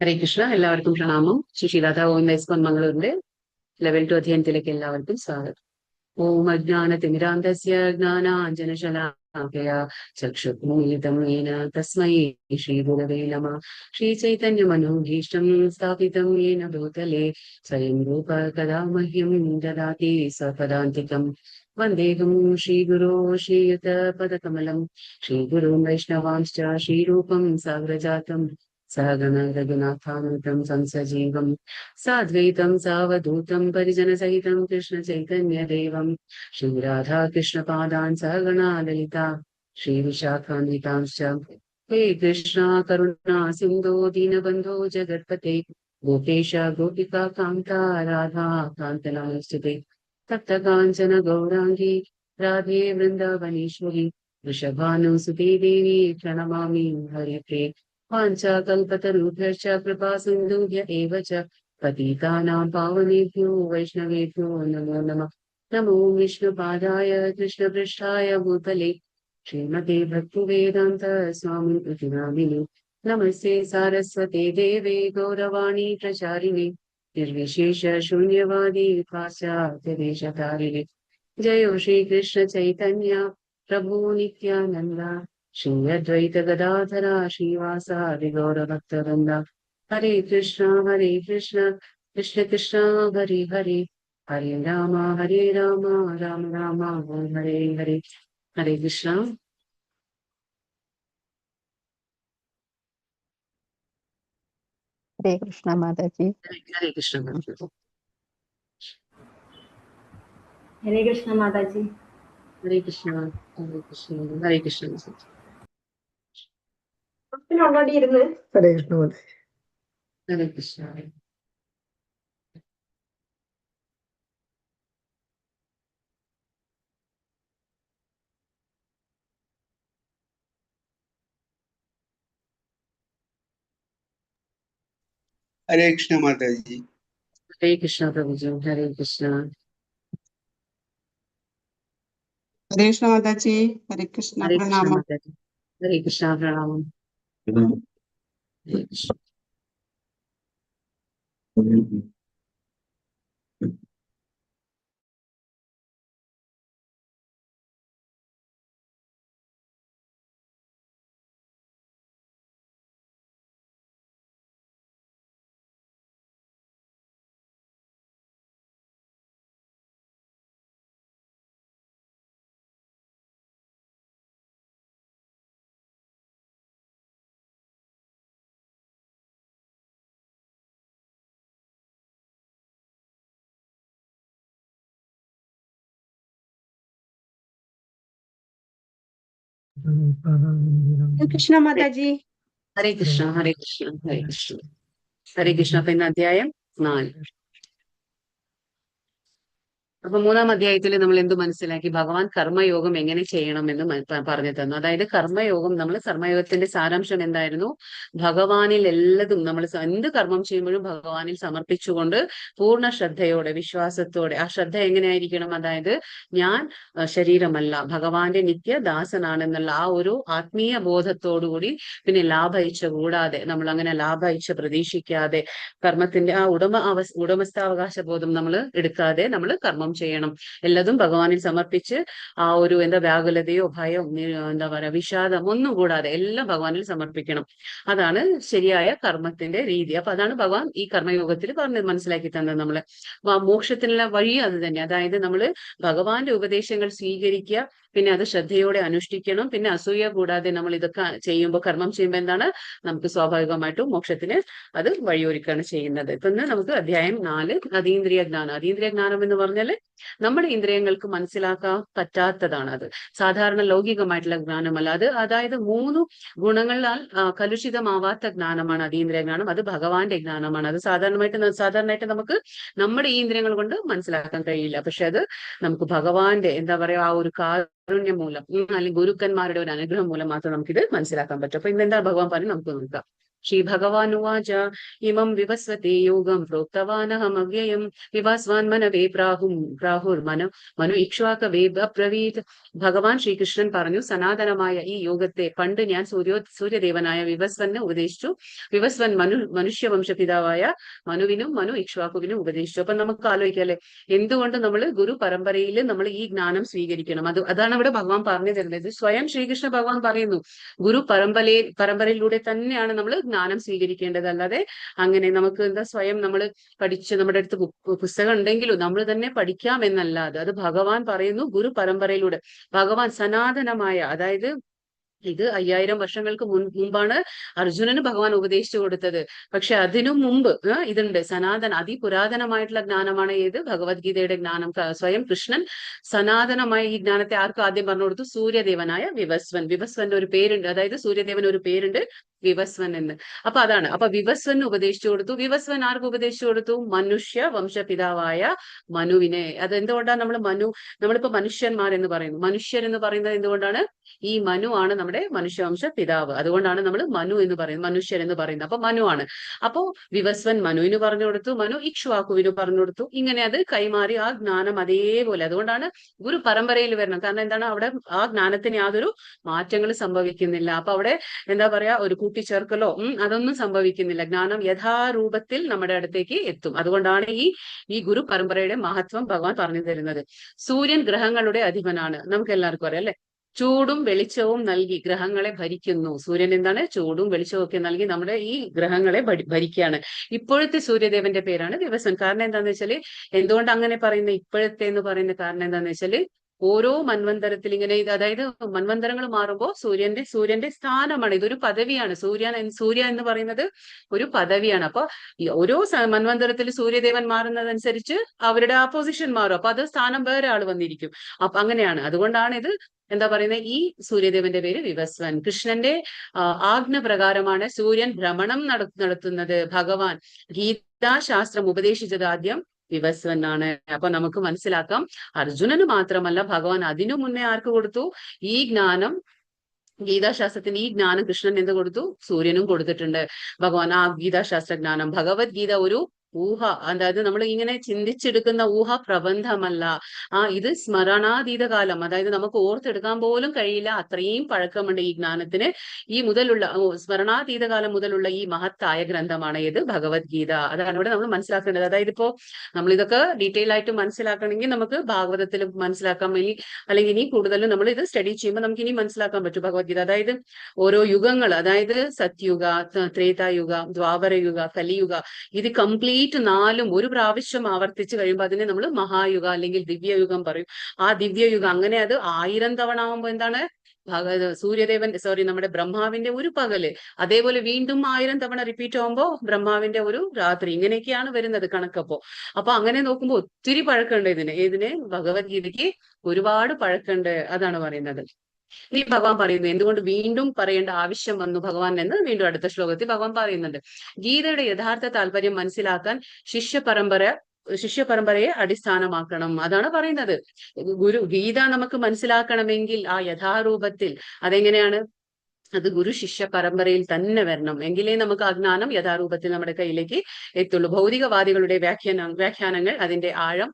ഹരേ കൃഷ്ണ. എല്ലാവർക്കും പ്രണാമം. സുശീലാത ഓം മംഗളൂരിന്റെ ലെവൽ 2 അധ്യയനത്തിലേക്ക് എല്ലാവർക്കും സ്വാഗതം. ഓം അജ്ഞാനതിമിരാന്തസ്യ ജ്ഞാനാഞ്ജനശലാകയ ചക്ഷുർമീലിതം യേന തസ്മൈ ശ്രീഗുരവേ നമഃ. ശ്രീചൈതന്യമനോഭീഷ്ടം സ്ഥാപിതം യേന ഭൂതലേ സ്വയം രൂപ കഥാ മഹ്യം ദദാതി സപദാന്തികം. വന്ദേഹം ശ്രീഗുരോ ശ്രീയുതപദകമലം ശ്രീഗുരും വൈഷ്ണവാംശ്ച ശ്രീരൂപം സാഗ്രജാതം सहगण रघुनाथामृतं संसजीवं साद्वैतं सावधूतं परिजनसहितं कृष्णचैतन्यदेवं श्रीराधा कृष्णपादान् सहगणा ललिता श्रीविशाखान्वितांश्च। हे कृष्णा करुणा सिन्धो दीनबन्धो जगत्पते गोपेश गोपिका कान्ता राधा कान्तनमस्तुते। तप्तकाञ्चन गौराङ्गी राधे वृन्दावनेश्वरी वृषभानुसुते देवी प्रणमामि हरिप्रिये। वाञ्छाकल्पतरुभ्यश्च कृपा सिन्धुभ्य एव च पतितानां पावनेभ्यो वैष्णवेभ्यो नमो नमः। नमो विष्णुपादाय कृष्णपृष्ठाय भूतले श्रीमते भक्तिवेदान्त स्वामी नामिने। नमस्ते सारस्वते देवे गौरवाणी प्रचारिणे निर्विशेष शून्यवादी पाश्चात्यदेशतारिणे। जयो श्रीकृष्ण चैतन्य प्रभु नित्यानन्द श्री अद्वैत गदाधरा श्रीवासादि गौरभक्तवृन्द। हरे कृष्ण कृष्ण कृष्ण हरे हरे हरे राम राम राम हरे हरे। हरे कृष्ण। हरे कृष्ण माताजी। हरे कृष्ण। हरे कृष्ण माताजी। हरे कृष्ण। हरे कृष्ण। हरे कृष्ण। हरे कृष्ण। हरे कृष्ण। हरे कृष्ण माता जी। हरे कृष्ण प्रभु जी। हरे कृष्ण। हरे कृष्ण माता जी। हरे कृष्ण हरे कृष्ण प्रणाम। माता जी। हरे कृष्ण प्रणाम। हरे कृष्ण। हरे कृष्ण माताजी। हरे कृष्ण। हरे कृष्ण। हरे कृष्ण। हरे कृष्ण. അപ്പൊ ഇന്ന് അധ്യായം 4. അപ്പൊ 3-ാം അധ്യായത്തിൽ നമ്മൾ എന്ത് മനസ്സിലാക്കി? ഭഗവാൻ കർമ്മയോഗം എങ്ങനെ ചെയ്യണമെന്ന് പറഞ്ഞു തന്നു. അതായത് കർമ്മയോഗം, നമ്മൾ കർമ്മയോഗത്തിന്റെ സാരാംശം എന്തായിരുന്നു? ഭഗവാനിൽ എല്ലതും നമ്മൾ എന്ത് കർമ്മം ചെയ്യുമ്പോഴും ഭഗവാനിൽ സമർപ്പിച്ചുകൊണ്ട് പൂർണ്ണ ശ്രദ്ധയോടെ വിശ്വാസത്തോടെ. ആ ശ്രദ്ധ എങ്ങനെയായിരിക്കണം? അതായത് ഞാൻ ശരീരമല്ല, ഭഗവാന്റെ നിത്യദാസനാണെന്നുള്ള ആ ഒരു ആത്മീയ ബോധത്തോടുകൂടി, പിന്നെ ലാഭ ഇച്ഛ കൂടാതെ, നമ്മൾ അങ്ങനെ ലാഭ ഇച്ഛ പ്രതീക്ഷിക്കാതെ, കർമ്മത്തിന്റെ ആ ഉടമസ്ഥാവകാശ ബോധം നമ്മൾ എടുക്കാതെ നമ്മൾ കർമ്മം ചെയ്യണം. എല്ലതും ഭഗവാനിൽ സമർപ്പിച്ച് ആ ഒരു വ്യാകുലതയോ ഭയോ എന്താ പറയാ വിഷാദം ഒന്നും കൂടാതെ എല്ലാം ഭഗവാനിൽ സമർപ്പിക്കണം. അതാണ് ശരിയായ കർമ്മത്തിന്റെ രീതി. അപ്പൊ അതാണ് ഭഗവാൻ ഈ കർമ്മയോഗത്തിൽ മനസ്സിലാക്കി തന്നത്. നമ്മള് മോക്ഷത്തിനുള്ള വഴി അത് തന്നെ. അതായത് നമ്മള് ഭഗവാന്റെ ഉപദേശങ്ങൾ സ്വീകരിക്കുക, പിന്നെ അത് ശ്രദ്ധയോടെ അനുഷ്ഠിക്കണം. പിന്നെ അസൂയ കൂടാതെ നമ്മൾ ഇതൊക്കെ ചെയ്യുമ്പോൾ, കർമ്മം ചെയ്യുമ്പോൾ എന്താണ്, നമുക്ക് സ്വാഭാവികമായിട്ടും മോക്ഷത്തിന് അത് വഴിയൊരുക്കാണ് ചെയ്യുന്നത്. ഇപ്പൊ ഇന്ന് നമുക്ക് അധ്യായം 4 അതീന്ദ്രിയ ജ്ഞാനം. അതീന്ദ്രിയ ജ്ഞാനം എന്ന് പറഞ്ഞാൽ നമ്മുടെ ഇന്ദ്രിയങ്ങൾക്ക് മനസ്സിലാക്കാൻ പറ്റാത്തതാണ്. അത് സാധാരണ ലൗകികമായിട്ടുള്ള ജ്ഞാനമല്ല. അതായത് 3 ഗുണങ്ങളാൽ കലുഷിതമാവാത്ത ജ്ഞാനമാണ് അതീന്ദ്രിയ ജ്ഞാനം. അത് ഭഗവാന്റെ ജ്ഞാനമാണ്. അത് സാധാരണയായിട്ട് നമുക്ക് നമ്മുടെ ഈ ഇന്ദ്രിയങ്ങൾ കൊണ്ട് മനസ്സിലാക്കാൻ കഴിയില്ല. പക്ഷെ അത് നമുക്ക് ഭഗവാന്റെ ആ ഒരു കാരുണ്യം മൂലം, അല്ലെങ്കിൽ ഗുരുക്കന്മാരുടെ ഒരു അനുഗ്രഹം മൂലം മാത്രം നമുക്കിത് മനസ്സിലാക്കാൻ പറ്റും. അപ്പൊ ഇന്നെന്താ ഭഗവാൻ പറഞ്ഞു നമുക്ക് നോക്കാം. ശ്രീ ഭഗവാനുവാച ഇമം വിവസ്വതേ യോഗം പ്രോക്തവാനഹമവ്യയം വിവാസ്വാൻ മനവേ പ്രാഹുർ മനു ഇക്ഷ്വാകവേ അബ്രവീത്. ഭഗവാൻ ശ്രീകൃഷ്ണൻ പറഞ്ഞു, സനാതനമായ ഈ യോഗത്തെ പണ്ട് ഞാൻ സൂര്യദേവനായ വിവസ്വന് ഉപദേശിച്ചു. വിവസ്വൻ മനുഷ്യവംശ പിതാവായ മനുവിനും മനു ഇക്ഷ്വാകുവിനും ഉപദേശിച്ചു. അപ്പൊ നമുക്ക് ആലോചിക്കാല്ലേ, എന്തുകൊണ്ട് നമ്മൾ ഗുരു പരമ്പരയിൽ നമ്മൾ ഈ ജ്ഞാനം സ്വീകരിക്കണം. അതാണ് ഇവിടെ ഭഗവാൻ പറഞ്ഞു തരുന്നത്. സ്വയം ശ്രീകൃഷ്ണ ഭഗവാൻ പറയുന്നു, ഗുരു പരമ്പരയിലൂടെ തന്നെയാണ് നമ്മൾ ജ്ഞാനം സ്വീകരിക്കേണ്ടത്. അല്ലാതെ അങ്ങനെ നമുക്ക് എന്താ സ്വയം നമ്മൾ പഠിച്ച് നമ്മുടെ അടുത്ത് പുസ്തകം ഉണ്ടെങ്കിലും നമ്മൾ തന്നെ പഠിക്കാം എന്നല്ലാതെ, അത് ഭഗവാൻ പറയുന്നു ഗുരു പരമ്പരയിലൂടെ. ഭഗവാൻ സനാതനമായ, അതായത് ഇത് 5000 വർഷങ്ങൾക്ക് മുമ്പാണ് അർജുനന് ഭഗവാൻ ഉപദേശിച്ചു കൊടുത്തത്. പക്ഷെ അതിനു മുമ്പ് ഇതുണ്ട്, സനാതന അതിപുരാതനമായിട്ടുള്ള ജ്ഞാനമാണ് ഏത്? ഭഗവത്ഗീതയുടെ ജ്ഞാനം. സ്വയം കൃഷ്ണൻ സനാതനമായ ഈ ജ്ഞാനത്തെ ആർക്ക് ആദ്യം പറഞ്ഞു കൊടുത്തു? സൂര്യദേവനായ വിവസ്വൻ. വിവസ്വന്റെ ഒരു പേരുണ്ട്, അതായത് സൂര്യദേവന് ഒരു പേരുണ്ട് വിവസ്വൻ എന്ന്. അപ്പൊ അതാണ്, അപ്പൊ വിവസ്വന് ഉപദേശിച്ചു കൊടുത്തു. വിവസ്വൻ ആർക്ക് ഉപദേശിച്ചു കൊടുത്തു? മനുഷ്യ വംശപിതാവായ മനുവിനെ. അതെന്തുകൊണ്ടാണ് നമ്മളിപ്പോ മനുഷ്യന്മാർ എന്ന് പറയുന്നു? മനുഷ്യരെന്ന് പറയുന്നത് എന്തുകൊണ്ടാണ്? ഈ മനു ആണ് നമ്മുടെ മനുഷ്യവംശ പിതാവ്. അതുകൊണ്ടാണ് നമ്മൾ മനു എന്ന് പറയുന്നത്, മനുഷ്യർ എന്ന് പറയുന്നത്. അപ്പൊ മനു ആണ്. അപ്പോ വിവസ്വൻ മനുവിന് പറഞ്ഞു കൊടുത്തു, മനു ഇക്ഷ്വാകുവിന് പറഞ്ഞു കൊടുത്തു. ഇങ്ങനെ അത് കൈമാറി ആ ജ്ഞാനം അതേപോലെ. അതുകൊണ്ടാണ് ഗുരു പരമ്പരയിൽ വരണം. കാരണം എന്താണ്, അവിടെ ആ ജ്ഞാനത്തിന് യാതൊരു മാറ്റങ്ങൾ സംഭവിക്കുന്നില്ല. അപ്പൊ അവിടെ എന്താ പറയാ, ഒരു കൂട്ടിച്ചേർക്കലോ അതൊന്നും സംഭവിക്കുന്നില്ല. ജ്ഞാനം യഥാരൂപത്തിൽ നമ്മുടെ അടുത്തേക്ക് എത്തും. അതുകൊണ്ടാണ് ഈ ഗുരു പരമ്പരയുടെ മഹത്വം ഭഗവാൻ പറഞ്ഞു തരുന്നത്. സൂര്യൻ ഗ്രഹങ്ങളുടെ അധിപനാണ്, നമുക്ക് എല്ലാവർക്കും അറിയാം അല്ലെ. ചൂടും വെളിച്ചവും നൽകി ഗ്രഹങ്ങളെ ഭരിക്കുന്നു. സൂര്യൻ എന്താണ്? ചൂടും വെളിച്ചവും ഒക്കെ നൽകി നമ്മുടെ ഈ ഗ്രഹങ്ങളെ ഭരിക്കുകയാണ്. ഇപ്പോഴത്തെ സൂര്യദേവന്റെ പേരാണ് വിവസ്വൻ. കാരണം എന്താന്ന് വെച്ചാല്, എന്തുകൊണ്ട് അങ്ങനെ പറയുന്നത് ഇപ്പോഴത്തെ എന്ന് പറയുന്ന കാരണം എന്താന്ന് വെച്ചാല്, ഓരോ മന്വന്തരത്തിൽ ഇങ്ങനെ അതായത് മന്വന്തരങ്ങൾ മാറുമ്പോൾ സൂര്യന്റെ സ്ഥാനമാണ്, ഇതൊരു പദവിയാണ്. സൂര്യ എന്ന് പറയുന്നത് ഒരു പദവിയാണ്. അപ്പൊ ഓരോ മന്വന്തരത്തിൽ സൂര്യദേവൻ മാറുന്നതനുസരിച്ച് അവരുടെ ആ പൊസിഷൻ മാറും. അപ്പൊ അത് സ്ഥാനം വേറെ ആൾ വന്നിരിക്കും. അപ്പൊ അങ്ങനെയാണ്. അതുകൊണ്ടാണ് ഇത് എന്താ പറയുന്നത്, ഈ സൂര്യദേവന്റെ പേര് വിവസ്വൻ. കൃഷ്ണന്റെ ആജ്ഞ പ്രകാരമാണ് സൂര്യൻ ഭ്രമണം നടത്തുന്നത്. ഭഗവാൻ ഗീതാശാസ്ത്രം ഉപദേശിച്ചത് ആദ്യം വിവസ്വൻ ആണ്. അപ്പൊ നമുക്ക് മനസ്സിലാക്കാം, അർജുനന് മാത്രമല്ല ഭഗവാൻ അതിനു മുന്നേ ആർക്ക് കൊടുത്തു? ഈ ജ്ഞാനം, ഗീതാശാസ്ത്രത്തിന് ഈ ജ്ഞാനം കൃഷ്ണൻ എന്ത് കൊടുത്തു? സൂര്യനും കൊടുത്തിട്ടുണ്ട്. ഭഗവാൻ ആ ഗീതാശാസ്ത്ര ജ്ഞാനം, ഭഗവത്ഗീത ഒരു ഊഹ, അതായത് നമ്മൾ ഇങ്ങനെ ചിന്തിച്ചെടുക്കുന്ന ഊഹ പ്രബന്ധമല്ല. ഇത് സ്മരണാതീത കാലം, അതായത് നമുക്ക് ഓർത്തെടുക്കാൻ പോലും കഴിയില്ല, അത്രയും പഴക്കമുണ്ട് ഈ ജ്ഞാനത്തിന്. ഈ സ്മരണാതീത കാലം മുതലുള്ള ഈ മഹത്തായ ഗ്രന്ഥമാണ് ഏത്? ഭഗവത്ഗീത. അതാണ് ഇവിടെ നമ്മൾ മനസ്സിലാക്കേണ്ടത്. അതായത് ഇപ്പോ നമ്മൾ ഇതൊക്കെ ഡീറ്റെയിൽ ആയിട്ട് മനസ്സിലാക്കണമെങ്കിൽ നമുക്ക് ഭാഗവതത്തിൽ മനസ്സിലാക്കാം, അല്ലെങ്കിൽ ഇനി കൂടുതലും നമ്മൾ ഇത് സ്റ്റഡി ചെയ്യുമ്പോൾ നമുക്ക് ഇനി മനസ്സിലാക്കാൻ പറ്റും ഭഗവത്ഗീത. അതായത് ഓരോ യുഗങ്ങൾ, അതായത് സത്യുഗ, ത്രേതായുഗ, ദ്വാപരയുഗ, കലിയുഗ, ഇത് കംപ്ലീറ്റ് 4ഉം ഒരു പ്രാവശ്യം ആവർത്തിച്ച് കഴിയുമ്പോൾ അതിനെ നമ്മൾ മഹായുഗ അല്ലെങ്കിൽ ദിവ്യയുഗം പറയും. ആ ദിവ്യയുഗം അങ്ങനെ അത് 1000 തവണ ആവുമ്പോൾ എന്താണ്? നമ്മുടെ ബ്രഹ്മാവിന്റെ ഒരു പകല്, അതേപോലെ വീണ്ടും 1000 തവണ റിപ്പീറ്റ് ആവുമ്പോൾ ബ്രഹ്മാവിന്റെ ഒരു രാത്രി. ഇങ്ങനെയൊക്കെയാണ് വരുന്നത് കണക്കപ്പോ. അപ്പൊ അങ്ങനെ നോക്കുമ്പോൾ ഒത്തിരി പഴക്കമുണ്ട് ഇതിന് ഭഗവത്ഗീതയ്ക്ക് ഒരുപാട് പഴക്കമുണ്ട്. അതാണ് പറയുന്നത്. ഇനി ഭഗവാൻ പറയുന്നു എന്തുകൊണ്ട് വീണ്ടും പറയേണ്ട ആവശ്യം വന്നു ഭഗവാൻ എന്ന് വീണ്ടും അടുത്ത ശ്ലോകത്തിൽ ഭഗവാൻ പറയുന്നുണ്ട്. ഗീതയുടെ യഥാർത്ഥ താല്പര്യം മനസ്സിലാക്കാൻ ശിഷ്യപരമ്പരയെ അടിസ്ഥാനമാക്കണം. അതാണ് പറയുന്നത്. ഗീത നമുക്ക് മനസ്സിലാക്കണമെങ്കിൽ ആ യഥാരൂപത്തിൽ അതെങ്ങനെയാണ്? അത് ഗുരു ശിഷ്യ പരമ്പരയിൽ തന്നെ വരണം. എങ്കിലേ നമുക്ക് അജ്ഞാനം യഥാരൂപത്തിൽ നമ്മുടെ കയ്യിലേക്ക് എത്തുള്ളൂ. ഭൗതികവാദികളുടെ വ്യാഖ്യാനങ്ങൾ അതിന്റെ ആഴം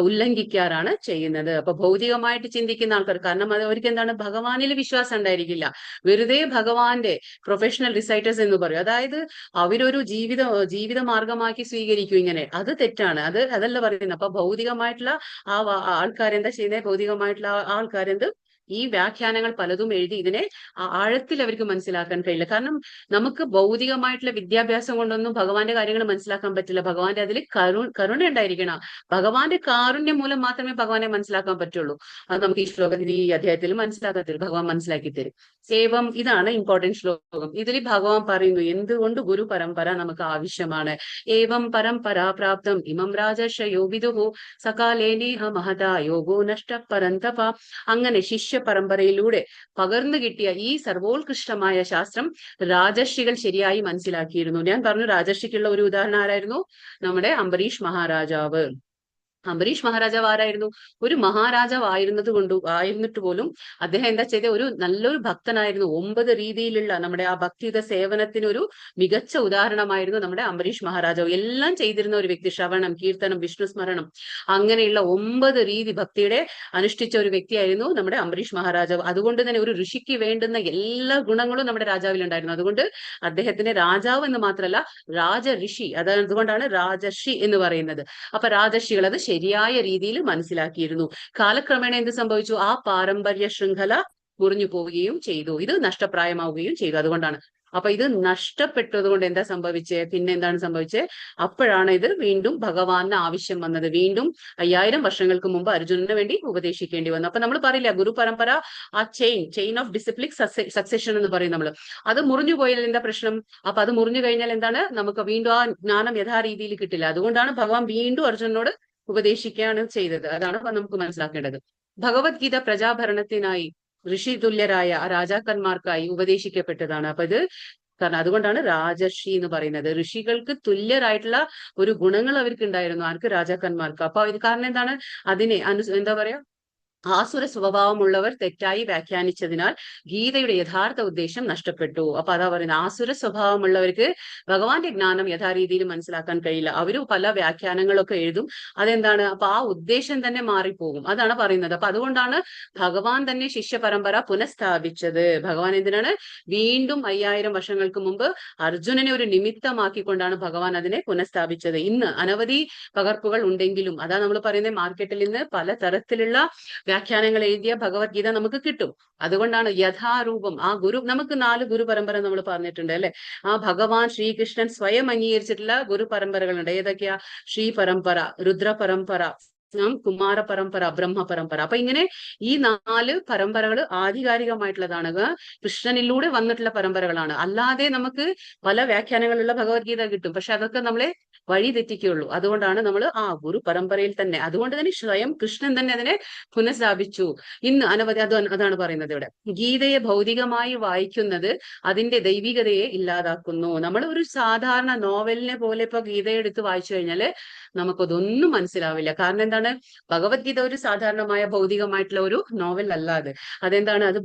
ഉല്ലംഘിക്കാറാണ് ചെയ്യുന്നത്. അപ്പൊ ഭൗതികമായിട്ട് ചിന്തിക്കുന്ന ആൾക്കാർ, കാരണം അത് അവർക്ക് എന്താണ്? ഭഗവാനിൽ വിശ്വാസം ഉണ്ടായിരിക്കില്ല. വെറുതെ ഭഗവാന്റെ പ്രൊഫഷണൽ റിസൈറ്റേഴ്സ് എന്ന് പറയും. അതായത് അവരൊരു ജീവിത മാർഗമാക്കി സ്വീകരിക്കും ഇങ്ങനെ. അത് തെറ്റാണ്. അതല്ല പറയുന്നത്. അപ്പൊ ഭൗതികമായിട്ടുള്ള ആ ആൾക്കാരെന്താ ചെയ്യുന്നത്? ഭൗതികമായിട്ടുള്ള ആൾക്കാരെന്ത് ഈ വ്യാഖ്യാനങ്ങൾ പലതും എഴുതി ഇതിനെ ആഴത്തിൽ അവർക്ക് മനസ്സിലാക്കാൻ കഴിയില്ല. കാരണം നമുക്ക് ഭൗതികമായിട്ടുള്ള വിദ്യാഭ്യാസം കൊണ്ടൊന്നും ഭഗവാന്റെ കാര്യങ്ങൾ മനസ്സിലാക്കാൻ പറ്റില്ല. ഭഗവാന്റെ അതിൽ കരുണ ഉണ്ടായിരിക്കണം. ഭഗവാന്റെ കാരുണ്യം മൂലം മാത്രമേ ഭഗവാനെ മനസ്സിലാക്കാൻ പറ്റുള്ളൂ. അത് നമുക്ക് ഈ ശ്ലോകത്തിൽ ഈ അധ്യായത്തിൽ മനസ്സിലാക്കത്തില്ല, ഭഗവാൻ മനസ്സിലാക്കി തരും. ഏവം, ഇതാണ് ഇമ്പോർട്ടന്റ് ശ്ലോകം. ഇതിൽ ഭഗവാൻ പറയുന്നു എന്തുകൊണ്ട് ഗുരു പരമ്പര നമുക്ക് ആവശ്യമാണ്. ഏവം പരമ്പരാ പ്രാപ്തം ഇമം രാജർഷയോ വിദുഹു സകാലേനേഹ മഹതാ യോഗോ നഷ്ട പരന്തപ. അങ്ങനെ ശിഷ്യ പരമ്പരയിലൂടെ പകർന്നു കിട്ടിയ ഈ സർവോത്കൃഷ്ടമായ ശാസ്ത്രം രാജർഷികൾ ശരിയായി മനസ്സിലാക്കിയിരുന്നു. ഞാൻ പറഞ്ഞു രാജർഷിക്കുള്ള ഒരു ഉദാഹരണം ആരായിരുന്നു? നമ്മുടെ അംബരീഷ് മഹാരാജാവ്. അംബരീഷ് മഹാരാജാവ് ആരായിരുന്നു? ഒരു മഹാരാജാവ് ആയിരുന്നിട്ട് പോലും അദ്ദേഹം എന്താ ചെയ്ത, ഒരു നല്ലൊരു ഭക്തനായിരുന്നു. 9 രീതിയിലുള്ള നമ്മുടെ ആ ഭക്തിയുത സേവനത്തിന് ഒരു മികച്ച ഉദാഹരണമായിരുന്നു നമ്മുടെ അംബരീഷ് മഹാരാജാവ്. എല്ലാം ചെയ്തിരുന്ന ഒരു വ്യക്തി. ശ്രവണം, കീർത്തനം, വിഷ്ണു സ്മരണം, അങ്ങനെയുള്ള 9 രീതി ഭക്തിയുടെ അനുഷ്ഠിച്ച ഒരു വ്യക്തിയായിരുന്നു നമ്മുടെ അംബരീഷ് മഹാരാജാവ്. അതുകൊണ്ട് തന്നെ ഒരു ഋഷിക്ക് വേണ്ടുന്ന എല്ലാ ഗുണങ്ങളും നമ്മുടെ രാജാവിൽ ഉണ്ടായിരുന്നു. അതുകൊണ്ട് അദ്ദേഹത്തിന് രാജാവ് എന്ന് മാത്രമല്ല, രാജഋഷി, അതുകൊണ്ടാണ് രാജർഷി എന്ന് പറയുന്നത്. അപ്പൊ രാജർഷികൾ അത് ശരിയായ രീതിയിൽ മനസ്സിലാക്കിയിരുന്നു. കാലക്രമേണ എന്ത് സംഭവിച്ചു? ആ പാരമ്പര്യ ശൃംഖല മുറിഞ്ഞു പോവുകയും ചെയ്തു. ഇത് നഷ്ടപ്രായമാവുകയും ചെയ്തു. അതുകൊണ്ടാണ്. അപ്പൊ ഇത് നഷ്ടപ്പെട്ടത് കൊണ്ട് എന്താ സംഭവിച്ചത്? പിന്നെ എന്താണ് സംഭവിച്ചത്? അപ്പോഴാണ് ഇത് വീണ്ടും ഭഗവാന് ആവശ്യം വന്നത്. വീണ്ടും 5000 വർഷങ്ങൾക്ക് മുമ്പ് അർജുനന് വേണ്ടി ഉപദേശിക്കേണ്ടി വന്നു. അപ്പൊ നമ്മൾ പറയില്ല, ഗുരു പരമ്പര, ആ ചെയിൻ ഓഫ് ഡിസിപ്ലിക് സക്സഷൻ എന്ന് പറയും നമ്മൾ. അത് മുറിഞ്ഞു പോയാൽ എന്താ പ്രശ്നം? അപ്പൊ അത് മുറിഞ്ഞു കഴിഞ്ഞാൽ എന്താണ്? നമുക്ക് വീണ്ടും ആ ജ്ഞാനം യഥാരീതിയിൽ കിട്ടില്ല. അതുകൊണ്ടാണ് ഭഗവാൻ വീണ്ടും അർജുനനോട് ഉപദേശിക്കുകയാണ് ചെയ്തത്. അതാണ് നമുക്ക് മനസ്സിലാക്കേണ്ടത്. ഭഗവത്ഗീത പ്രജാഭരണത്തിനായി ഋഷി തുല്യരായ ആ രാജാക്കന്മാർക്കായി ഉപദേശിക്കപ്പെട്ടതാണ്. അപ്പൊ ഇത് കാരണം അതുകൊണ്ടാണ് രാജർഷി എന്ന് പറയുന്നത്. ഋഷികൾക്ക് തുല്യരായിട്ടുള്ള ഒരു ഗുണങ്ങൾ അവർക്ക് ഉണ്ടായിരുന്നു. ആർക്ക്? രാജാക്കന്മാർക്ക്. അപ്പൊ ഇത് കാരണം എന്താണ്? അതിനെ എന്താ പറയാ, ആസുര സ്വഭാവമുള്ളവർ തെറ്റായി വ്യാഖ്യാനിച്ചതിനാൽ ഗീതയുടെ യഥാർത്ഥ ഉദ്ദേശം നഷ്ടപ്പെട്ടു. അപ്പൊ അതാ പറയുന്നത്, ആസുര സ്വഭാവമുള്ളവർക്ക് ഭഗവാന്റെ ജ്ഞാനം യഥാരീതിയിൽ മനസ്സിലാക്കാൻ കഴിയില്ല. അവര് പല വ്യാഖ്യാനങ്ങളൊക്കെ എഴുതും. അതെന്താണ്? അപ്പൊ ആ ഉദ്ദേശം തന്നെ മാറിപ്പോകും. അതാണ് പറയുന്നത്. അപ്പൊ അതുകൊണ്ടാണ് ഭഗവാൻ തന്നെ ശിഷ്യ പരമ്പര പുനഃസ്ഥാപിച്ചത്. ഭഗവാൻ എന്തിനാണ്? വീണ്ടും 5000 വർഷങ്ങൾക്ക് മുമ്പ് അർജുനനെ ഒരു നിമിത്തമാക്കിക്കൊണ്ടാണ് ഭഗവാൻ അതിനെ പുനഃസ്ഥാപിച്ചത്. ഇന്ന് അനവധി പകർപ്പുകൾ ഉണ്ടെങ്കിലും, അതാ നമ്മൾ പറയുന്നത്, മാർക്കറ്റിൽ നിന്ന് പല തരത്തിലുള്ള വ്യാഖ്യാനങ്ങൾ എഴുതിയ ഭഗവത്ഗീത നമുക്ക് കിട്ടും. അതുകൊണ്ടാണ് യഥാരൂപം ആ നമുക്ക് 4 ഗുരു പരമ്പര നമ്മൾ പറഞ്ഞിട്ടുണ്ട് അല്ലെ. ആ ഭഗവാൻ ശ്രീകൃഷ്ണൻ സ്വയം അംഗീകരിച്ചിട്ടുള്ള ഗുരു പരമ്പരകളുണ്ട്. ഏതൊക്കെയാ? ശ്രീ പരമ്പര, രുദ്ര പരമ്പര, കുമാര പരമ്പര, ബ്രഹ്മ പരമ്പര. അപ്പൊ ഇങ്ങനെ ഈ 4 പരമ്പരകൾ ആധികാരികമായിട്ടുള്ളതാണ്. കൃഷ്ണനിലൂടെ വന്നിട്ടുള്ള പരമ്പരകളാണ്. അല്ലാതെ നമുക്ക് പല വ്യാഖ്യാനങ്ങളുള്ള ഭഗവത്ഗീത കിട്ടും. പക്ഷെ അതൊക്കെ നമ്മളെ വഴി തെറ്റിക്കുകയുള്ളൂ. അതുകൊണ്ടാണ് നമ്മൾ ആ ഗുരു പരമ്പരയിൽ തന്നെ, അതുകൊണ്ട് തന്നെ സ്വയം കൃഷ്ണൻ തന്നെ അതിനെ പുനഃസ്ഥാപിച്ചു. ഇന്ന് അനവധി അതാണ് പറയുന്നത് ഇവിടെ. ഗീതയെ ഭൗതികമായി വായിക്കുന്നത് അതിന്റെ ദൈവികതയെ ഇല്ലാതാക്കുന്നു. നമ്മൾ ഒരു സാധാരണ നോവലിനെ പോലെ ഇപ്പൊ ഗീതയെ എടുത്ത് വായിച്ചു കഴിഞ്ഞാല് നമുക്കതൊന്നും മനസ്സിലാവില്ല. കാരണം എന്താണ്? ഭഗവത്ഗീത ഒരു സാധാരണമായ ഭൗതികമായിട്ടുള്ള ഒരു നോവൽ അല്ലാതെ അതെന്താണ്? അത്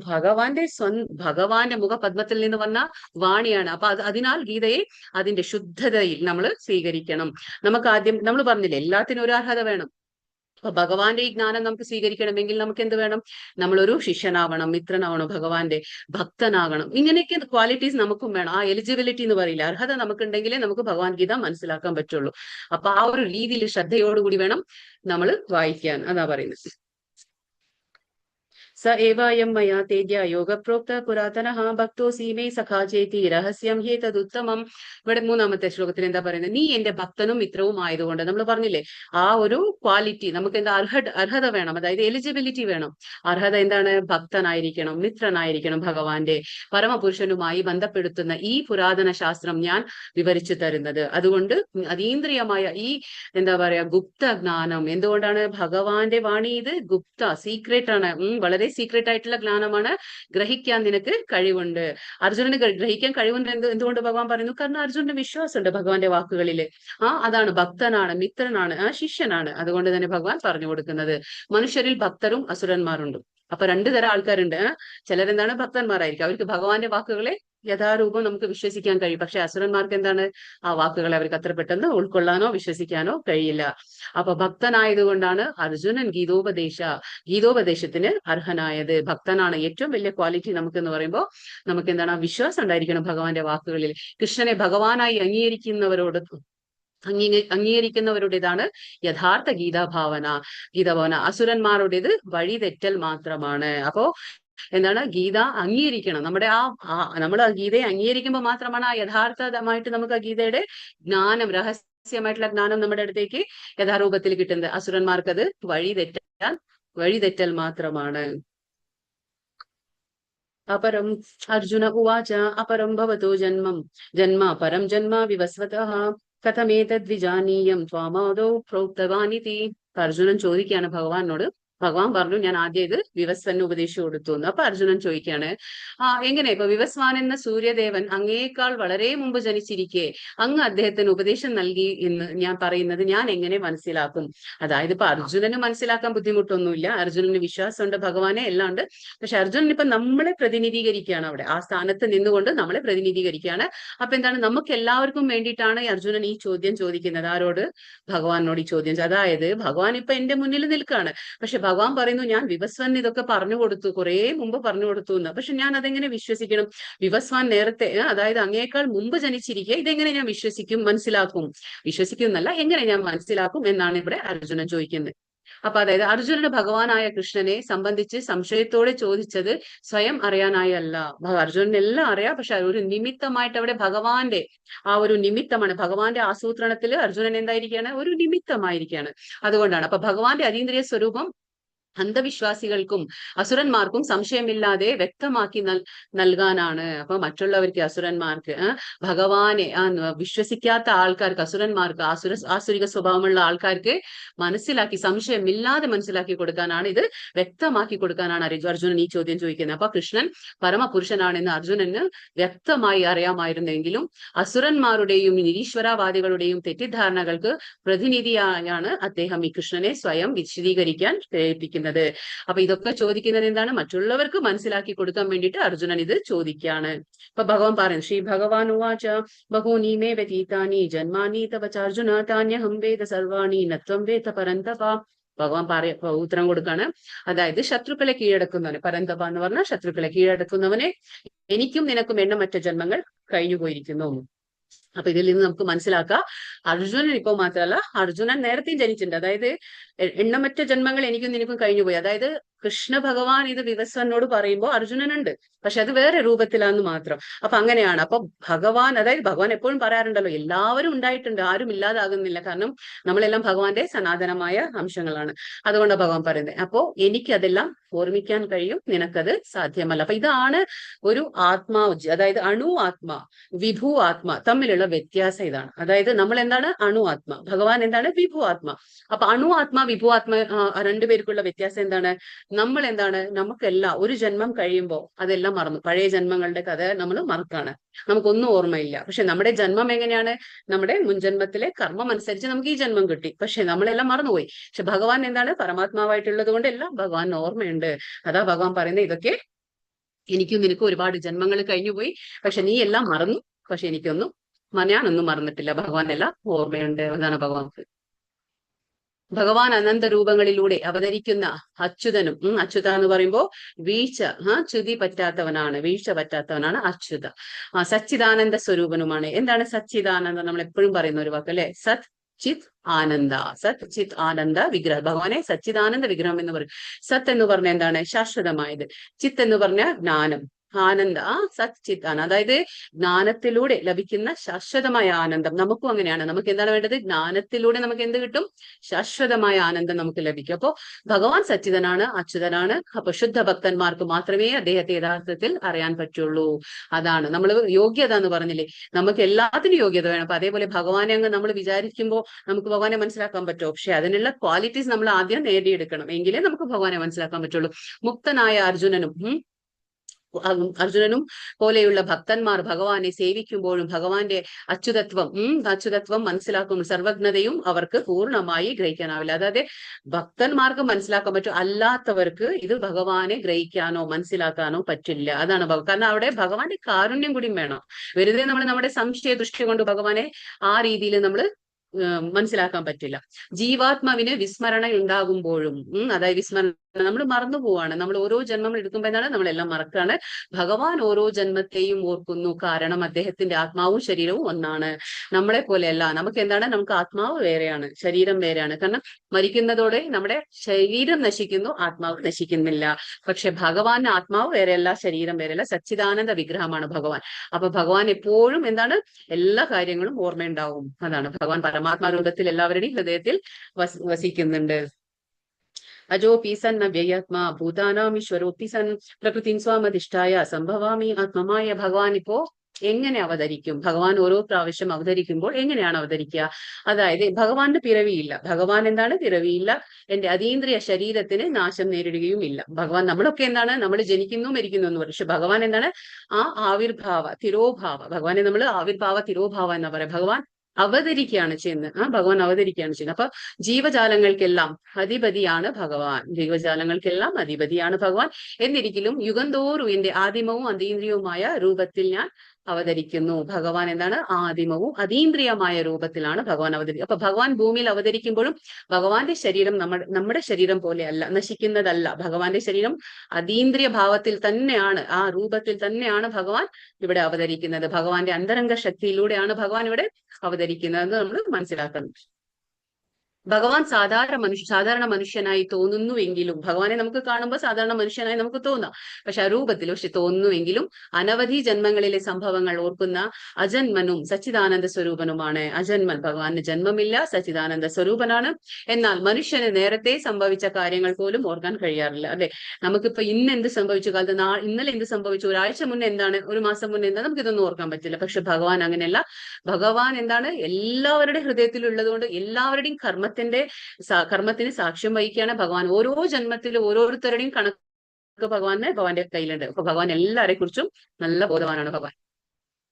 ഭഗവാന്റെ മുഖപദ്മത്തിൽ നിന്ന് വന്ന വാണിയാണ്. അപ്പൊ അതിനാൽ ഗീതയെ അതിന്റെ ശുദ്ധതയിൽ നമ്മൾ സ്വീകരിക്കണം. നമുക്ക് ആദ്യം നമ്മൾ പറഞ്ഞില്ലേ, എല്ലാത്തിനും ഒരു അർഹത വേണം. അപ്പൊ ഭഗവാന്റെ ഈ ജ്ഞാനം നമുക്ക് സ്വീകരിക്കണമെങ്കിൽ നമുക്ക് എന്ത് വേണം? നമ്മളൊരു ശിഷ്യനാവണം, മിത്രനാവണം, ഭഗവാന്റെ ഭക്തനാകണം. ഇങ്ങനെയൊക്കെ ക്വാളിറ്റീസ് നമുക്കും വേണം. ആ എലിജിബിലിറ്റി എന്ന് പറയില്ല, അർഹത നമുക്കുണ്ടെങ്കിലേ നമുക്ക് ഭഗവാൻ ഗീത മനസ്സിലാക്കാൻ പറ്റുള്ളൂ. അപ്പൊ ആ ഒരു രീതിയിൽ ശ്രദ്ധയോടുകൂടി വേണം നമ്മൾ വായിക്കാൻ. അതാ പറയുന്നത്. സ ഏവായം മയാ തേജ യോഗപ്രോക്ത പുരാതനഃ ഭക്തോസി മേ സഖാ ചേതി രഹസ്യം ഹേതദുത്തമം. ഇവിടെ 3-ാമത്തെ ശ്ലോകത്തിൽ എന്താ പറയുന്നത്? നീ എന്റെ ഭക്തനും മിത്രവും ആയതുകൊണ്ട്. നമ്മൾ പറഞ്ഞില്ലേ, ആ ഒരു ക്വാളിറ്റി നമുക്ക് എന്താ? അർഹത വേണം, അതായത് എലിജിബിലിറ്റി വേണം. അർഹത എന്താണ്? ഭക്തനായിരിക്കണം, മിത്രനായിരിക്കണം, ഭഗവാന്റെ പരമപുരുഷനുമായി ബന്ധപ്പെടുത്തുന്ന ഈ പുരാതന ശാസ്ത്രം ഞാൻ വിവരിച്ചു തരുന്നത്. അതുകൊണ്ട് അതീന്ദ്രിയമായ ഈ എന്താ പറയാ, ഗുപ്ത ജ്ഞാനം. എന്തുകൊണ്ടാണ്? ഭഗവാന്റെ വാണി ഇത് ഗുപ്ത, സീക്രട്ട് ആണ്. വളരെ സീക്രട്ട് ആയിട്ടുള്ള ജ്ഞാനമാണ്. ഗ്രഹിക്കാൻ നിനക്ക് കഴിവുണ്ട്. അർജുനന് ഗ്രഹിക്കാൻ കഴിവുണ്ട്. എന്തുകൊണ്ട് ഭഗവാൻ പറയുന്നു? കാരണം അർജുനന് വിശ്വാസമുണ്ട് ഭഗവാന്റെ വാക്കുകളിൽ. അതാണ് ഭക്തനാണ്, മിത്രനാണ്, ശിഷ്യനാണ്. അതുകൊണ്ട് തന്നെ ഭഗവാൻ പറഞ്ഞു കൊടുക്കുന്നത്. മനുഷ്യരിൽ ഭക്തരും അസുരന്മാരുണ്ട്. അപ്പൊ 2 തരം ആൾക്കാരുണ്ട്. ചിലരെന്താണ്? ഭക്തന്മാരായിരിക്കും. അവർക്ക് ഭഗവാന്റെ വാക്കുകളെ യഥാരൂപം നമുക്ക് വിശ്വസിക്കാൻ കഴിയും. പക്ഷെ അസുരന്മാർക്ക് എന്താണ്? ആ വാക്കുകളെ അവർക്ക് അത്ര പെട്ടെന്ന് ഉൾക്കൊള്ളാനോ വിശ്വസിക്കാനോ കഴിയില്ല. അപ്പൊ ഭക്തനായതുകൊണ്ടാണ് അർജുനൻ ഗീതോപദേശത്തിന് അർഹനായത്. ഭക്തനാണ് ഏറ്റവും വലിയ ക്വാളിറ്റി നമുക്ക് എന്ന് പറയുമ്പോൾ നമുക്ക് എന്താണ്? വിശ്വാസം ഉണ്ടായിരിക്കണം ഭഗവാന്റെ വാക്കുകളിൽ. കൃഷ്ണനെ ഭഗവാനായി അംഗീകരിക്കുന്നവരുടേതാണ് യഥാർത്ഥ ഗീതാഭാവന. അസുരന്മാരുടേത് വഴിതെറ്റൽ മാത്രമാണ്. അപ്പോ എന്താണ്? ഗീത അംഗീകരിക്കണം. നമ്മൾ ആ ഗീതയെ അംഗീകരിക്കുമ്പോൾ മാത്രമാണ് ആ യഥാർത്ഥമായിട്ട് നമുക്ക് ആ ഗീതയുടെ ജ്ഞാനം, രഹസ്യമായിട്ടുള്ള ജ്ഞാനം നമ്മുടെ അടുത്തേക്ക് യഥാരൂപത്തിൽ കിട്ടുന്നത്. അസുരന്മാർക്കത് വഴിതെറ്റൽ മാത്രമാണ്. अपरम अर्जुन उवाच अपरम भवतो जन्म परम जन्म विवस्वतः कथमेतद्विजानीयं त्वामादौ प्रोक्तवानिति. അർജുനൻ ചോദിക്കുകയാണ് ഭഗവാനോട്, ഭഗവാൻ പറഞ്ഞു ഞാൻ ആദ്യം ഇത് വിവസ്വന് ഉപദേശിച്ചു കൊടുത്തു എന്ന്. അപ്പൊ അർജുനൻ ചോദിക്കാണ്, എങ്ങനെ ഇപ്പൊ വിവസ്വാൻ എന്ന സൂര്യദേവൻ അങ്ങേക്കാൾ വളരെ മുമ്പ് ജനിച്ചിരിക്കെ അങ്ങ് അദ്ദേഹത്തിന് ഉപദേശം നൽകി എന്ന് ഞാൻ പറയുന്നത് ഞാൻ എങ്ങനെ മനസ്സിലാക്കും? അതായത് ഇപ്പൊ അർജുനന് മനസ്സിലാക്കാൻ ബുദ്ധിമുട്ടൊന്നുമില്ല, അർജുനന് വിശ്വാസമുണ്ട് ഭഗവാനെ എല്ലാം ഉണ്ട്. പക്ഷെ അർജുനൻ ഇപ്പൊ നമ്മളെ പ്രതിനിധീകരിക്കുകയാണ്, അവിടെ ആ സ്ഥാനത്ത് നിന്നുകൊണ്ട് നമ്മളെ പ്രതിനിധീകരിക്കുകയാണ്. അപ്പൊ എന്താണ്, നമുക്ക് എല്ലാവർക്കും വേണ്ടിയിട്ടാണ് അർജുനൻ ഈ ചോദ്യം ചോദിക്കുന്നത്. ആരോട്? ഭഗവാനോട് ഈ ചോദ്യം. അതായത് ഭഗവാൻ ഇപ്പൊ എന്റെ മുന്നിൽ നിൽക്കുകയാണ്, പക്ഷെ ഭഗവാൻ പറയുന്നു ഞാൻ വിവസ്വാൻ ഇതൊക്കെ പറഞ്ഞു കൊടുത്തു, കുറെ മുമ്പ് പറഞ്ഞു കൊടുത്തു എന്ന്. പക്ഷെ ഞാൻ അതെങ്ങനെ വിശ്വസിക്കണം? വിവസ്വാൻ നേരത്തെ, അതായത് അങ്ങേക്കാൾ മുമ്പ് ജനിച്ചിരിക്കുക, ഇതെങ്ങനെ ഞാൻ വിശ്വസിക്കും? വിശ്വസിക്കും എന്നല്ല, എങ്ങനെ ഞാൻ മനസ്സിലാക്കും എന്നാണ് ഇവിടെ അർജുനൻ ചോദിക്കുന്നത്. അപ്പൊ അതായത് അർജുനന് ഭഗവാനായ കൃഷ്ണനെ സംബന്ധിച്ച് സംശയത്തോടെ ചോദിച്ചത് സ്വയം അറിയാനായല്ല. അർജുനന് എല്ലാം അറിയാം, പക്ഷെ ഒരു നിമിത്തമായിട്ട് അവിടെ ഭഗവാന്റെ ആ ഒരു നിമിത്തമാണ്, ഭഗവാന്റെ ആസൂത്രണത്തിൽ അർജുനൻ എന്തായിരിക്കുകയാണ്? ഒരു നിമിത്തമായിരിക്കുകയാണ്. അതുകൊണ്ടാണ് അപ്പൊ ഭഗവാന്റെ അതീന്ദ്രിയ സ്വരൂപം അന്ധവിശ്വാസികൾക്കും അസുരന്മാർക്കും സംശയമില്ലാതെ വ്യക്തമാക്കി നൽകാനാണ്. അപ്പൊ മറ്റുള്ളവർക്ക്, അസുരന്മാർക്ക്, ഭഗവാനെ വിശ്വസിക്കാത്ത ആൾക്കാർക്ക്, അസുരന്മാർക്ക്, ആസുരിക സ്വഭാവമുള്ള ആൾക്കാർക്ക് മനസ്സിലാക്കി, സംശയമില്ലാതെ മനസ്സിലാക്കി കൊടുക്കാനാണ്, ഇത് വ്യക്തമാക്കി കൊടുക്കാനാണ് അർജുനൻ ഈ ചോദ്യം ചോദിക്കുന്നത്. അപ്പൊ കൃഷ്ണൻ പരമപുരുഷനാണെന്ന് അർജുനന് വ്യക്തമായി അറിയാമായിരുന്നെങ്കിലും അസുരന്മാരുടെയും നിരീശ്വരവാദികളുടെയും തെറ്റിദ്ധാരണകൾക്ക് പ്രതിനിധിയായാണ് അദ്ദേഹം ഈ കൃഷ്ണനെ സ്വയം വിശദീകരിക്കാൻ പ്രേരിപ്പിക്കുന്നത്. അപ്പൊ ഇതൊക്കെ ചോദിക്കുന്നത് എന്താണ്? മറ്റുള്ളവർക്ക് മനസ്സിലാക്കി കൊടുക്കാൻ വേണ്ടിയിട്ട് അർജുനൻ ഇത് ചോദിക്കാണ്. അപ്പൊ ഭഗവാൻ പറയുന്നു, ശ്രീ ഭഗവാൻ ഉവാച ബഹൂനി മേ വ്യതീതാനി ജന്മാനി തവ ചാർജുന താന്യഹം വേദ സർവാണി നത്വം വേദ പരന്തപ. ഭഗവാൻ ഉത്തരം കൊടുക്കാണ്. അതായത് ശത്രുക്കളെ കീഴടക്കുന്നവന്, പരന്തപ എന്ന് പറഞ്ഞാൽ ശത്രുക്കളെ കീഴടക്കുന്നവനെ എനിക്കും നിനക്കും എണ്ണമറ്റ ജന്മങ്ങൾ കഴിഞ്ഞു പോയിരിക്കുന്നു. അപ്പൊ ഇതിൽ നിന്ന് നമുക്ക് മനസ്സിലാക്കാം, അർജുനൻ ഇപ്പൊ മാത്രമല്ല, അർജുനൻ നേരത്തെയും ജനിച്ചിട്ടുണ്ട്. അതായത് എണ്ണമറ്റ ജന്മങ്ങൾ എനിക്കും നിനക്കും കഴിഞ്ഞു പോയി. അതായത് കൃഷ്ണ ഭഗവാൻ ഇത് വിവസ്വനോട് പറയുമ്പോൾ അർജുനനുണ്ട്, പക്ഷെ അത് വേറെ രൂപത്തിലാന്ന് മാത്രം. അപ്പൊ അങ്ങനെയാണ്. അപ്പൊ ഭഗവാൻ, അതായത് ഭഗവാൻ എപ്പോഴും പറയാറുണ്ടല്ലോ, എല്ലാവരും ഉണ്ടായിട്ടുണ്ട്, ആരും ഇല്ലാതാകുന്നില്ല. കാരണം നമ്മളെല്ലാം ഭഗവാന്റെ സനാതനമായ അംശങ്ങളാണ്. അതുകൊണ്ടാണ് ഭഗവാൻ പറയുന്നത്. അപ്പോ എനിക്കതെല്ലാം ഓർമ്മിക്കാൻ കഴിയും, നിനക്കത് സാധ്യമല്ല. അപ്പൊ ഇതാണ് ഒരു ആത്മാവ്, അതായത് അണു ആത്മ, വിഭു ആത്മ തമ്മിലുള്ള വ്യത്യാസം ഇതാണ്. അതായത് നമ്മൾ എന്താണ്? അണു ആത്മ, ഭഗവാൻ എന്താണ്? വിഭു ആത്മ. അപ്പൊ അണു ആത്മ, വിഭു ആത്മ രണ്ടുപേർക്കുള്ള വ്യത്യാസം എന്താണ്? നമ്മൾ എന്താണ്? നമുക്കെല്ലാം ഒരു ജന്മം കഴിയുമ്പോൾ അതെല്ലാം മറന്നു, പഴയ ജന്മങ്ങളുടെ കഥ നമ്മൾ മറക്കാണ്, നമുക്കൊന്നും ഓർമ്മയില്ല. പക്ഷെ നമ്മുടെ ജന്മം എങ്ങനെയാണ്? നമ്മുടെ മുൻജന്മത്തിലെ കർമ്മം അനുസരിച്ച് നമുക്ക് ഈ ജന്മം കിട്ടി, പക്ഷെ നമ്മളെല്ലാം മറന്നുപോയി. പക്ഷെ ഭഗവാൻ എന്താണ്? പരമാത്മാവായിട്ടുള്ളത് കൊണ്ട് എല്ലാം ഭഗവാൻ ഓർമ്മയുണ്ട്. അതാ ഭഗവാൻ പറയുന്നത്, ഇതൊക്കെ എനിക്കും നിനക്കും ഒരുപാട് ജന്മങ്ങൾ കഴിഞ്ഞുപോയി, പക്ഷെ നീ എല്ലാം മറന്നു, പക്ഷെ എനിക്കൊന്നും, ഞാനൊന്നും മറന്നിട്ടില്ല, ഭഗവാൻ എല്ലാം ഓർമ്മയുണ്ട്. അതാണ് ഭഗവാൻ. ഭഗവാൻ അനന്ത രൂപങ്ങളിലൂടെ അവതരിക്കുന്ന അച്യുതനും, അച്യുത എന്ന് പറയുമ്പോ വീഴ്ച, ച്യുതി പറ്റാത്തവനാണ്, വീഴ്ച പറ്റാത്തവനാണ് അച്യുത. സച്ചിദാനന്ദ സ്വരൂപനുമാണ്. എന്താണ് സച്ചിദാനന്ദം? നമ്മൾ എപ്പോഴും പറയുന്ന ഒരു വാക്ക് അല്ലെ, സത് ചിത് ആനന്ദ. സത് ചിത് ആനന്ദ വിഗ്രഹം, ഭഗവാനെ സച്ചിദാനന്ദ വിഗ്രഹം എന്ന് പറയും. സത്ത് എന്ന് പറഞ്ഞാൽ എന്താണ്? ശാശ്വതമായത്. ചിത്ത് എന്ന് പറഞ്ഞാൽ ജ്ഞാനം, ആനന്ദ, സത് ചിത് ആനന്ദ, അതായത് ജ്ഞാനത്തിലൂടെ ലഭിക്കുന്ന ശാശ്വതമായ ആനന്ദം. നമുക്കും അങ്ങനെയാണ്. നമുക്ക് എന്താണ് വേണ്ടത്? ജ്ഞാനത്തിലൂടെ നമുക്ക് എന്ത് കിട്ടും? ശാശ്വതമായ ആനന്ദം നമുക്ക് ലഭിക്കും. അപ്പോ ഭഗവാൻ സച്ചിതനാണ്, അച്യുതനാണ്. അപ്പൊ ശുദ്ധ ഭക്തന്മാർക്ക് മാത്രമേ അദ്ദേഹത്തെ യഥാർത്ഥത്തിൽ അറിയാൻ പറ്റുള്ളൂ. അതാണ് നമ്മൾ യോഗ്യത എന്ന് പറഞ്ഞില്ലേ, നമുക്ക് എല്ലാത്തിനും യോഗ്യത വേണം. അപ്പൊ അതേപോലെ ഭഗവാനെ അങ്ങ് നമ്മൾ വിചാരിക്കുമ്പോൾ നമുക്ക് ഭഗവാനെ മനസ്സിലാക്കാൻ പറ്റുമോ? പക്ഷെ അതിനുള്ള ക്വാളിറ്റീസ് നമ്മൾ ആദ്യം നേടിയെടുക്കണം, എങ്കിലേ നമുക്ക് ഭഗവാനെ മനസ്സിലാക്കാൻ പറ്റുള്ളൂ. മുക്തനായ അർജുനനും പോലെയുള്ള ഭക്തന്മാർ ഭഗവാനെ സേവിക്കുമ്പോഴും ഭഗവാന്റെ അച്യുതത്വം മനസ്സിലാക്കും. സർവജ്ഞതയും അവർക്ക് പൂർണ്ണമായി ഗ്രഹിക്കാനാവില്ല. അതായത് ഭക്തന്മാർക്ക് മനസ്സിലാക്കാൻ പറ്റും, അല്ലാത്തവർക്ക് ഇത് ഭഗവാനെ ഗ്രഹിക്കാനോ മനസ്സിലാക്കാനോ പറ്റില്ല. അതാണ് കാരണം അവിടെ ഭഗവാന്റെ കാരുണ്യം കൂടി വേണം. വെറുതെ നമ്മൾ നമ്മുടെ സംശയ ദൃഷ്ടി കൊണ്ട് ഭഗവാനെ ആ രീതിയിൽ നമ്മൾ മനസ്സിലാക്കാൻ പറ്റില്ല. ജീവാത്മാവിന് വിസ്മരണ ഉണ്ടാകുമ്പോഴും, അതായത് വിസ്മരണ നമ്മൾ മറന്നു പോവാണ്. നമ്മൾ ഓരോ ജന്മം എടുക്കുമ്പോൾ എന്താണ്? നമ്മളെല്ലാം മറക്കാണ്. ഭഗവാൻ ഓരോ ജന്മത്തെയും ഓർക്കുന്നു. കാരണം അദ്ദേഹത്തിന്റെ ആത്മാവും ശരീരവും ഒന്നാണ്. നമ്മളെ പോലെയല്ല. നമുക്ക് എന്താണ്? നമുക്ക് ആത്മാവ് വേറെയാണ്, ശരീരം വേറെയാണ്. കാരണം മരിക്കുന്നതോടെ നമ്മുടെ ശരീരം നശിക്കുന്നു, ആത്മാവ് നശിക്കുന്നില്ല. പക്ഷെ ഭഗവാന്റെ ആത്മാവ് വേറെയല്ല, ശരീരം വേറെയല്ല, സച്ചിദാനന്ദ വിഗ്രഹമാണ് ഭഗവാൻ. അപ്പൊ ഭഗവാൻ എപ്പോഴും എന്താണ്? എല്ലാ കാര്യങ്ങളും ഓർമ്മയുണ്ടാവും. അതാണ് ഭഗവാൻ പരമാത്മാ രൂപത്തിൽ എല്ലാവരുടെയും ഹൃദയത്തിൽ വസിക്കുന്നുണ്ട്. അജോപി സൻ അവ്യയാത്മാ ഭൂതാനാം ഈശ്വരോപി സൻ പ്രകൃതിം സ്വാമധിഷ്ഠായ സംഭവാമി ആത്മമായ. ഭഗവാൻ ഇപ്പോ എങ്ങനെ അവതരിക്കും? ഭഗവാൻ ഓരോ പ്രാവശ്യം അവതരിക്കുമ്പോൾ എങ്ങനെയാണ് അവതരിക്കുക? അതായത് ഭഗവാന്റെ പിറവിയില്ല. ഭഗവാൻ എന്താണ്? പിറവിയില്ല. എന്റെ അതീന്ദ്രിയ ശരീരത്തിന് നാശം നേരിടുകയും ഇല്ല. ഭഗവാൻ, നമ്മളൊക്കെ എന്താണ്? നമ്മൾ ജനിക്കുന്നു മരിക്കുന്നു എന്ന് പറയും. പക്ഷെ ഭഗവാൻ എന്താണ്? ആ ആവിർഭാവ തിരോഭാവ, ഭഗവാനെ നമ്മൾ ആവിർഭാവ തിരോഭാവ എന്നാ പറയാം. ഭഗവാൻ അവതരിക്കുകയാണ് ചെയ്യുന്നത്. ഭഗവാൻ അവതരിക്കുകയാണ് ചെയ്യുന്നത്. അപ്പൊ ജീവജാലങ്ങൾക്കെല്ലാം അധിപതിയാണ് ഭഗവാൻ. ജീവജാലങ്ങൾക്കെല്ലാം അധിപതിയാണ് ഭഗവാൻ. എന്നിരിക്കലും യുഗം തോറും എന്റെ ആദിമവും അതീന്ദ്രിയവുമായ രൂപത്തിൽ ഞാൻ അവതരിക്കുന്നു. ഭഗവാൻ എന്താണ്? ആദിമവും അതീന്ദ്രിയമായ രൂപത്തിലാണ് ഭഗവാൻ അവതരിക്കുക. അപ്പൊ ഭഗവാൻ ഭൂമിയിൽ അവതരിക്കുമ്പോഴും ഭഗവാന്റെ ശരീരം നമ്മുടെ ശരീരം പോലെയല്ല, നശിക്കുന്നതല്ല. ഭഗവാന്റെ ശരീരം അതീന്ദ്രിയ ഭാവത്തിൽ തന്നെയാണ്, ആ രൂപത്തിൽ തന്നെയാണ് ഭഗവാൻ ഇവിടെ അവതരിക്കുന്നത്. ഭഗവാന്റെ അന്തരംഗ ശക്തിയിലൂടെയാണ് ഭഗവാൻ ഇവിടെ അവതരിക്കുന്നത് നമ്മൾ മനസ്സിലാക്കണം. ഭഗവാൻ സാധാരണ മനുഷ്യനായി തോന്നുന്നുവെങ്കിലും, ഭഗവാനെ നമുക്ക് കാണുമ്പോൾ സാധാരണ മനുഷ്യനായി നമുക്ക് തോന്നാം, പക്ഷെ അരൂപത്തിൽ പക്ഷെ തോന്നുന്നുവെങ്കിലും അനവധി ജന്മങ്ങളിലെ സംഭവങ്ങൾ ഓർക്കുന്ന അജന്മനും സച്ചിദാനന്ദ സ്വരൂപനുമാണ്. അജന്മൻ, ഭഗവാന് ജന്മമില്ല, സച്ചിദാനന്ദ സ്വരൂപനാണ്. എന്നാൽ മനുഷ്യന് നേരത്തെ സംഭവിച്ച കാര്യങ്ങൾ പോലും ഓർക്കാൻ കഴിയാറില്ല, അല്ലെ? നമുക്കിപ്പോ ഇന്ന് എന്ത് സംഭവിച്ചു, കാലത്ത് ഇന്നലെ എന്ത് സംഭവിച്ചു, ഒരാഴ്ച മുന്നേ എന്താണ്, ഒരു മാസം മുന്നേ എന്താണ്, നമുക്ക് ഇതൊന്നും ഓർക്കാൻ പറ്റില്ല. പക്ഷെ ഭഗവാൻ അങ്ങനെയല്ല. ഭഗവാൻ എന്താണ്? എല്ലാവരുടെ ഹൃദയത്തിലുള്ളത് കൊണ്ട് എല്ലാവരുടെയും കർമ്മത്തിന് സാക്ഷ്യം വഹിക്കുകയാണ് ഭഗവാൻ. ഓരോ ജന്മത്തിലും ഓരോരുത്തരുടെയും കണക്ക് ഭഗവാന്റെ കയ്യിലുണ്ട്. അപ്പൊ ഭഗവാൻ എല്ലാവരെ കുറിച്ചും നല്ല ബോധവാനാണ് ഭഗവാൻ.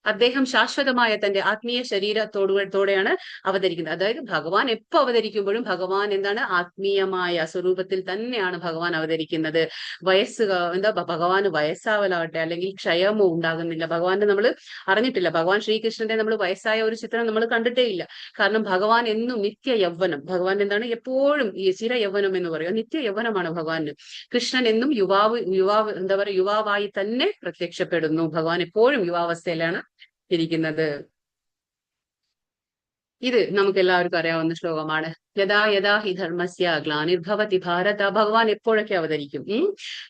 അദ്ദേഹം ശാശ്വതമായ തന്റെ ആത്മീയ ശരീരത്തോടെയാണ് അവതരിക്കുന്നത്. അതായത് ഭഗവാൻ എപ്പോ അവതരിക്കുമ്പോഴും ഭഗവാൻ എന്താണ്? ആത്മീയമായ സ്വരൂപത്തിൽ തന്നെയാണ് ഭഗവാൻ അവതരിക്കുന്നത്. ഭഗവാന് വയസ്സാവലാവട്ടെ അല്ലെങ്കിൽ ക്ഷയമോ ഉണ്ടാകുന്നില്ല. ഭഗവാന്റെ നമ്മൾ അറിഞ്ഞിട്ടില്ല. ഭഗവാൻ ശ്രീകൃഷ്ണന്റെ നമ്മൾ വയസ്സായ ഒരു ചിത്രം നമ്മൾ കണ്ടിട്ടേ ഇല്ല. കാരണം ഭഗവാൻ എന്നും നിത്യ യൗവനം. ഭഗവാൻ എന്താണ്? എപ്പോഴും ഈ ചിര യൗവനം എന്ന് പറയുക, നിത്യ യൗവനമാണ് ഭഗവാന്. കൃഷ്ണൻ എന്നും യുവാവായി തന്നെ പ്രത്യക്ഷപ്പെടുന്നു. ഭഗവാൻ എപ്പോഴും യുവാവസ്ഥയിലാണ് ഇരിക്കുന്നത്. ഇത് നമുക്ക് എല്ലാവർക്കും അറിയാവുന്ന ശ്ലോകമാണ്. യഥാ യഥാ ഹി ധർമ്മസ്യ ഗ്ലാനിർഭവതി ഭാരത. ഭഗവാൻ എപ്പോഴൊക്കെ അവതരിക്കും?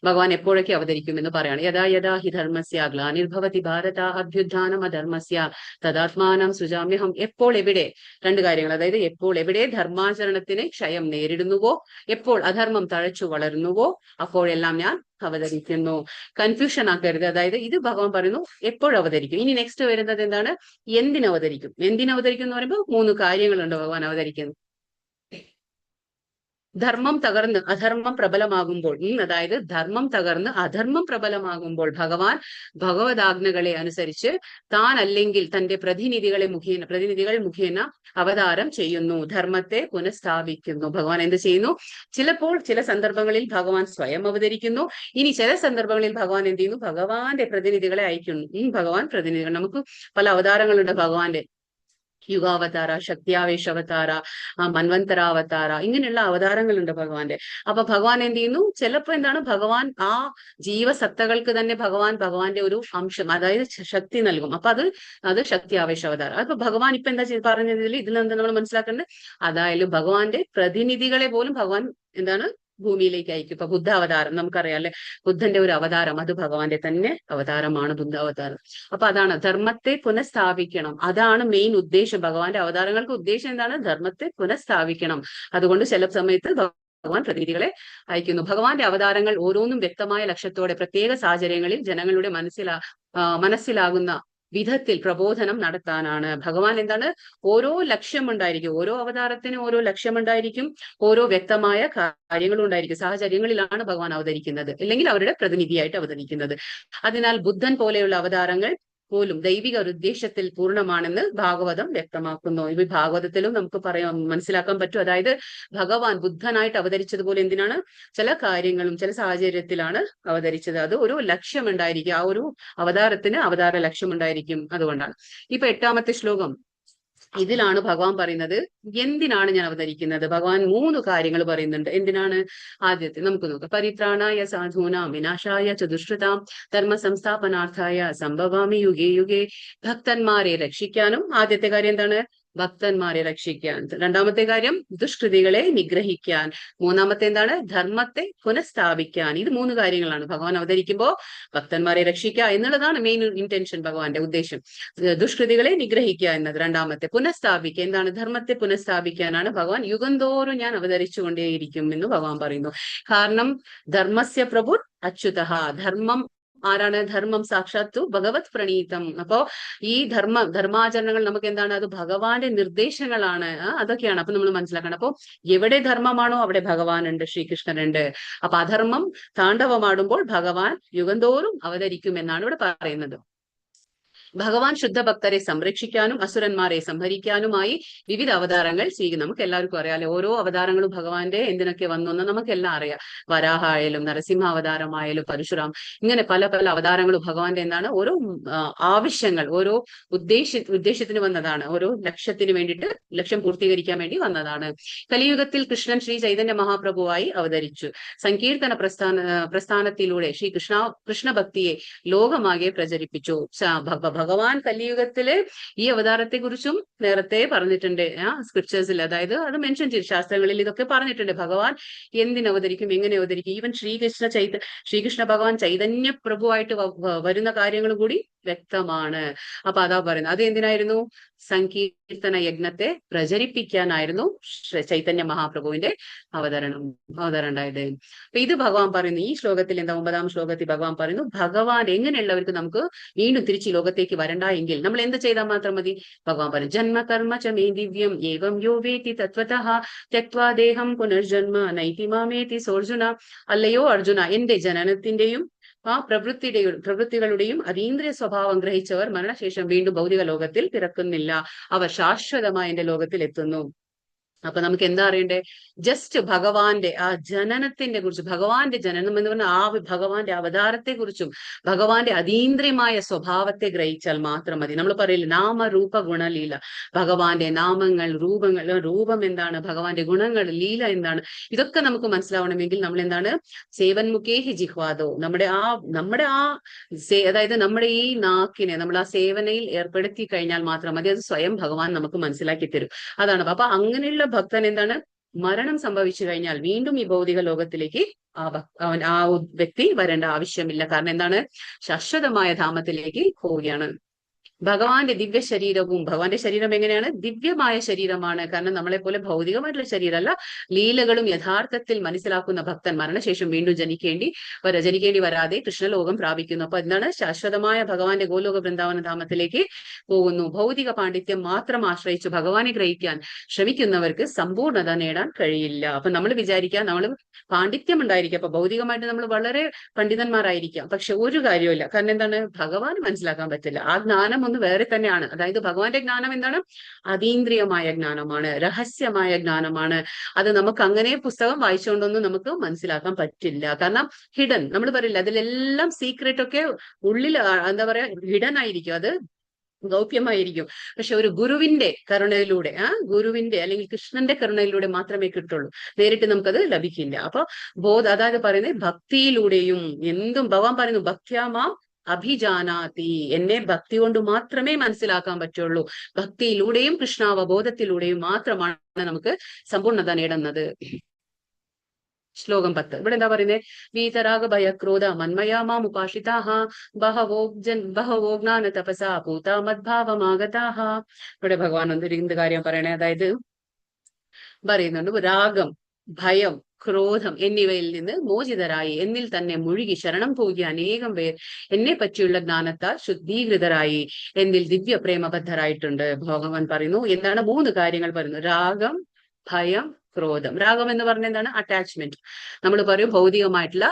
ഭഗവാൻ എപ്പോഴൊക്കെ അവതരിക്കും എന്ന് പറയാണ്. യഥാ യഥാ ഹി ധർമ്മസ്യ ഗ്ലാനിർഭവതി ഭാരത അഭ്യുത്ഥാനം അധർമ്മസ്യ തദാത്മാനം സൃജാമ്യഹം. എപ്പോൾ എവിടെ? രണ്ട് കാര്യങ്ങൾ. അതായത് എപ്പോൾ എവിടെ ധർമാചരണത്തിന് ക്ഷയം നേരിടുന്നുവോ, എപ്പോൾ അധർമ്മം തഴച്ചു വളരുന്നുവോ, അപ്പോഴെല്ലാം ഞാൻ അവതരിക്കുന്നു. കൺഫ്യൂഷൻ ആക്കരുത്. അതായത് ഇത് ഭഗവാൻ പറയുന്നു എപ്പോഴവതരിക്കും. ഇനി നെക്സ്റ്റ് വരുന്നത് എന്താണ്? എന്തിനവതരിക്കും. എന്തിനവതരിക്കും എന്ന് പറയുമ്പോൾ 3 കാര്യങ്ങളുണ്ട് ഭഗവാൻ അവതരിക്കുന്നത്. ധർമ്മം തകർന്ന് അധർമ്മം പ്രബലമാകുമ്പോൾ, അതായത് ധർമ്മം തകർന്ന് അധർമ്മം പ്രബലമാകുമ്പോൾ ഭഗവാൻ ഭഗവതാജ്ഞകളെ അനുസരിച്ച് താൻ അല്ലെങ്കിൽ തന്റെ പ്രതിനിധികൾ മുഖേന അവതാരം ചെയ്യുന്നു. ധർമ്മത്തെ പുനഃസ്ഥാപിക്കുന്നു. ഭഗവാൻ എന്ത് ചെയ്യുന്നു? ചിലപ്പോൾ ചില സന്ദർഭങ്ങളിൽ ഭഗവാൻ സ്വയം അവതരിക്കുന്നു. ഇനി ചില സന്ദർഭങ്ങളിൽ ഭഗവാൻ എന്ത് ചെയ്യുന്നു? ഭഗവാന്റെ പ്രതിനിധികളെ അയക്കുന്നു. ഭഗവാൻ പ്രതിനിധികൾ, നമുക്ക് പല അവതാരങ്ങളുണ്ട് ഭഗവാന്റെ. യുഗാവതാര, ശക്തിയാവേശാവതാര, മന്വന്തരാവതാര, ഇങ്ങനെയുള്ള അവതാരങ്ങളുണ്ട് ഭഗവാന്റെ. അപ്പൊ ഭഗവാൻ എന്ത് ചെയ്യുന്നു? ചിലപ്പോ എന്താണ്? ഭഗവാൻ ആ ജീവസത്തകൾക്ക് തന്നെ ഭഗവാന്റെ ഒരു അംശം, അതായത് ശക്തി നൽകും. അപ്പൊ അത് ശക്തി ആവേശാവതാരം. അപ്പൊ ഭഗവാൻ ഇപ്പൊ എന്താ പറഞ്ഞതിൽ ഇതിൽ എന്താ നമ്മൾ മനസ്സിലാക്കേണ്ടത്? അതായാലും ഭഗവാന്റെ പ്രതിനിധികളെ പോലും ഭഗവാൻ എന്താണ്? ഭൂമിയിലേക്ക് അയക്കും. ഇപ്പൊ ബുദ്ധ അവതാരം നമുക്കറിയാം അല്ലെ? ബുദ്ധന്റെ ഒരു അവതാരം, അത് ഭഗവാന്റെ തന്നെ അവതാരമാണ് ബുദ്ധ അവതാരം. അപ്പൊ അതാണ് ധർമ്മത്തെ പുനഃസ്ഥാപിക്കണം. അതാണ് മെയിൻ ഉദ്ദേശം. ഭഗവാന്റെ അവതാരങ്ങൾക്ക് ഉദ്ദേശം എന്താണ്? ധർമ്മത്തെ പുനഃസ്ഥാപിക്കണം. അതുകൊണ്ട് ചില സമയത്ത് ഭഗവാൻ പ്രതിനിധികളെ അയക്കുന്നു. ഭഗവാന്റെ അവതാരങ്ങൾ ഓരോന്നും വ്യക്തമായ ലക്ഷ്യത്തോടെ പ്രത്യേക സാഹചര്യങ്ങളിൽ ജനങ്ങളുടെ മനസ്സിലാകുന്ന വിധത്തിൽ പ്രബോധനം നടത്താനാണ്. ഭഗവാൻ എന്താണ്? ഓരോ ലക്ഷ്യമുണ്ടായിരിക്കും. ഓരോ അവതാരത്തിനും ഓരോ ലക്ഷ്യമുണ്ടായിരിക്കും. ഓരോ വ്യക്തമായ കാര്യങ്ങളുണ്ടായിരിക്കും. സാഹചര്യങ്ങളിലാണ് ഭഗവാൻ അവതരിക്കുന്നത്, അല്ലെങ്കിൽ അവരുടെ പ്രതിനിധിയായിട്ട് അവതരിക്കുന്നത്. അതിനാൽ ബുദ്ധൻ പോലെയുള്ള അവതാരങ്ങൾ പോലും ദൈവിക ഉദ്ദേശത്തിൽ പൂർണ്ണമാണെന്ന് ഭാഗവതം വ്യക്തമാക്കുന്നു. ഇത് ഭാഗവതത്തിലും നമുക്ക് മനസ്സിലാക്കാൻ പറ്റും. അതായത് ഭഗവാൻ ബുദ്ധനായിട്ട് അവതരിച്ചതുപോലെ എന്തിനാണ്? ചില കാര്യങ്ങളും ചില സാഹചര്യത്തിലാണ് അവതരിച്ചത്. അത് ഒരു ലക്ഷ്യമുണ്ടായിരിക്കും. ആ ഒരു അവതാരത്തിന് അവതാര ലക്ഷ്യമുണ്ടായിരിക്കും. അതുകൊണ്ടാണ്. ഇപ്പൊ 8ാമത്തെ ശ്ലോകം, ഇതിലാണ് ഭഗവാൻ പറയുന്നത് എന്തിനാണ് ഞാൻ അവതരിക്കുന്നത്. ഭഗവാൻ 3 കാര്യങ്ങൾ പറയുന്നുണ്ട്. എന്തിനാണ്? ആദ്യത്തെ നമുക്ക് നോക്കാം. പരിത്രാണായ സാധൂനാം വിനാശായ ച ദുഷ്കൃതാം ധർമ്മ സംസ്ഥാപനാർത്ഥായ സംഭവാമി യുഗേ യുഗേ. ഭക്തന്മാരെ രക്ഷിക്കാനും. ആദ്യത്തെ കാര്യം എന്താണ്? ഭക്തന്മാരെ രക്ഷിക്കാൻ. 2ാമത്തെ കാര്യം ദുഷ്കൃതികളെ നിഗ്രഹിക്കാൻ. 3ാമത്തെ എന്താണ്? ധർമ്മത്തെ പുനഃസ്ഥാപിക്കാൻ. ഇത് 3 കാര്യങ്ങളാണ്. ഭഗവാൻ അവതരിക്കുമ്പോൾ ഭക്തന്മാരെ രക്ഷിക്കുക എന്നുള്ളതാണ് മെയിൻ ഇന്റൻഷൻ, ഭഗവാന്റെ ഉദ്ദേശം. ദുഷ്കൃതികളെ നിഗ്രഹിക്കുക എന്നത് 2ാമത്തെ. പുനഃസ്ഥാപിക്കുക എന്താണ്? ധർമ്മത്തെ പുനഃസ്ഥാപിക്കാനാണ് ഭഗവാൻ യുഗം തോറും ഞാൻ അവതരിച്ചുകൊണ്ടേയിരിക്കും എന്ന് ഭഗവാൻ പറയുന്നു. കാരണം ധർമ്മസ്യ പ്രഭുർ അച്യുതഃ. ധർമ്മം ആരാണ്? ധർമ്മം സാക്ഷാത്തു ഭഗവത് പ്രണീതം. അപ്പോ ഈ ധർമാചരണങ്ങൾ നമുക്ക് എന്താണ്? അത് ഭഗവാന്റെ നിർദ്ദേശങ്ങളാണ്. അതൊക്കെയാണ്. അപ്പൊ നമ്മൾ മനസ്സിലാക്കണം. അപ്പൊ എവിടെ ധർമ്മമാണോ അവിടെ ഭഗവാൻ ഉണ്ട്, ശ്രീകൃഷ്ണനുണ്ട്. അപ്പൊ അധർമ്മം താണ്ഡവമാടുമ്പോൾ ഭഗവാൻ യുഗന്തോറും അവതരിക്കും എന്നാണ് ഇവിടെ പറയുന്നത്. ഭഗവാൻ ശുദ്ധഭക്തരെ സംരക്ഷിക്കാനും അസുരന്മാരെ സംഹരിക്കാനുമായി വിവിധ അവതാരങ്ങൾ സ്വീകരിക്കും. നമുക്ക് എല്ലാവർക്കും അറിയാലോ, ഓരോ അവതാരങ്ങളും ഭഗവാന്റെ എന്തിനൊക്കെ വന്നു എന്ന് നമുക്കെല്ലാം അറിയാം. വരാഹ ആയാലും നരസിംഹ അവതാരമായാലും പരശുരാം, ഇങ്ങനെ പല പല അവതാരങ്ങളും ഭഗവാന്റെ എന്താണ് ഓരോ ആവശ്യങ്ങൾ, ഓരോ ഉദ്ദേശത്തിന് വന്നതാണ്, ഓരോ ലക്ഷ്യത്തിന് വേണ്ടിയിട്ട്, ലക്ഷ്യം പൂർത്തീകരിക്കാൻ വേണ്ടി വന്നതാണ്. കലിയുഗത്തിൽ കൃഷ്ണൻ ശ്രീ ചൈതന്യ മഹാപ്രഭുവായി അവതരിച്ചു. സങ്കീർത്തന പ്രസ്ഥാനത്തിലൂടെ ശ്രീ കൃഷ്ണഭക്തിയെ ലോകമാകെ പ്രചരിപ്പിച്ചു. ഭഗവാൻ കലിയുഗത്തില് ഈ അവതാരത്തെ കുറിച്ചും നേരത്തെ പറഞ്ഞിട്ടുണ്ട് സ്ക്രിപ്റ്റേഴ്സിൽ, അതായത് അത് മെൻഷൻ ചെയ്തു, ശാസ്ത്രങ്ങളിൽ ഇതൊക്കെ പറഞ്ഞിട്ടുണ്ട്. ഭഗവാൻ എന്തിനവതരിക്കും, എങ്ങനെ അവതരിക്കും, ഈവൻ ശ്രീകൃഷ്ണ ഭഗവാൻ ചൈതന്യ പ്രഭുവായിട്ട് വരുന്ന കാര്യങ്ങളും കൂടി വ്യക്തമാണ്. അപ്പൊ അതാ പറയുന്നത്. അത് എന്തിനായിരുന്നു? സങ്കീർത്തന യജ്ഞത്തെ പ്രചരിപ്പിക്കാനായിരുന്നു ചൈതന്യ മഹാപ്രഭുവിന്റെ അവതരണം ഉണ്ടായത്. അപ്പൊ ഇത് ഭഗവാൻ പറയുന്നു ഈ ശ്ലോകത്തിൽ. എന്താ 9-ാം ശ്ലോകത്തിൽ ഭഗവാൻ പറയുന്നു, ഭഗവാൻ എങ്ങനെയുള്ളവർക്ക് നമുക്ക് വീണ്ടും തിരിച്ച് ലോകത്തേക്ക് വരണ്ട എങ്കിൽ നമ്മൾ എന്ത് ചെയ്താൽ മാത്രം മതി? ഭഗവാൻ പറയും, ജന്മ കർമ്മ ച മേ ദിവ്യം ഏവം യോ വേതി തത്വതഃ ത്യക്ത്വാ ദേഹം പുനർജന്മ നൈതി മാമേതി സോർജുന. അല്ലയോ അർജുന, എന്റെ ജനനത്തിന്റെയും പ്രവൃത്തികളുടെയും അതീന്ദ്രിയ സ്വഭാവം ഗ്രഹിച്ചവർ മരണശേഷം വീണ്ടും ഭൗതിക ലോകത്തിൽ പിറക്കുന്നില്ല, അവർ ശാശ്വതമായി എന്റെ ലോകത്തിൽ എത്തുന്നു. അപ്പൊ നമുക്ക് എന്താ അറിയണ്ടേ? ജസ്റ്റ് ഭഗവാന്റെ ആ ജനനത്തിന്റെ കുറിച്ച്, ഭഗവാന്റെ ജനനം എന്ന് പറഞ്ഞാൽ ആ ഭഗവാന്റെ അവതാരത്തെ കുറിച്ചും ഭഗവാന്റെ അതീന്ദ്രിയമായ സ്വഭാവത്തെ ഗ്രഹിച്ചാൽ മാത്രം മതി. നമ്മൾ പറയില്ല നാമരൂപ ഗുണലീല, ഭഗവാന്റെ നാമങ്ങൾ, രൂപം എന്താണ്, ഭഗവാന്റെ ഗുണങ്ങൾ, ലീല എന്താണ്, ഇതൊക്കെ നമുക്ക് മനസ്സിലാവണമെങ്കിൽ നമ്മൾ എന്താണ്? സേവൻമുഖേഹി ജിഹ്വാദോ, അതായത് നമ്മുടെ ഈ നാക്കിനെ നമ്മൾ ആ സേവനയിൽ ഏർപ്പെടുത്തി കഴിഞ്ഞാൽ മാത്രം മതി. അത് സ്വയം ഭഗവാൻ നമുക്ക് മനസ്സിലാക്കി തരും. അതാണ്. അപ്പൊ അങ്ങനെയുള്ള ഭക്തൻ എന്താണ്? മരണം സംഭവിച്ചു കഴിഞ്ഞാൽ വീണ്ടും ഈ ഭൗതിക ലോകത്തിലേക്ക് ആ വ്യക്തി വരേണ്ട ആവശ്യമില്ല. കാരണം എന്താണ്? ശാശ്വതമായ ധാമത്തിലേക്ക് പോവുകയാണ്. ഭഗവാന്റെ ദിവ്യ ശരീരവും, ഭഗവാന്റെ ശരീരം എങ്ങനെയാണ്? ദിവ്യമായ ശരീരമാണ്. കാരണം നമ്മളെ പോലെ ഭൗതികമായിട്ടുള്ള ശരീരമല്ല. ലീലകളും യഥാർത്ഥത്തിൽ മനസ്സിലാക്കുന്ന ഭക്തൻ മരണശേഷം വീണ്ടും ജനിക്കേണ്ടി വരാതെ കൃഷ്ണലോകം പ്രാപിക്കുന്നു. അപ്പൊ എന്താണ്? ശാശ്വതമായ ഭഗവാന്റെ ഗോലോക വൃന്ദാവന ധാമത്തിലേക്ക് പോകുന്നു. ഭൗതിക പാണ്ഡിത്യം മാത്രം ആശ്രയിച്ച് ഭഗവാനെ ഗ്രഹിക്കാൻ ശ്രമിക്കുന്നവർക്ക് സമ്പൂർണത നേടാൻ കഴിയില്ല. അപ്പൊ നമ്മൾ വിചാരിക്കാം നമ്മൾ പാണ്ഡിത്യം ഉണ്ടായിരിക്കും, അപ്പൊ ഭൗതികമായിട്ട് നമ്മൾ വളരെ പണ്ഡിതന്മാരായിരിക്കാം, പക്ഷെ ഒരു കാര്യമില്ല. കാരണം എന്താണ്? ഭഗവാൻ മനസ്സിലാക്കാൻ പറ്റില്ല. ആ ജ്ഞാനം ഒന്ന് വേറെ തന്നെയാണ്. അതായത് ഭഗവാന്റെ ജ്ഞാനം എന്താണ്? അതീന്ദ്രിയമായ ജ്ഞാനമാണ്, രഹസ്യമായ ജ്ഞാനമാണ്. അത് നമുക്ക് അങ്ങനെ പുസ്തകം വായിച്ചുകൊണ്ടൊന്നും നമുക്ക് മനസ്സിലാക്കാൻ പറ്റില്ല. കാരണം ഹിഡൻ, നമ്മൾ പറയില്ല അതിലെല്ലാം സീക്രട്ട് ഒക്കെ ഉള്ളിൽ എന്താ പറയാ ഹിഡൻ ആയിരിക്കും, അത് ഗൗപ്യമായിരിക്കും. പക്ഷെ ഒരു ഗുരുവിന്റെ കരുണയിലൂടെ, ഗുരുവിന്റെ അല്ലെങ്കിൽ കൃഷ്ണന്റെ കരുണയിലൂടെ മാത്രമേ കിട്ടുള്ളൂ, നേരിട്ട് നമുക്കത് ലഭിക്കില്ല. അപ്പൊ അതായത് പറയുന്നത് ഭക്തിയിലൂടെയും എന്തും ഭഗവാൻ പറയുന്നു, ഭക്ത്യാമാം അഭിജാനാതി, എന്നെ ഭക്തി കൊണ്ട് മാത്രമേ മനസ്സിലാക്കാൻ പറ്റുള്ളൂ. ഭക്തിയിലൂടെയും കൃഷ്ണാവബോധത്തിലൂടെയും മാത്രമാണ് നമുക്ക് സമ്പൂർണത നേടുന്നത്. ശ്ലോകം 10 ഇവിടെ എന്താ പറയുന്നത്? വീതരാഗ ഭയ ക്രോധ മന്മയാമാം ഉപാഷിതാഹ ബഹവോ ജ്ഞാന തപസാ പൂത മദ്ഭാവമാഗതാഹ. ഇവിടെ ഭഗവാൻ എന്ത് കാര്യം പറയണേ? അതായത് പറയുന്നുണ്ട്, രാഗം, ഭയം, ക്രോധം എന്നിവയിൽ നിന്ന് മോചിതരായി എന്നിൽ തന്നെ മുഴുകി ശരണം പോകിയ അനേകം പേർ എന്നെ പറ്റിയുള്ള ജ്ഞാനത്താൽ ശുദ്ധീകൃതരായി എന്നിൽ ദിവ്യ പ്രേമബദ്ധരായിട്ടുണ്ട്. ഭഗവാൻ പറയുന്നു എന്താണ്? 3 കാര്യങ്ങൾ പറയുന്നു. രാഗം, ഭയം, ക്രോധം. രാഗം എന്ന് പറഞ്ഞ എന്താണ്? അറ്റാച്ച്മെന്റ്. നമ്മൾ പറയും ഭൗതികമായിട്ടുള്ള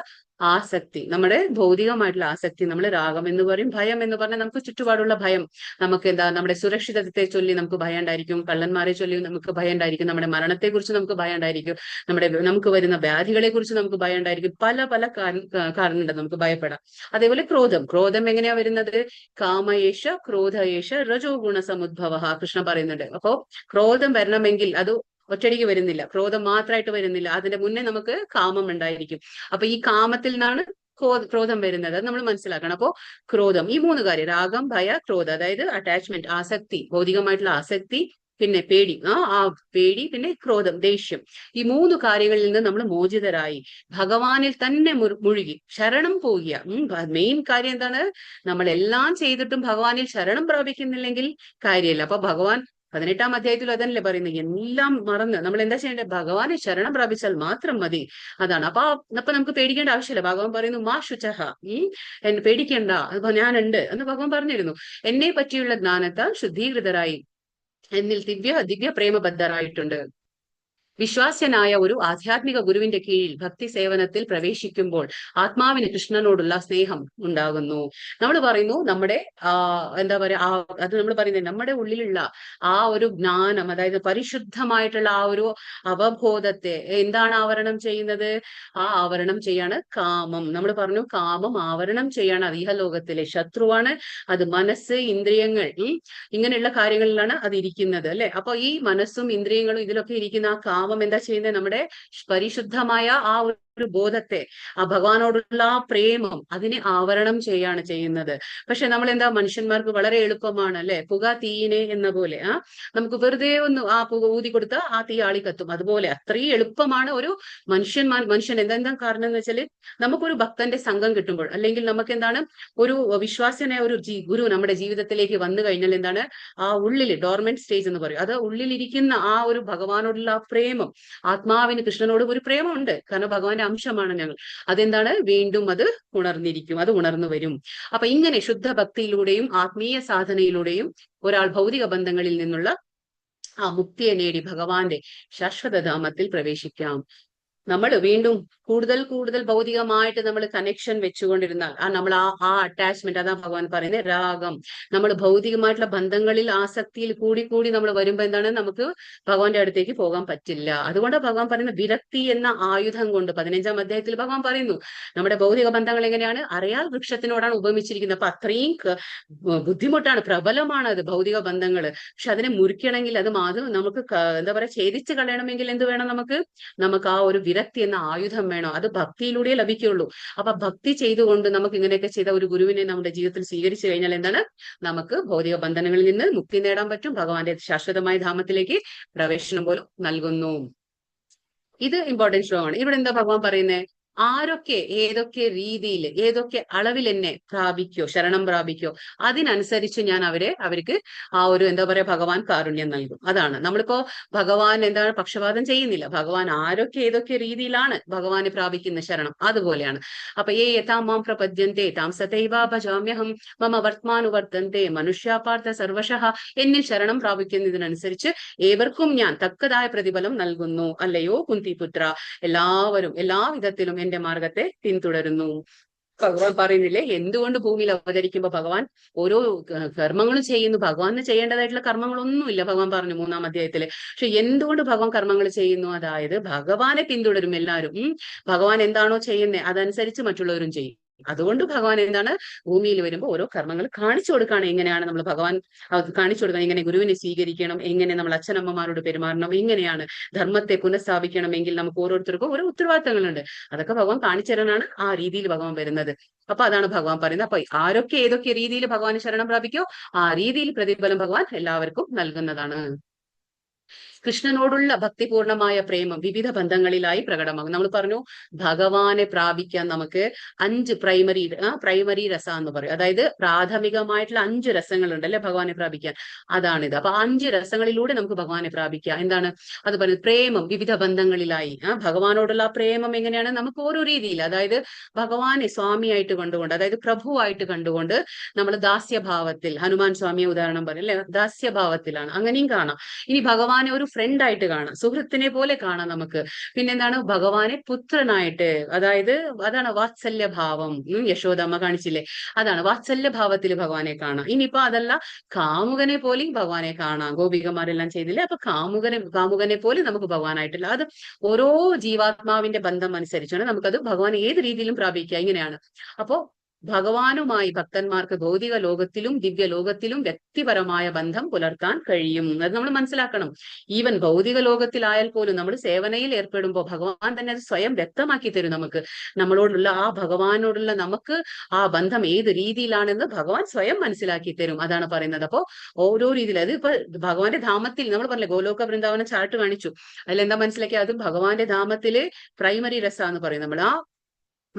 ആസക്തി, നമ്മുടെ ഭൗതികമായിട്ടുള്ള ആസക്തി നമ്മൾ രാഗം എന്ന് പറയും. ഭയം എന്ന് പറഞ്ഞാൽ നമുക്ക് ചുറ്റുപാടുള്ള ഭയം, നമുക്ക് എന്താ നമ്മുടെ സുരക്ഷിതത്വത്തെ ചൊല്ലി നമുക്ക് ഭയം ഉണ്ടായിരിക്കും, കള്ളന്മാരെ ചൊല്ലി നമുക്ക് ഭയം ഉണ്ടായിരിക്കും, നമ്മുടെ മരണത്തെ കുറിച്ച് നമുക്ക് ഭയം ഉണ്ടായിരിക്കും, നമുക്ക് വരുന്ന വ്യാധികളെ കുറിച്ച് നമുക്ക് ഭയം ഉണ്ടായിരിക്കും. പല പല കാരണമുണ്ട് നമുക്ക് ഭയപ്പെടാം. അതേപോലെ ക്രോധം എങ്ങനെയാ വരുന്നത്? കാമയേഷ ക്രോധയേഷ രജോ ഗുണ സമുദ്ഭവ, കൃഷ്ണ പറയുന്നുണ്ട്. അപ്പോ ക്രോധം വരണമെങ്കിൽ അത് ഒറ്റടിക്ക് വരുന്നില്ല, ക്രോധം മാത്രമായിട്ട് വരുന്നില്ല, അതിന്റെ മുന്നേ നമുക്ക് കാമം ഉണ്ടായിരിക്കും. അപ്പൊ ഈ കാമത്തിൽ നിന്നാണ് ക്രോധം വരുന്നത്, അത് നമ്മൾ മനസ്സിലാക്കണം. അപ്പോ ക്രോധം, ഈ 3 കാര്യം, രാഗം, ഭയ, ക്രോധം, അതായത് അറ്റാച്ച്മെന്റ്, ആസക്തി, ഭൗതികമായിട്ടുള്ള ആസക്തി, പിന്നെ പേടി, ആ പേടി, പിന്നെ ക്രോധം, ദേഷ്യം, ഈ 3 കാര്യങ്ങളിൽ നിന്ന് നമ്മൾ മോചിതരായി ഭഗവാനിൽ തന്നെ മുഴുകി ശരണം പോവുക. മെയിൻ കാര്യം എന്താണ്? നമ്മളെല്ലാം ചെയ്തിട്ടും ഭഗവാനിൽ ശരണം പ്രാപിക്കുന്നില്ലെങ്കിൽ കാര്യമില്ല. അപ്പൊ ഭഗവാൻ 18-ാം അധ്യായത്തിൽ അതല്ലേ പറയുന്നത്, എല്ലാം മറന്ന് നമ്മൾ എന്താ ചെയ്യേണ്ടത്, ഭഗവാനെ ശരണം പ്രാപിച്ചാൽ മാത്രം മതി. അതാണ്. അപ്പൊ നമുക്ക് പേടിക്കേണ്ട ആവശ്യമില്ല. ഭഗവാൻ പറയുന്നു മാ ശുചഹ, എന്നെ പേടിക്കേണ്ട, അപ്പൊ ഞാനുണ്ട് എന്ന് ഭഗവാൻ പറഞ്ഞിരുന്നു. എന്നെ പറ്റിയുള്ള ജ്ഞാനത്താൽ ശുദ്ധീകൃതരായി എന്നിൽ ദിവ്യ പ്രേമബദ്ധരായിട്ടുണ്ട്. വിശ്വാസ്യനായ ഒരു ആധ്യാത്മിക ഗുരുവിന്റെ കീഴിൽ ഭക്തി സേവനത്തിൽ പ്രവേശിക്കുമ്പോൾ ആത്മാവിന് കൃഷ്ണനോടുള്ള സ്നേഹം ഉണ്ടാകുന്നു. നമ്മൾ പറയുന്നു നമ്മുടെ എന്താ പറയാ അത് നമ്മൾ പറയുന്നത് നമ്മുടെ ഉള്ളിലുള്ള ആ ഒരു ജ്ഞാനം, അതായത് പരിശുദ്ധമായിട്ടുള്ള ആ ഒരു അവബോധത്തെ എന്താണ് ആവരണം ചെയ്യുന്നത്, ആ ആവരണം ചെയ്യാണ് കാമം. നമ്മൾ പറഞ്ഞു കാമം ആവരണം ചെയ്യാണ് അത് ഇഹലോകത്തിലെ ശത്രുവാണ്. അത് മനസ്സ്, ഇന്ദ്രിയങ്ങൾ, ഇങ്ങനെയുള്ള കാര്യങ്ങളിലാണ് അത് ഇരിക്കുന്നത് അല്ലെ. അപ്പൊ ഈ മനസ്സും ഇന്ദ്രിയങ്ങളും ഇതിലൊക്കെ ഇരിക്കുന്ന ആ കാമം എന്താ ചെയ്യുന്നത്, നമ്മുടെ പരിശുദ്ധമായ ആ ഒരു ബോധത്തെ, ആ ഭഗവാനോടുള്ള ആ പ്രേമം, അതിനെ ആവരണം ചെയ്യാണ് ചെയ്യുന്നത്. പക്ഷെ നമ്മൾ എന്താ, മനുഷ്യന്മാർക്ക് വളരെ എളുപ്പമാണ് അല്ലെ, പുക തീയിനെ എന്ന പോലെ നമുക്ക് വെറുതെ ഒന്ന് ആ പുക ഊതി കൊടുത്ത ആ തീ ആളിക്കത്തും. അതുപോലെ അത്രയും എളുപ്പമാണ് ഒരു മനുഷ്യൻ എന്താ കാരണം എന്ന് വെച്ചാല്, നമുക്കൊരു ഭക്തന്റെ സംഘം കിട്ടുമ്പോൾ, അല്ലെങ്കിൽ നമുക്ക് എന്താണ് ഒരു വിശ്വാസനായ ഒരു ഗുരു നമ്മുടെ ജീവിതത്തിലേക്ക് വന്നു കഴിഞ്ഞാൽ എന്താണ്, ആ ഉള്ളില് ഡോർമെന്റ് സ്റ്റേജ് എന്ന് പറയും, അത് ഉള്ളിലിരിക്കുന്ന ആ ഒരു ഭഗവാനോടുള്ള ആ പ്രേമം, ആത്മാവിന് കൃഷ്ണനോട് ഒരു പ്രേമമുണ്ട്, കാരണം ഭഗവാന്റെ അംശമാണ് ഞങ്ങൾ. അതെന്താണ്, വീണ്ടും അത് ഉണർന്നിരിക്കും, അത് ഉണർന്നു വരും. അപ്പൊ ഇങ്ങനെ ശുദ്ധ ഭക്തിയിലൂടെയും ആത്മീയ സാധനയിലൂടെയും ഒരാൾ ഭൗതിക ബന്ധങ്ങളിൽ നിന്നുള്ള ആ മുക്തിയെ നേടി ഭഗവാന്റെ ശാശ്വതധാമത്തിൽ പ്രവേശിക്കാം. നമ്മൾ വീണ്ടും കൂടുതൽ ഭൗതികമായിട്ട് നമ്മൾ കണക്ഷൻ വെച്ചുകൊണ്ടിരുന്നാൽ നമ്മൾ ആ അറ്റാച്ച്മെന്റ്, അതാ ഭഗവാൻ പറയുന്നത് രാഗം, നമ്മൾ ഭൗതികമായിട്ടുള്ള ബന്ധങ്ങളിൽ ആസക്തിയിൽ കൂടി നമ്മൾ വരുമ്പോ എന്താണ്, നമുക്ക് ഭഗവാന്റെ അടുത്തേക്ക് പോകാൻ പറ്റില്ല. അതുകൊണ്ട് ഭഗവാൻ പറയുന്ന വിരക്തി എന്ന ആയുധം കൊണ്ട് 15-ാം അധ്യായത്തിൽ ഭഗവാൻ പറയുന്നു, നമ്മുടെ ഭൗതിക ബന്ധങ്ങൾ എങ്ങനെയാണ്, അറിയാൽ വൃക്ഷത്തിനോടാണ് ഉപമിച്ചിരിക്കുന്നത്. അപ്പൊ അത്രയും ബുദ്ധിമുട്ടാണ്, പ്രബലമാണ് അത് ഭൗതിക ബന്ധങ്ങൾ. പക്ഷെ അതിനെ മുറിക്കണമെങ്കിൽ അത് നമുക്ക് എന്താ പറയാ ഛേദിച്ച് കളയണമെങ്കിൽ എന്ത് വേണം, നമുക്ക് ആ ഒരു വിരക്തി എന്ന ആയുധം വേണം. അത് ഭക്തിയിലൂടെ ലഭിക്കുള്ളൂ. അപ്പൊ ഭക്തി ചെയ്തുകൊണ്ട് നമുക്ക് ഇങ്ങനെയൊക്കെ ചെയ്ത ഒരു ഗുരുവിനെ നമ്മുടെ ജീവിതത്തിൽ സ്വീകരിച്ചു കഴിഞ്ഞാൽ എന്താണ്, നമുക്ക് ഭൗതിക ബന്ധനങ്ങളിൽ നിന്ന് മുക്തി നേടാൻ പറ്റും. ഭഗവാന്റെ ശാശ്വതമായ ധാമത്തിലേക്ക് പ്രവേശനം പോലും നൽകുന്നു. ഇത് ഇമ്പോർട്ടൻറ്റ് ശ്ലോകമാണ്. ഇവിടെ എന്താ ഭഗവാൻ പറയുന്നത്, ആരൊക്കെ ഏതൊക്കെ രീതിയിൽ ഏതൊക്കെ അളവിൽ എന്നെ പ്രാപിക്കോ, ശരണം പ്രാപിക്കോ, അതിനനുസരിച്ച് ഞാൻ അവർക്ക് ആ ഒരു എന്താ പറയാ ഭഗവാൻ കാരുണ്യം നൽകും. അതാണ് നമ്മളിപ്പോ ഭഗവാൻ എന്താണ് പക്ഷപാതം ചെയ്യുന്നില്ല. ഭഗവാൻ ആരൊക്കെ ഏതൊക്കെ രീതിയിലാണ് ഭഗവാനെ പ്രാപിക്കുന്ന ശരണം, അതുപോലെയാണ്. അപ്പൊ യഥാം മാം പ്രപദ്യന്തെ താം സതൈവ ഭജാമ്യഹം മമ വർത്തമാനുവർത്തന്തെ മനുഷ്യാപാർത്ഥ സർവശഃ, എന്നിൽ ശരണം പ്രാപിക്കുന്നതിനനുസരിച്ച് ഏവർക്കും ഞാൻ തക്കതായ പ്രതിഫലം നൽകുന്നു. അല്ലയോ കുന്തിപുത്ര, എല്ലാവരും എല്ലാവിധത്തിലും എന്റെ മാർഗത്തെ പിന്തുടരുന്നു. ഭഗവാൻ പറയുന്നില്ലേ, എന്തുകൊണ്ട് ഭൂമിയിൽ അവതരിക്കുമ്പോ ഭഗവാൻ ഓരോ കർമ്മങ്ങളും ചെയ്യുന്നു. ഭഗവാന് ചെയ്യേണ്ടതായിട്ടുള്ള കർമ്മങ്ങളൊന്നുമില്ല ഭഗവാൻ പറഞ്ഞു 3-ാം അധ്യായത്തില്. പക്ഷെ എന്തുകൊണ്ട് ഭഗവാൻ കർമ്മങ്ങൾ ചെയ്യുന്നു, അതായത് ഭഗവാനെ പിന്തുടരും എല്ലാവരും. ഭഗവാൻ എന്താണോ ചെയ്യുന്നത് അതനുസരിച്ച് മറ്റുള്ളവരും ചെയ്യും. അതുകൊണ്ട് ഭഗവാൻ എന്താണ് ഭൂമിയിൽ വരുമ്പോൾ ഓരോ കർമ്മങ്ങൾ കാണിച്ചു കൊടുക്കുകയാണ്. എങ്ങനെയാണ് നമ്മൾ ഭഗവാൻ കാണിച്ചു കൊടുക്കണം, എങ്ങനെ ഗുരുവിനെ സ്വീകരിക്കണം, എങ്ങനെ നമ്മൾ അച്ഛനമ്മമാരോട് പെരുമാറണം, എങ്ങനെയാണ് ധർമ്മത്തെ പുനഃസ്ഥാപിക്കണമെങ്കിൽ നമുക്ക് ഓരോരുത്തർക്കും ഓരോ ഉത്തരവാദിത്തങ്ങളുണ്ട്. അതൊക്കെ ഭഗവാൻ കാണിച്ചു തരാനാണ് ആ രീതിയിൽ ഭഗവാൻ വരുന്നത്. അപ്പൊ അതാണ് ഭഗവാൻ പറയുന്നത്. അപ്പൊ ആരൊക്കെ ഏതൊക്കെ രീതിയിൽ ഭഗവാന് ശരണം പ്രാപിക്കോ ആ രീതിയിൽ പ്രതിഫലം ഭഗവാൻ എല്ലാവർക്കും നൽകുന്നതാണ്. കൃഷ്ണനോടുള്ള ഭക്തിപൂർണമായ പ്രേമം വിവിധ ബന്ധങ്ങളിലായി പ്രകടമാകും. നമ്മൾ പറഞ്ഞു ഭഗവാനെ പ്രാപിക്കാൻ നമുക്ക് 5 പ്രൈമറി രസ എന്ന് പറയും. അതായത് പ്രാഥമികമായിട്ടുള്ള 5 രസങ്ങളുണ്ട് അല്ലെ ഭഗവാനെ പ്രാപിക്കാൻ. അതാണിത്. അപ്പൊ 5 രസങ്ങളിലൂടെ നമുക്ക് ഭഗവാനെ പ്രാപിക്കാം. എന്താണ് അത് പറയുന്നത്, പ്രേമം വിവിധ ബന്ധങ്ങളിലായി. ഭഗവാനോടുള്ള പ്രേമം എങ്ങനെയാണ്, നമുക്ക് ഓരോ രീതിയിൽ, അതായത് ഭഗവാനെ സ്വാമിയായിട്ട് കണ്ടുകൊണ്ട്, അതായത് പ്രഭുവായിട്ട് കണ്ടുകൊണ്ട് നമ്മൾ ദാസ്യഭാവത്തിൽ, ഹനുമാൻ സ്വാമിയെ ഉദാഹരണം പറയും അല്ലെ, ദാസ്യഭാവത്തിലാണ്, അങ്ങനെയും കാണാം. ഇനി ഭഗവാനെ ഒരു ഫ്രണ്ട് ആയിട്ട് കാണാം, സുഹൃത്തിനെ പോലെ കാണാം നമുക്ക്. പിന്നെന്താണ്, ഭഗവാനെ പുത്രനായിട്ട്, അതാണ് വാത്സല്യഭാവം. യശോദമ്മ കാണിച്ചില്ലേ, അതാണ് വാത്സല്യഭാവത്തിൽ ഭഗവാനെ കാണാം. ഇനിയിപ്പോ അതല്ല, കാമുകനെ പോലെയും ഭഗവാനെ കാണാം. ഗോപികമാരെല്ലാം ചെയ്തില്ലേ, അപ്പൊ കാമുകനെ പോലെ നമുക്ക് ഭഗവാനായിട്ടില്ല. അത് ഓരോ ജീവാത്മാവിന്റെ ബന്ധം അനുസരിച്ചാണ് നമുക്കത് ഭഗവാൻ ഏത് രീതിയിലും പ്രാപിക്കുക. ഇങ്ങനെയാണ്. അപ്പോ ഭഗവാനുമായി ഭക്തന്മാർക്ക് ഭൗതിക ലോകത്തിലും ദിവ്യ ലോകത്തിലും വ്യക്തിപരമായ ബന്ധം പുലർത്താൻ കഴിയും. അത് നമ്മൾ മനസ്സിലാക്കണം. ഈവൻ ഭൗതിക ലോകത്തിലായാൽ പോലും നമ്മൾ സേവനയിൽ ഏർപ്പെടുമ്പോൾ ഭഗവാൻ തന്നെ അത് സ്വയം വ്യക്തമാക്കി തരും നമുക്ക്. നമ്മളോടുള്ള ആ ഭഗവാനോടുള്ള നമുക്ക് ആ ബന്ധം ഏത് രീതിയിലാണെന്ന് ഭഗവാൻ സ്വയം മനസ്സിലാക്കി തരും. അതാണ് പറയുന്നത്. അപ്പോ ഓരോ രീതിയിൽ, അത് ഇപ്പൊ ഭഗവാന്റെ ധാമത്തിൽ നമ്മൾ പറഞ്ഞില്ലേ, ഗോലോക വൃന്ദാവനം ചാർട്ട് കാണിച്ചു. അതിലെന്താ മനസ്സിലാക്കിയ, അത് ഭഗവാന്റെ ധാമത്തില് പ്രൈമറി രസ എന്ന് പറയും. നമ്മൾ ആ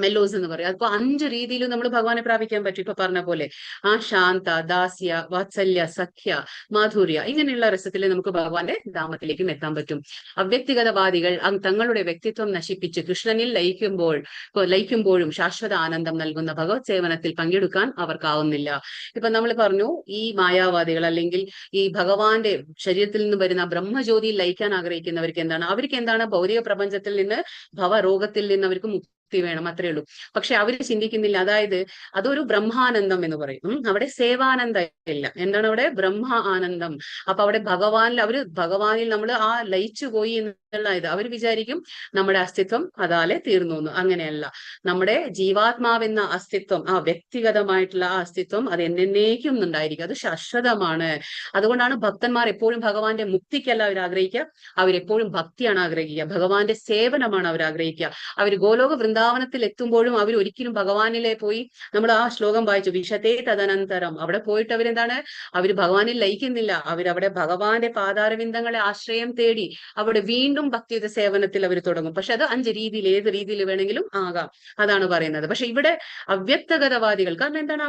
മെല്ലോസ് എന്ന് പറയും. അപ്പൊ 5 രീതിയിലും നമ്മൾ ഭഗവാനെ പ്രാപിക്കാൻ പറ്റും. ഇപ്പൊ പറഞ്ഞ പോലെ ആ ശാന്ത, ദാസ്യ, വാത്സല്യ, സഖ്യ, മാധുര്യ, ഇങ്ങനെയുള്ള രസത്തിൽ നമുക്ക് ഭഗവാന്റെ ധാമത്തിലേക്കും എത്താൻ പറ്റും. അവ്യക്തിഗതവാദികൾ തങ്ങളുടെ വ്യക്തിത്വം നശിപ്പിച്ച് കൃഷ്ണനിൽ ലയിക്കുമ്പോഴും ശാശ്വത ആനന്ദം നൽകുന്ന ഭഗവത് സേവനത്തിൽ പങ്കെടുക്കാൻ അവർക്കാവുന്നില്ല. ഇപ്പൊ നമ്മൾ പറഞ്ഞു, ഈ മായാവാദികൾ അല്ലെങ്കിൽ ഈ ഭഗവാന്റെ ശരീരത്തിൽ നിന്ന് വരുന്ന ബ്രഹ്മജ്യോതിയിൽ ലയിക്കാൻ ആഗ്രഹിക്കുന്നവർക്ക് അവർക്ക് എന്താണ് ഭൗതിക പ്രപഞ്ചത്തിൽ നിന്ന് ഭവരോഗത്തിൽ നിന്ന് അവർക്ക് വേണം, അത്രേ ഉള്ളൂ. പക്ഷെ അവര് ചിന്തിക്കുന്നില്ല. അതായത് അതൊരു ബ്രഹ്മാനന്ദം എന്ന് പറയും. അവിടെ സേവാനന്ദം ഇല്ല. എന്താണ് അവിടെ? ബ്രഹ്മ ആനന്ദം. അപ്പൊ അവിടെ ഭഗവാനിൽ നമ്മൾ ആ ലയിച്ചു പോയി എന്നുള്ള ഇത് അവർ വിചാരിക്കും നമ്മുടെ അസ്തിത്വം അതാലെ തീർന്നു എന്ന്. അങ്ങനെയല്ല. നമ്മുടെ ജീവാത്മാവെന്ന അസ്തിത്വം, ആ വ്യക്തിഗതമായിട്ടുള്ള ആ അസ്തിത്വം അത് എന്നേക്കും ഉണ്ടായിരിക്കും. അത് ശാശ്വതമാണ്. അതുകൊണ്ടാണ് ഭക്തന്മാർ എപ്പോഴും ഭഗവാന്റെ മുക്തിക്കല്ല അവർ ആഗ്രഹിക്കുക, അവരെപ്പോഴും ഭക്തിയാണ് ആഗ്രഹിക്കുക, ഭഗവാന്റെ സേവനമാണ് അവർ ആഗ്രഹിക്കുക. അവർ ഗോലോക വൃന്ദാവനത്തിൽ എത്തുമ്പോഴും അവർ ഒരിക്കലും ഭഗവാനിലെ പോയി, നമ്മൾ ആ ശ്ലോകം വായിച്ചു, വിശതേ തദനന്തരം, അവിടെ പോയിട്ട് അവരെന്താണ്, അവർ ഭഗവാനിൽ ലയിക്കുന്നില്ല. അവരവിടെ ഭഗവാന്റെ പാതാരവിന്ദങ്ങളെ ആശ്രയം തേടി അവിടെ വീണ്ടും ഭക്തിയുടെ സേവനത്തിൽ അവർ തുടങ്ങും. പക്ഷെ അത് 5 രീതിയിൽ, ഏത് രീതിയിൽ വേണമെങ്കിലും ആകാം, അതാണ് പറയുന്നത്. പക്ഷെ ഇവിടെ അവ്യക്തഗതവാദികൾ, കാരണം എന്താണ്,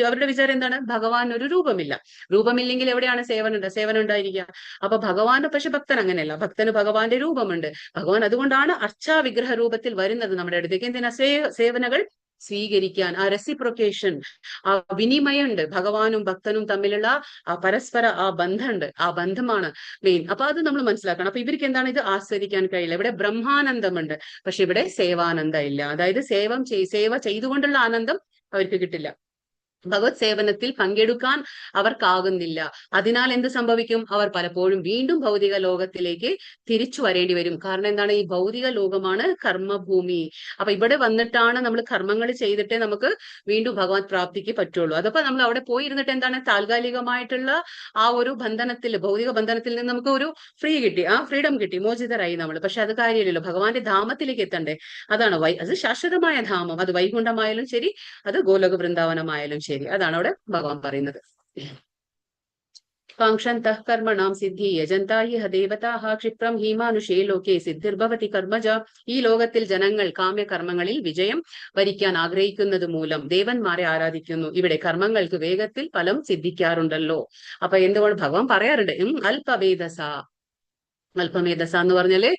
അവരുടെ വിചാരം എന്താണ്, ഭഗവാൻ ഒരു രൂപമില്ലെങ്കിൽ എവിടെയാണ് സേവനം ഉണ്ടായിരിക്കുക. അപ്പൊ ഭഗവാന്, പക്ഷെ ഭക്തൻ അങ്ങനെയല്ല. ഭക്തന് ഭഗവാന്റെ രൂപമുണ്ട്. ഭഗവാൻ അതുകൊണ്ടാണ് അർച്ചാ വിഗ്രഹ രൂപത്തിൽ വരുന്നത് നമ്മുടെ അടുത്തേക്ക്. എന്തിനാ? സേവനകൾ സ്വീകരിക്കാൻ. ആ റെസിപ്രൊക്കേഷൻ, ആ വിനിമയമുണ്ട്. ഭഗവാനും ഭക്തനും തമ്മിലുള്ള ആ പരസ്പര ആ ബന്ധമുണ്ട്. ആ ബന്ധമാണ് മെയിൻ. അപ്പൊ അത് നമ്മൾ മനസ്സിലാക്കണം. അപ്പൊ ഇവർക്ക് എന്താണ്, ഇത് ആസ്വദിക്കാൻ കഴിയില്ല. ഇവിടെ ബ്രഹ്മാനന്ദമുണ്ട്, പക്ഷെ ഇവിടെ സേവാനന്ദം ഇല്ല. അതായത് സേവ ചെയ്തുകൊണ്ടുള്ള ആനന്ദം അവർക്ക് കിട്ടില്ല. ഭഗവത് സേവനത്തിൽ പങ്കെടുക്കാൻ അവർക്കാകുന്നില്ല. അതിനാൽ എന്ത് സംഭവിക്കും? അവർ പലപ്പോഴും വീണ്ടും ഭൗതിക ലോകത്തിലേക്ക് തിരിച്ചു വരേണ്ടി വരും. കാരണം എന്താണ്, ഈ ഭൗതിക ലോകമാണ് കർമ്മഭൂമി. അപ്പൊ ഇവിടെ വന്നിട്ടാണ് നമ്മൾ കർമ്മങ്ങൾ ചെയ്തിട്ടേ നമുക്ക് വീണ്ടും ഭഗവത് പ്രാപ്തിക്ക് പറ്റുള്ളൂ. അതപ്പോ നമ്മൾ അവിടെ പോയിരുന്നിട്ട് എന്താണ്, താൽക്കാലികമായിട്ടുള്ള ആ ഒരു ഭൗതിക ബന്ധനത്തിൽ നിന്ന് നമുക്ക് ഒരു ഫ്രീഡം കിട്ടി, മോചിതരായി നമ്മൾ. പക്ഷെ അത് കാര്യമില്ലല്ലോ. ഭഗവാന്റെ ധാമത്തിലേക്ക് എത്തണ്ടേ. അതാണ് അത് ശാശ്വതമായ ധാമം. അത് വൈകുണ്ഠമായാലും ശരി, അത് ഗോലോക വൃന്ദാവനമായാലും ശരി. അതാണ് അവിടെ ഭഗവാൻ പറയുന്നത്. കാംക്ഷന്തഃ കർമ്മണാം സിദ്ധി യജന്താഹി ദേവതാഃ ക്ഷിപ്രം ഹി മാനുഷേ ലോകേ സിദ്ധിർഭവതി കർമ്മജ. ഈ ലോകത്തിൽ ജനങ്ങൾ കാമ്യകർമ്മങ്ങളിൽ വിജയം വരിക്കാൻ ആഗ്രഹിക്കുന്നത് മൂലം ദേവന്മാരെ ആരാധിക്കുന്നു. ഇവിടെ കർമ്മങ്ങൾക്ക് വേഗത്തിൽ ഫലം സിദ്ധിക്കാറുണ്ടല്ലോ. അപ്പൊ എന്തുകൊണ്ട് ഭഗവാൻ പറയാറുണ്ട്, അല്പവേദസ എന്ന് പറഞ്ഞാല്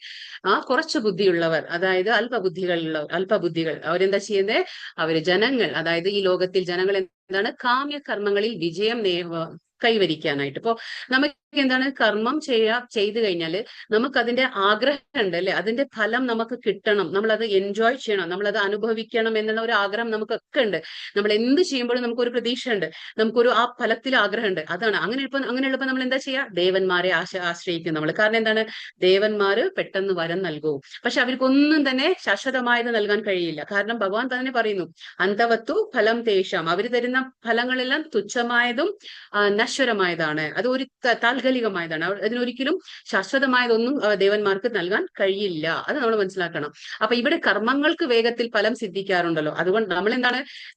കുറച്ച് ബുദ്ധിയുള്ളവർ, അതായത് അല്പബുദ്ധികൾ അവരെന്താ ചെയ്യുന്നത്? അവര് ജനങ്ങൾ, അതായത് ഈ ലോകത്തിൽ ജനങ്ങൾ എന്താണ്, കാമ്യകർമ്മങ്ങളിൽ വിജയം കൈവരിക്കാനായിട്ട്. ഇപ്പൊ നമുക്ക് എന്താണ്, കർമ്മം ചെയ്തു കഴിഞ്ഞാല് നമുക്ക് അതിന്റെ ആഗ്രഹം ഉണ്ട് അല്ലെ, അതിന്റെ ഫലം നമുക്ക് കിട്ടണം, നമ്മളത് എൻജോയ് ചെയ്യണം, നമ്മളത് അനുഭവിക്കണം എന്നുള്ള ഒരു ആഗ്രഹം നമുക്കൊക്കെ ഉണ്ട്. നമ്മൾ എന്ത് ചെയ്യുമ്പോഴും നമുക്കൊരു പ്രതീക്ഷ ഉണ്ട്, നമുക്കൊരു ആ ഫലത്തിൽ ആഗ്രഹമുണ്ട്. അതാണ് അങ്ങനെയുള്ളപ്പോ നമ്മൾ എന്താ ചെയ്യുക? ദേവന്മാരെ ആശ്രയിക്കും നമ്മൾ. കാരണം എന്താണ്, ദേവന്മാര് പെട്ടെന്ന് വരം നൽകും. പക്ഷെ അവർക്കൊന്നും തന്നെ ശാശ്വതമായത് നൽകാൻ കഴിയില്ല. കാരണം ഭഗവാൻ തന്നെ പറയുന്നു, അന്തവത്തു ഫലം തേഷാം, അവര് തരുന്ന ഫലങ്ങളെല്ലാം തുച്ഛമായതും നശ്വരമായതാണ്. അത് ഒരു താൽക്കാലികമായതാണ്. അതിനൊരിക്കലും ശാശ്വതമായതൊന്നും ദേവന്മാർക്ക് നൽകാൻ കഴിയില്ല. അത് നമ്മൾ മനസ്സിലാക്കണം. അപ്പൊ ഇവിടെ കർമ്മങ്ങൾക്ക് വേഗത്തിൽ ഫലം സിദ്ധിക്കാറുണ്ടല്ലോ. അതുകൊണ്ട്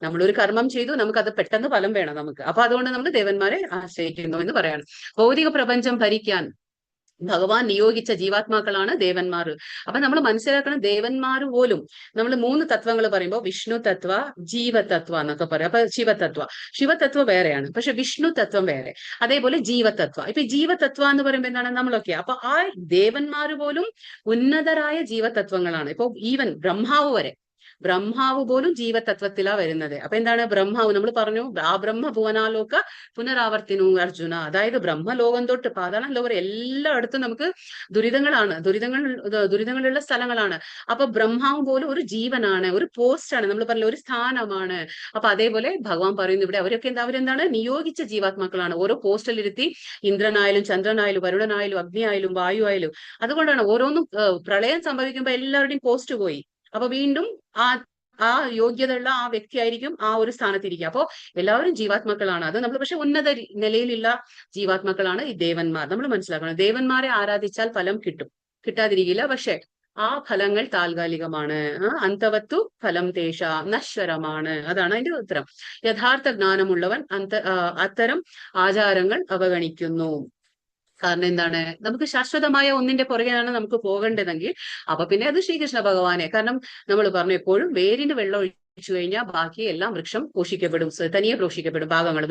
നമ്മളൊരു കർമ്മം ചെയ്തു, നമുക്ക് അത് പെട്ടെന്ന് ഫലം വേണം നമുക്ക്. അപ്പൊ അതുകൊണ്ട് നമ്മൾ ദേവന്മാരെ ആശ്രയിക്കുന്നു എന്ന് പറയാണ്. ഭൗതിക പ്രപഞ്ചം ഭരിക്കാൻ ഭഗവാൻ നിയോഗിച്ച ജീവാത്മാക്കളാണ് ദേവന്മാർ. അപ്പൊ നമ്മൾ മനസ്സിലാക്കണം, ദേവന്മാർ പോലും നമ്മൾ 3 തത്വങ്ങൾ പറയുമ്പോൾ വിഷ്ണു തത്വ, ജീവതത്വ എന്നൊക്കെ പറയും. അപ്പൊ ശിവതത്വ വേറെയാണ്, പക്ഷെ വിഷ്ണു തത്വം വേറെ. അതേപോലെ ജീവതത്വ. ഇപ്പൊ ജീവതത്വ എന്ന് പറയുമ്പോൾ എന്താണ്, നമ്മളൊക്കെ അപ്പൊ ആ ദേവന്മാർ പോലും ഉന്നതരായ ജീവതത്വങ്ങളാണ്. ഇപ്പൊ ഈവൻ ബ്രഹ്മാവ് പോലും ജീവതത്വത്തിലാ വരുന്നത്. അപ്പൊ എന്താണ് ബ്രഹ്മാവ്? നമ്മൾ പറഞ്ഞു ആ ബ്രഹ്മ ഭുവനാലോക പുനരാവർത്തിനു അർജുന. അതായത് ബ്രഹ്മലോകം തൊട്ട് പാതാള ലോകം എല്ലായിടത്തും നമുക്ക് ദുരിതങ്ങളുള്ള സ്ഥലങ്ങളാണ്. അപ്പൊ ബ്രഹ്മാവ് പോലും ഒരു ജീവനാണ്, ഒരു പോസ്റ്റാണ്, നമ്മൾ പറഞ്ഞ ഒരു സ്ഥാനമാണ്. അപ്പൊ അതേപോലെ ഭഗവാൻ പറയുന്നു ഇവിടെ അവരെന്താണ് നിയോഗിച്ച ജീവാത്മാക്കളാണ്. ഓരോ പോസ്റ്റിലിരുത്തി ഇന്ദ്രനായാലും ചന്ദ്രനായാലും വരുണനായാലും അഗ്നിയായാലും വായു ആയാലും. അതുകൊണ്ടാണ് ഓരോന്നും പ്രളയം സംഭവിക്കുമ്പോൾ എല്ലാവരുടെയും പോസ്റ്റ് പോയി. അപ്പൊ വീണ്ടും ആ യോഗ്യതയുള്ള ആ വ്യക്തി ആയിരിക്കും ആ ഒരു സ്ഥാനത്തിരിക്കുക. അപ്പോ എല്ലാവരും ജീവാത്മാക്കളാണ്. അത് നമ്മൾ പക്ഷെ ഉന്നത നിലയിലുള്ള ജീവാത്മാക്കളാണ് ഈ ദേവന്മാർ. നമ്മൾ മനസ്സിലാക്കണം, ദേവന്മാരെ ആരാധിച്ചാൽ ഫലം കിട്ടാതിരിക്കില്ല. പക്ഷെ ആ ഫലങ്ങൾ താൽക്കാലികമാണ്. അന്തവത്തു ഫലം തേഷ, നശ്വരമാണ്. അതാണ് അതിന്റെ ഉത്തരം. യഥാർത്ഥ ജ്ഞാനമുള്ളവൻ അത്തരം ആചാരങ്ങൾ അവഗണിക്കുന്നു. കാരണം എന്താണ്, നമുക്ക് ശാശ്വതമായ ഒന്നിന്റെ പുറകെയാണ് നമുക്ക് പോകേണ്ടതെങ്കിൽ അപ്പൊ പിന്നെ അത് ശ്രീകൃഷ്ണ ഭഗവാനെ. കാരണം നമ്മൾ പറഞ്ഞു എപ്പോഴും വേരിന് വെള്ളം ഒഴിച്ചു കഴിഞ്ഞാൽ ബാക്കി എല്ലാം വൃക്ഷം പോഷിക്കപ്പെടും, തനിയെ പോഷിക്കപ്പെടും ഭാഗങ്ങൾ,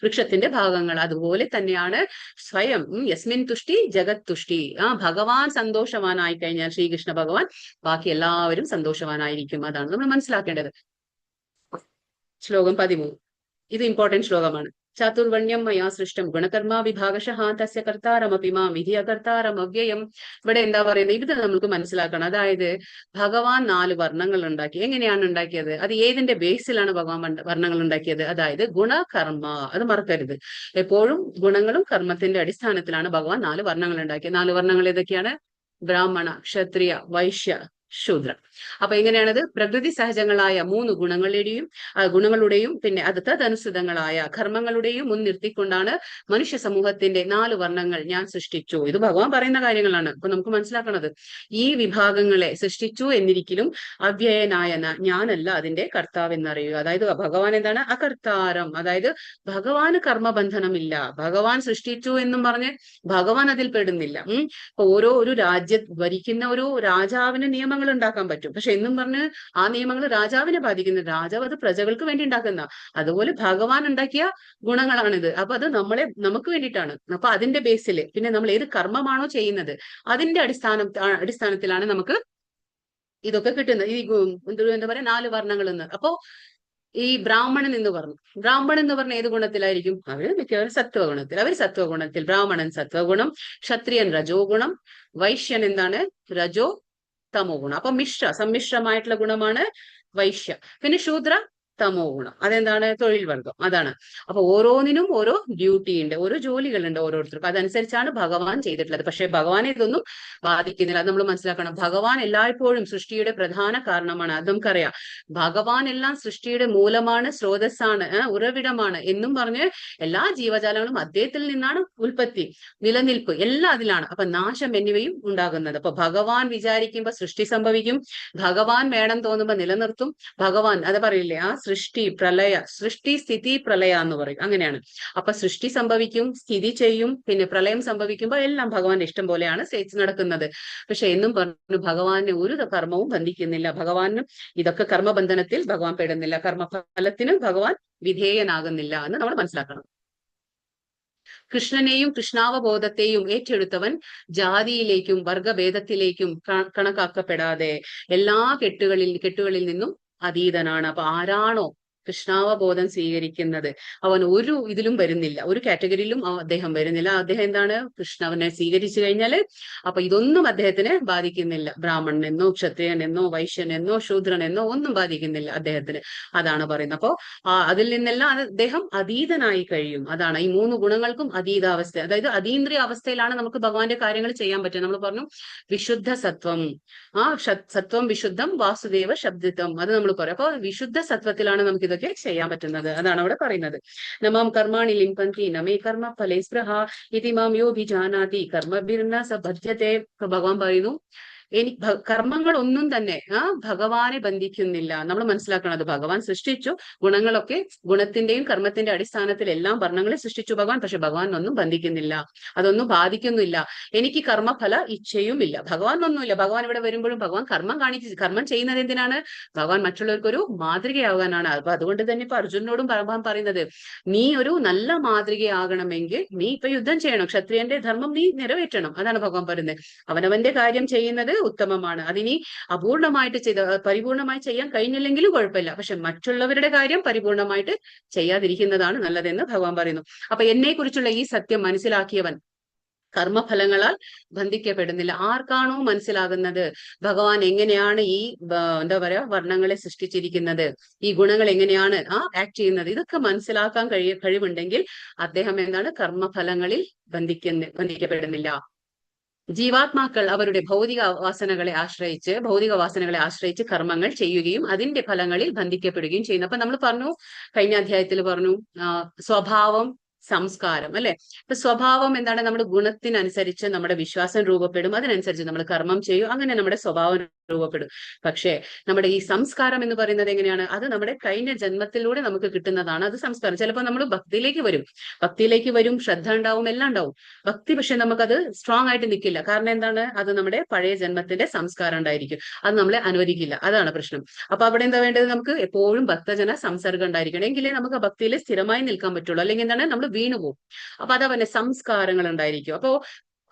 വൃക്ഷത്തിന്റെ ഭാഗങ്ങൾ. അതുപോലെ തന്നെയാണ് സ്വയം യസ്മിൻ തുഷ്ടി ജഗത് തുഷ്ടി. ഭഗവാൻ സന്തോഷവാനായി കഴിഞ്ഞാൽ ശ്രീകൃഷ്ണ ഭഗവാൻ ബാക്കി എല്ലാവരും സന്തോഷവാനായിരിക്കും. അതാണ് നമ്മൾ മനസ്സിലാക്കേണ്ടത്. ശ്ലോകം 13, ഇത് ഇമ്പോർട്ടന്റ് ശ്ലോകമാണ്. ചാതുർവർണ്യം മയാ സൃഷ്ടം ഗുണകർമ്മ വിഭാഗശഃ തസ്യ കർത്താരമപി മാം വിധി അകർത്താരം അവ്യയം. ഇവിടെ എന്താ പറയുന്നത്, ഇത് നമുക്ക് മനസ്സിലാക്കണം. അതായത് ഭഗവാൻ 4 വർണ്ണങ്ങൾ ഉണ്ടാക്കി. എങ്ങനെയാണ് ഉണ്ടാക്കിയത്? അത് ഏതിന്റെ ബേസിലാണ് ഭഗവാൻ വർണ്ണങ്ങൾ ഉണ്ടാക്കിയത്? അതായത് ഗുണകർമ്മ, അത് മറക്കരുത്. എപ്പോഴും ഗുണങ്ങളും കർമ്മത്തിന്റെ അടിസ്ഥാനത്തിലാണ് ഭഗവാൻ 4 വർണ്ണങ്ങൾ ഉണ്ടാക്കിയത്. 4 വർണ്ണങ്ങൾ ഏതൊക്കെയാണ്? ബ്രാഹ്മണ, ക്ഷത്രിയ, വൈശ്യ, ശൂദ്ര. അപ്പൊ എങ്ങനെയാണത്? പ്രകൃതി സഹജങ്ങളായ 3 ഗുണങ്ങളുടെയും പിന്നെ അത് തദനുസൃതങ്ങളായ കർമ്മങ്ങളുടെയും മുൻനിർത്തിക്കൊണ്ടാണ് മനുഷ്യ സമൂഹത്തിന്റെ 4 വർണ്ണങ്ങൾ ഞാൻ സൃഷ്ടിച്ചു. ഇത് ഭഗവാൻ പറയുന്ന കാര്യങ്ങളാണ്. അപ്പൊ നമുക്ക് മനസ്സിലാക്കണത്, ഈ വിഭാഗങ്ങളെ സൃഷ്ടിച്ചു എന്നിരിക്കലും അവ്യയനായ ഞാനല്ല അതിന്റെ കർത്താവ് എന്നറിയുക. അതായത് ഭഗവാൻ എന്താണ്? അകർത്താരം. അതായത് ഭഗവാന് കർമ്മബന്ധനമില്ല. ഭഗവാൻ സൃഷ്ടിച്ചു എന്നും പറഞ്ഞ് ഭഗവാൻ അതിൽ പെടുന്നില്ല. ഇപ്പൊ ഒരു ഭരിക്കുന്ന ഒരു രാജാവിന് നിയമങ്ങൾ ഉണ്ടാക്കാൻ പറ്റും, പക്ഷെ എന്നും പറഞ്ഞ് ആ നിയമങ്ങൾ രാജാവിനെ ബാധിക്കുന്നു. രാജാവ് അത് പ്രജകൾക്ക് വേണ്ടി ഉണ്ടാക്കുന്ന. അതുപോലെ ഭഗവാൻ ഉണ്ടാക്കിയ ഗുണങ്ങളാണിത്. അപ്പൊ അത് നമുക്ക് വേണ്ടിയിട്ടാണ്. അപ്പൊ അതിന്റെ ബേസിൽ പിന്നെ നമ്മൾ ഏത് കർമ്മമാണോ ചെയ്യുന്നത് അതിന്റെ അടിസ്ഥാനത്തിലാണ് നമുക്ക് ഇതൊക്കെ കിട്ടുന്നത്. ഈ എന്താ പറയാ 4 വർണ്ണങ്ങൾ എന്ന്. അപ്പോ ഈ ബ്രാഹ്മണൻ എന്ന് പറഞ്ഞു. ബ്രാഹ്മണൻ എന്ന് പറഞ്ഞ ഏത് ഗുണത്തിലായിരിക്കും? അവര് മിക്കവാറും സത്വഗുണത്തിൽ. അവർ സത്വഗുണത്തിൽ. ബ്രാഹ്മണൻ സത്വഗുണം, ക്ഷത്രിയൻ രജോ ഗുണം, വൈശ്യൻ എന്താണ്? രജോ തമോ ഗുണം. അപ്പൊ സമ്മിശ്രമായിട്ടുള്ള ഗുണമാണ് വൈശ്യ. പിന്നെ ശൂദ്ര തമോ ഗുണം. അതെന്താണ്? തൊഴിൽ വർഗം. അതാണ്. അപ്പൊ ഓരോന്നിനും ഓരോ ഡ്യൂട്ടി ഉണ്ട്, ഓരോ ജോലികളുണ്ട് ഓരോരുത്തർക്കും. അതനുസരിച്ചാണ് ഭഗവാൻ ചെയ്തിട്ടുള്ളത്. പക്ഷെ ഭഗവാനെ ഇതൊന്നും ബാധിക്കുന്നില്ല. അത് നമ്മൾ മനസ്സിലാക്കണം. ഭഗവാൻ എല്ലായ്പ്പോഴും സൃഷ്ടിയുടെ പ്രധാന കാരണമാണ്. അത് നമുക്കറിയാം. ഭഗവാൻ എല്ലാം സൃഷ്ടിയുടെ മൂലമാണ്, സ്രോതസ്സാണ്, ഉറവിടമാണ് എന്നും പറഞ്ഞ് എല്ലാ ജീവജാലങ്ങളും അദ്ദേഹത്തിൽ നിന്നാണ് ഉൽപ്പത്തി, നിലനിൽപ്പ് എല്ലാം അതിലാണ്. അപ്പൊ നാശം എന്നിവയും ഉണ്ടാകുന്നത്. അപ്പൊ ഭഗവാൻ വിചാരിക്കുമ്പോ സൃഷ്ടി സംഭവിക്കും, ഭഗവാൻ വേണം തോന്നുമ്പോ നിലനിർത്തും. ഭഗവാൻ അത് പറയില്ലേ, ആ സൃഷ്ടി സ്ഥിതി പ്രളയ എന്ന് പറയും. അങ്ങനെയാണ്. അപ്പൊ സൃഷ്ടി സംഭവിക്കും, സ്ഥിതി ചെയ്യും, പിന്നെ പ്രളയം സംഭവിക്കുമ്പോൾ എല്ലാം ഭഗവാന്റെ ഇഷ്ടം പോലെയാണ് നടക്കുന്നത്. പക്ഷെ എന്നും പറഞ്ഞു ഭഗവാന് ഒരു കർമ്മവും ബന്ധിക്കുന്നില്ല. ഭഗവാന് ഇതൊക്കെ കർമ്മബന്ധനത്തിൽ ഭഗവാൻ പെടുന്നില്ല. കർമ്മഫലത്തിന് ഭഗവാൻ വിധേയനാകുന്നില്ല എന്ന് നമ്മൾ മനസ്സിലാക്കണം. കൃഷ്ണനെയും കൃഷ്ണാവബോധത്തെയും ഏറ്റെടുത്തവൻ ജാതിയിലേക്കും വർഗഭേദത്തിലേക്കും കണക്കാക്കപ്പെടാതെ എല്ലാ കെട്ടുകളിൽ നിന്നും അതീതനാണ്. അപ്പൊ ആരാണോ കൃഷ്ണാവബോധം സ്വീകരിക്കുന്നത് അവൻ ഒരു ഇതിലും വരുന്നില്ല, ഒരു കാറ്റഗറിയിലും അദ്ദേഹം വരുന്നില്ല. അദ്ദേഹം എന്താണ്? കൃഷ്ണവനെ സ്വീകരിച്ചു കഴിഞ്ഞാല് അപ്പൊ ഇതൊന്നും അദ്ദേഹത്തിനെ ബാധിക്കുന്നില്ല. ബ്രാഹ്മണനെന്നോ ക്ഷത്രിയനെന്നോ വൈശ്യനെന്നോ ശൂദ്രനെന്നോ ഒന്നും ബാധിക്കുന്നില്ല അദ്ദേഹത്തിന്. അതാണ് പറയുന്നത്. അപ്പോ അതിൽ നിന്നെല്ലാം അദ്ദേഹം അതീതനായി കഴിയും. അതാണ് ഈ 3 ഗുണങ്ങൾക്കും അതീതാവസ്ഥ. അതായത് അതീന്ദ്രിയ അവസ്ഥയിലാണ് നമുക്ക് ഭഗവാന്റെ കാര്യങ്ങൾ ചെയ്യാൻ പറ്റുക. നമ്മൾ പറഞ്ഞു വിശുദ്ധ സത്വം, സത്വം വിശുദ്ധം വാസുദേവ ശബ്ദിത്വം, അത് നമ്മൾ പറയും. അപ്പൊ വിശുദ്ധ സത്വത്തിലാണ് നമുക്ക് ഇതൊക്കെ ചെയ്യാൻ പറ്റുന്നത്. അതാണ് അവിടെ പറയുന്നത്. നമാം കർമാണി ലിംപന്തി നമേ കർമ്മ ഫലേ സ്പൃഹ ഇതി മാം യോ വിജാനാതി കർമ്മഭിർന സബധ്യത്തെ. ഭഗവാൻ പറയുന്നു, കർമ്മങ്ങൾ ഒന്നും തന്നെ ഭഗവാനെ ബന്ധിക്കുന്നില്ല. നമ്മൾ മനസ്സിലാക്കണം. അത് ഭഗവാൻ സൃഷ്ടിച്ചു ഗുണങ്ങളൊക്കെ, ഗുണത്തിന്റെയും കർമ്മത്തിന്റെ അടിസ്ഥാനത്തിൽ എല്ലാം വർണ്ണങ്ങളെ സൃഷ്ടിച്ചു ഭഗവാൻ. പക്ഷെ ഭഗവാൻ ഒന്നും ബന്ധിക്കുന്നില്ല, അതൊന്നും ബാധിക്കുന്നില്ല. എനിക്ക് കർമ്മഫല ഇച്ഛയും ഇല്ല. ഭഗവാൻ ഒന്നുമില്ല. ഭഗവാൻ ഇവിടെ വരുമ്പോഴും ഭഗവാൻ കർമ്മം ചെയ്യുന്നത് എന്തിനാണ്? ഭഗവാൻ മറ്റുള്ളവർക്കൊരു മാതൃകയാകാനാണ്. അപ്പൊ അതുകൊണ്ട് തന്നെ ഇപ്പൊ അർജുനനോടും ഭഗവാൻ പറയുന്നത്, നീ ഒരു നല്ല മാതൃകയാകണമെങ്കിൽ നീ ഇപ്പൊ യുദ്ധം ചെയ്യണം, ക്ഷത്രിയന്റെ ധർമ്മം നീ നിറവേറ്റണം. അതാണ് ഭഗവാൻ പറയുന്നത്. അവനവന്റെ കാര്യം ചെയ്യുന്നത് ഉത്തമമാണ്. അതിനി പരിപൂർണമായി ചെയ്യാൻ കഴിഞ്ഞില്ലെങ്കിലും കുഴപ്പമില്ല. പക്ഷെ മറ്റുള്ളവരുടെ കാര്യം പരിപൂർണമായിട്ട് ചെയ്യാതിരിക്കുന്നതാണ് നല്ലതെന്ന് ഭഗവാൻ പറയുന്നു. അപ്പൊ എന്നെ കുറിച്ചുള്ള ഈ സത്യം മനസ്സിലാക്കിയവൻ കർമ്മഫലങ്ങളാൽ ബന്ധിക്കപ്പെടുന്നില്ല. ആർക്കാണോ മനസ്സിലാകുന്നത് ഭഗവാൻ എങ്ങനെയാണ് ഈ എന്താ പറയാ വർണ്ണങ്ങളെ സൃഷ്ടിച്ചിരിക്കുന്നത്, ഈ ഗുണങ്ങൾ എങ്ങനെയാണ് ആക്ട് ചെയ്യുന്നത്, ഇതൊക്കെ മനസ്സിലാക്കാൻ കഴിവുണ്ടെങ്കിൽ അദ്ദേഹം എന്താണ്? കർമ്മഫലങ്ങളിൽ ബന്ധിക്കപ്പെടുന്നില്ല. ജീവാത്മാക്കൾ അവരുടെ ഭൗതിക വാസനകളെ ആശ്രയിച്ച് കർമ്മങ്ങൾ ചെയ്യുകയും അതിന്റെ ഫലങ്ങളിൽ ബന്ധിക്കപ്പെടുകയും ചെയ്യുന്നു. അപ്പൊ നമ്മൾ പറഞ്ഞു, കഴിഞ്ഞ അധ്യായത്തിൽ പറഞ്ഞു സ്വഭാവം സംസ്കാരം, അല്ലെ? ഇപ്പൊ സ്വഭാവം എന്താണ്? നമ്മുടെ ഗുണത്തിനനുസരിച്ച് നമ്മുടെ വിശ്വാസം രൂപപ്പെടും, അതിനനുസരിച്ച് നമ്മൾ കർമ്മം ചെയ്യും, അങ്ങനെ നമ്മുടെ സ്വഭാവം രൂപപ്പെടും. പക്ഷേ നമ്മുടെ ഈ സംസ്കാരം എന്ന് പറയുന്നത് എങ്ങനെയാണ്? അത് നമ്മുടെ കഴിഞ്ഞ ജന്മത്തിലൂടെ നമുക്ക് കിട്ടുന്നതാണ്. അത് സംസ്കാരം. ചിലപ്പോൾ നമ്മൾ ഭക്തിയിലേക്ക് വരും, ശ്രദ്ധ ഉണ്ടാവും, എല്ലാം ഉണ്ടാവും. ഭക്തി പക്ഷെ നമുക്കത് സ്ട്രോങ് ആയിട്ട് നിൽക്കില്ല. കാരണം എന്താണ്? അത് നമ്മുടെ പഴയ ജന്മത്തിന്റെ സംസ്കാരം ഉണ്ടായിരിക്കും. അത് നമ്മളെ അനുവദിക്കില്ല. അതാണ് പ്രശ്നം. അപ്പൊ അവിടെ എന്താ വേണ്ടത്? നമുക്ക് എപ്പോഴും ഭക്തജന സംസർഗം ഉണ്ടായിരിക്കണം. എങ്കിലേ നമുക്ക് ആ ഭക്തിയിൽ സ്ഥിരമായി നിൽക്കാൻ പറ്റുള്ളൂ. അല്ലെങ്കിൽ എന്താണ്? നമ്മൾ വീണുപോകും. അപ്പൊ അതാ പറഞ്ഞ സംസ്കാരങ്ങൾ ഉണ്ടായിരിക്കും. അപ്പോ